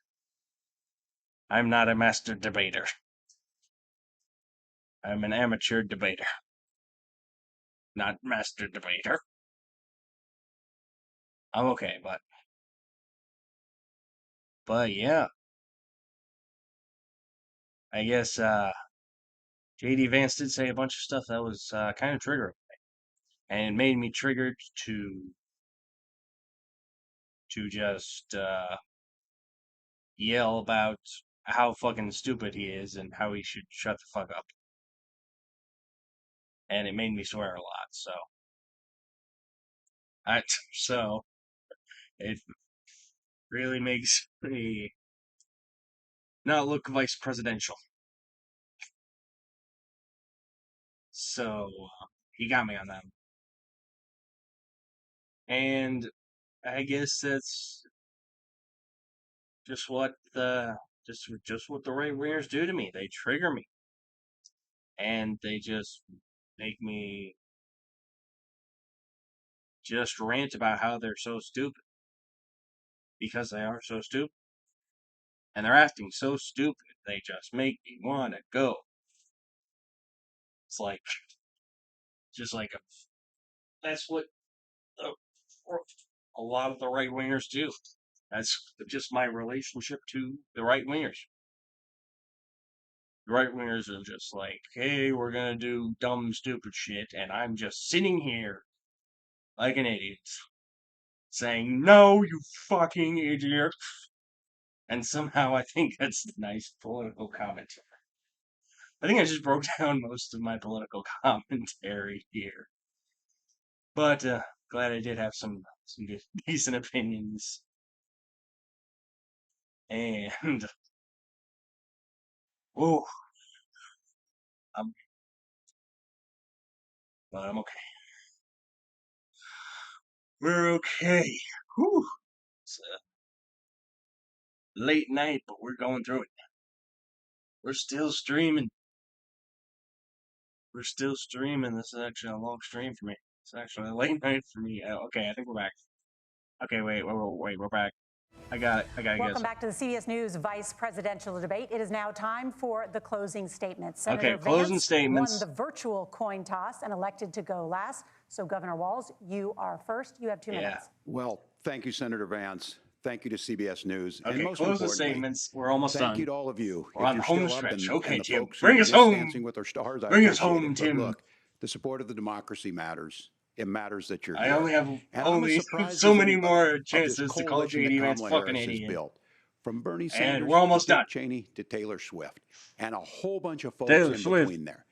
I'm not a master debater. I'm an amateur debater. Not master debater. I'm okay, but yeah. I guess JD Vance did say a bunch of stuff that was kind of triggering me. And it made me triggered to just yell about how fucking stupid he is and how he should shut the fuck up. And it made me swear a lot, so so it really makes me not look vice presidential. So he got me on that. And I guess that's just what the right wingers do to me. They trigger me, and they just make me just rant about how they're so stupid because they are so stupid, and they're acting so stupid. They just make me want to go. It's like just like that's what a lot of the right wingers do. That's just my relationship to the right wingers. The right wingers are just like, hey, we're gonna do dumb, stupid shit, and I'm just sitting here like an idiot, saying, no, you fucking idiot. And somehow I think that's a nice political commentary. I think I just broke down most of my political commentary here. But glad I did have some decent opinions. And oh, but I'm okay. We're okay. Whew. It's a late night, but we're going through it. We're still streaming. This is actually a long stream for me. It's actually a late night for me. Okay, I think we're back. Okay, wait, we're back. I got it. Welcome back to the CBS News Vice Presidential Debate. It is now time for the closing statements. Senator closing Vance statements. won the virtual coin toss and elected to go last. So, Governor Walz, you are first. You have 2 minutes. Well, thank you, Senator Vance. Thank you to CBS News. Okay, and most closing statements. We're almost done. Thank you to all of you. We're on the home still up stretch. and Okay, the Tim, folks bring who us are just home. Dancing with our stars. I Bring us appreciate home, it. Tim. But look, the support of the democracy matters. It matters that you're I here. only have and only so many more chances to call JD Vance fucking idiot. Built. From Bernie Sanders And we're almost to Dick done. Cheney to Taylor Swift, and a whole bunch of folks Taylor in Swift. between there.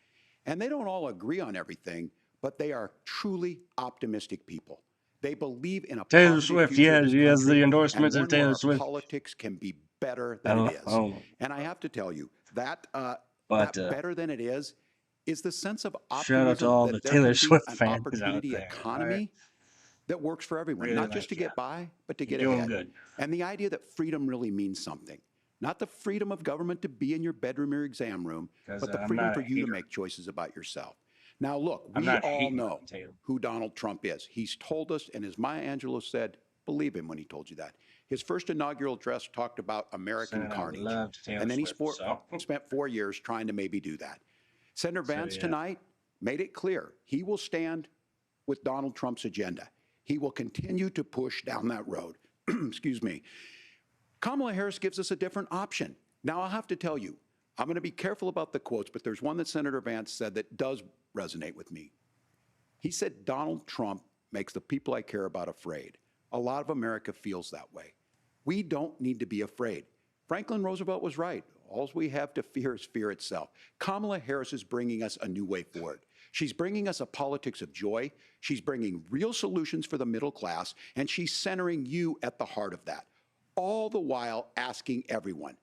And they don't all agree on everything, but they are truly optimistic people. They believe in a Taylor positive Swift, future of yes, this she has the country, endorsements and of one where Taylor our Swift. politics can be better than it is. And I have to tell you, that better than it is the sense of shout out to optimism all the that there Taylor can be Swift an fans out opportunity there. economy that works for everyone, Really not just to nice get by, but to You're get doing ahead. good. And the idea that freedom really means something. Not the freedom of government to be in your bedroom or exam room, 'Cause, but the I'm freedom not for a you to hater. make choices about yourself. Now, look, I'm we not all hating know on Taylor. who Donald Trump is. He's told us, and as Maya Angelou said, believe him when he told you that. His first inaugural address talked about American Saying I carnage. loved Taylor And then he Swift, so. spent 4 years trying to maybe do that. Senator Vance yeah. tonight made it clear he will stand with Donald Trump's agenda. He will continue to push down that road. Excuse me. Kamala Harris gives us a different option. Now, I'll have to tell you, I'm going to be careful about the quotes, but there's one that Senator Vance said that does resonate with me. He said, Donald Trump makes the people I care about afraid. A lot of America feels that way. We don't need to be afraid. Franklin Roosevelt was right. All we have to fear is fear itself. Kamala Harris is bringing us a new way forward. She's bringing us a politics of joy. She's bringing real solutions for the middle class, and she's centering you at the heart of that. All the while asking everyone,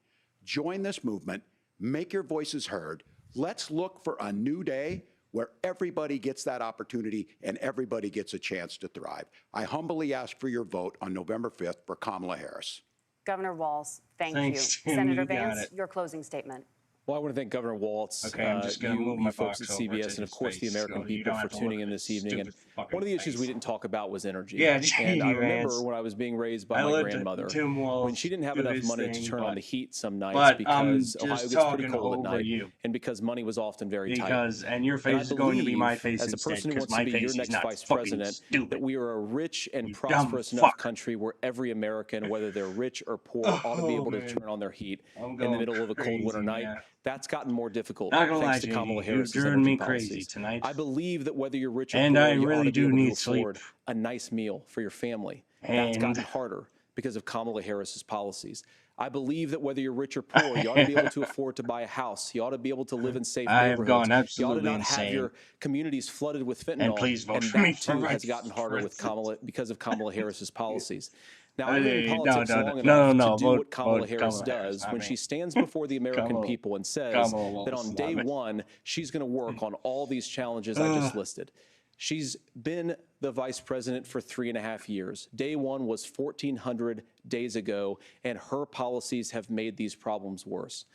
join this movement, make your voices heard. Let's look for a new day where everybody gets that opportunity and everybody gets a chance to thrive. I humbly ask for your vote on November 5th for Kamala Harris. Governor Walz, thank Thanks, you. Tim, Senator you got Vance, it. your closing statement. Well, I want to thank Governor Walz, Okay, I'm just gonna move my you folks box at over to CBS, and of his course the face, American so you people don't for have to tuning look in at this his evening. And stupid fucking one of the issues we face. didn't talk about was energy. Yeah, and I Vance. remember when I was being raised by I my let grandmother, Tim Walz when she didn't have do enough his money thing, to turn on the heat some nights but I'm because Ohio just gets pretty talking cold at over night, you. and because money was often very tight. And your And face I is going to be my believe, face as a instead, person who because wants to my be your face is next not vice fucking president, stupid. that we are a rich and You prosperous dumb enough fuck. country where every American, whether they're rich or poor, ought to be able to turn on their heat I'm in the going middle of a cold winter crazy, night. man. That's gotten more difficult Not gonna lie, thanks to Kamala JD, Harris's you've driven energy me crazy policies. tonight. I believe that whether you're rich or And poor, I you ought really to be do able to need sleep. afford a nice meal for your family. That's And- gotten harder because of Kamala Harris's policies. I believe that whether you're rich or poor, you ought to be able to afford to buy a house. You ought to be able to live in safe I have neighborhoods. gone You ought to absolutely not have insane. your communities flooded with fentanyl. And please vote and for me that for too vice has gotten harder with president. because of Kamala Harris's policies. Now, No, I've been in no, politics no, long no, enough no, to do vote- what Kamala vote Harris Kamala Harris, does not when me. she stands before the American Kamala- people and says Kamala that Walz, on not day me. one, she's going to work on all these challenges I just listed. She's been the vice president for 3.5 years. Day one was 1,400 days ago, and her policies have made these problems worse.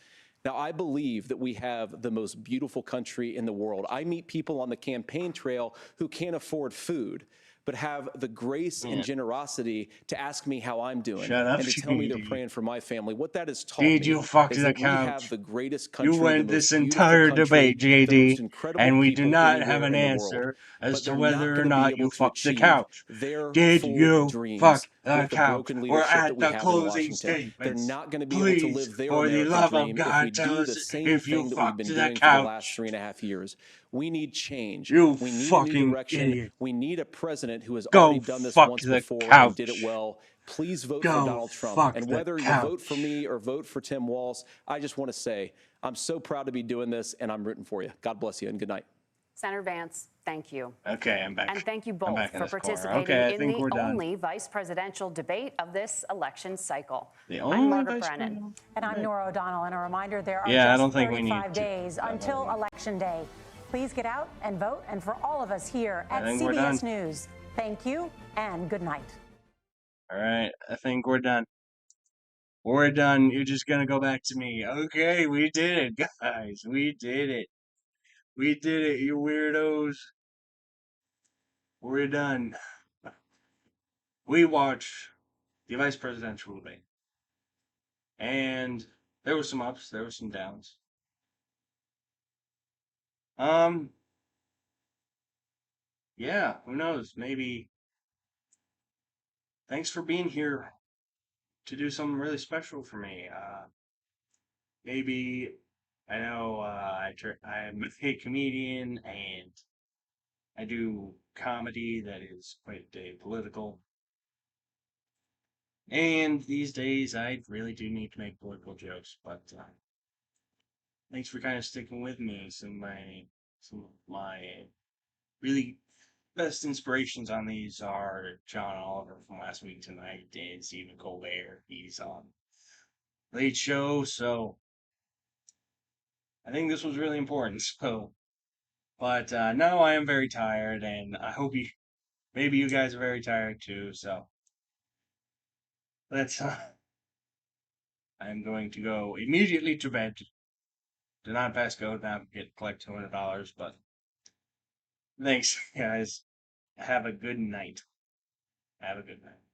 Now, I believe that we have the most beautiful country in the world. I meet people on the campaign trail who can't afford food, but have the grace and generosity to ask me how I'm doing Shut up, and to tell me they're JD. praying for my family. What that has taught Did me you fuck is the that we couch? have the greatest country, You the went most this beautiful entire country, debate, the most JD, incredible and we people do not have anywhere an in the answer world. as But to they're whether not or gonna be not able you to fucked the achieve couch. their Did full you dreams fuck the with the couch? broken We're leadership at that we the have in closing Washington. They're statements. not going to be able to Please, live their for the American love of dream if God, we tell do us the same if you thing that we've fucked been the doing for the couch. last 3.5 years. We need change. You We need a fucking new direction. idiot. We need a president who has Go already done this fuck once the before couch. and did it well. Please vote Go for Donald Trump. fuck And the whether you couch. vote for me or vote for Tim Walz, I just want to say I'm so proud to be doing this, and I'm rooting for you. God bless you, and good night. Senator Vance, thank you. Okay, I'm back. And thank you I'm both back in for this corner. participating Okay, I in think the we're done. only vice presidential debate of this election cycle. The I'm only Margaret vice Brennan. president? And I'm Nora O'Donnell. And a reminder, there are Yeah, I don't just think we need 35 to- days until Election Day. Please get out and vote. And for all of us here I at think we're CBS done. News, thank you and good night. All right, I think we're done. We're done. You're just gonna go back to me. Okay, we did it, guys. We did it. We did it, you weirdos. We're done. We watched the vice presidential debate. And there were some ups, there were some downs. Yeah, who knows? Maybe. Thanks for being here to do something really special for me. Maybe I know I'm a comedian and I do comedy that is quite political. And these days, I really do need to make political jokes, but thanks for kind of sticking with me. Some of my really best inspirations on these are John Oliver from Last Week Tonight and Stephen Colbert. He's on Late Show, so I think this was really important. So, but now I am very tired, and I hope maybe you guys are very tired too. So let's. I'm going to go immediately to bed. Do not pass go. Not collect $200. But thanks, guys. Have a good night. Have a good night.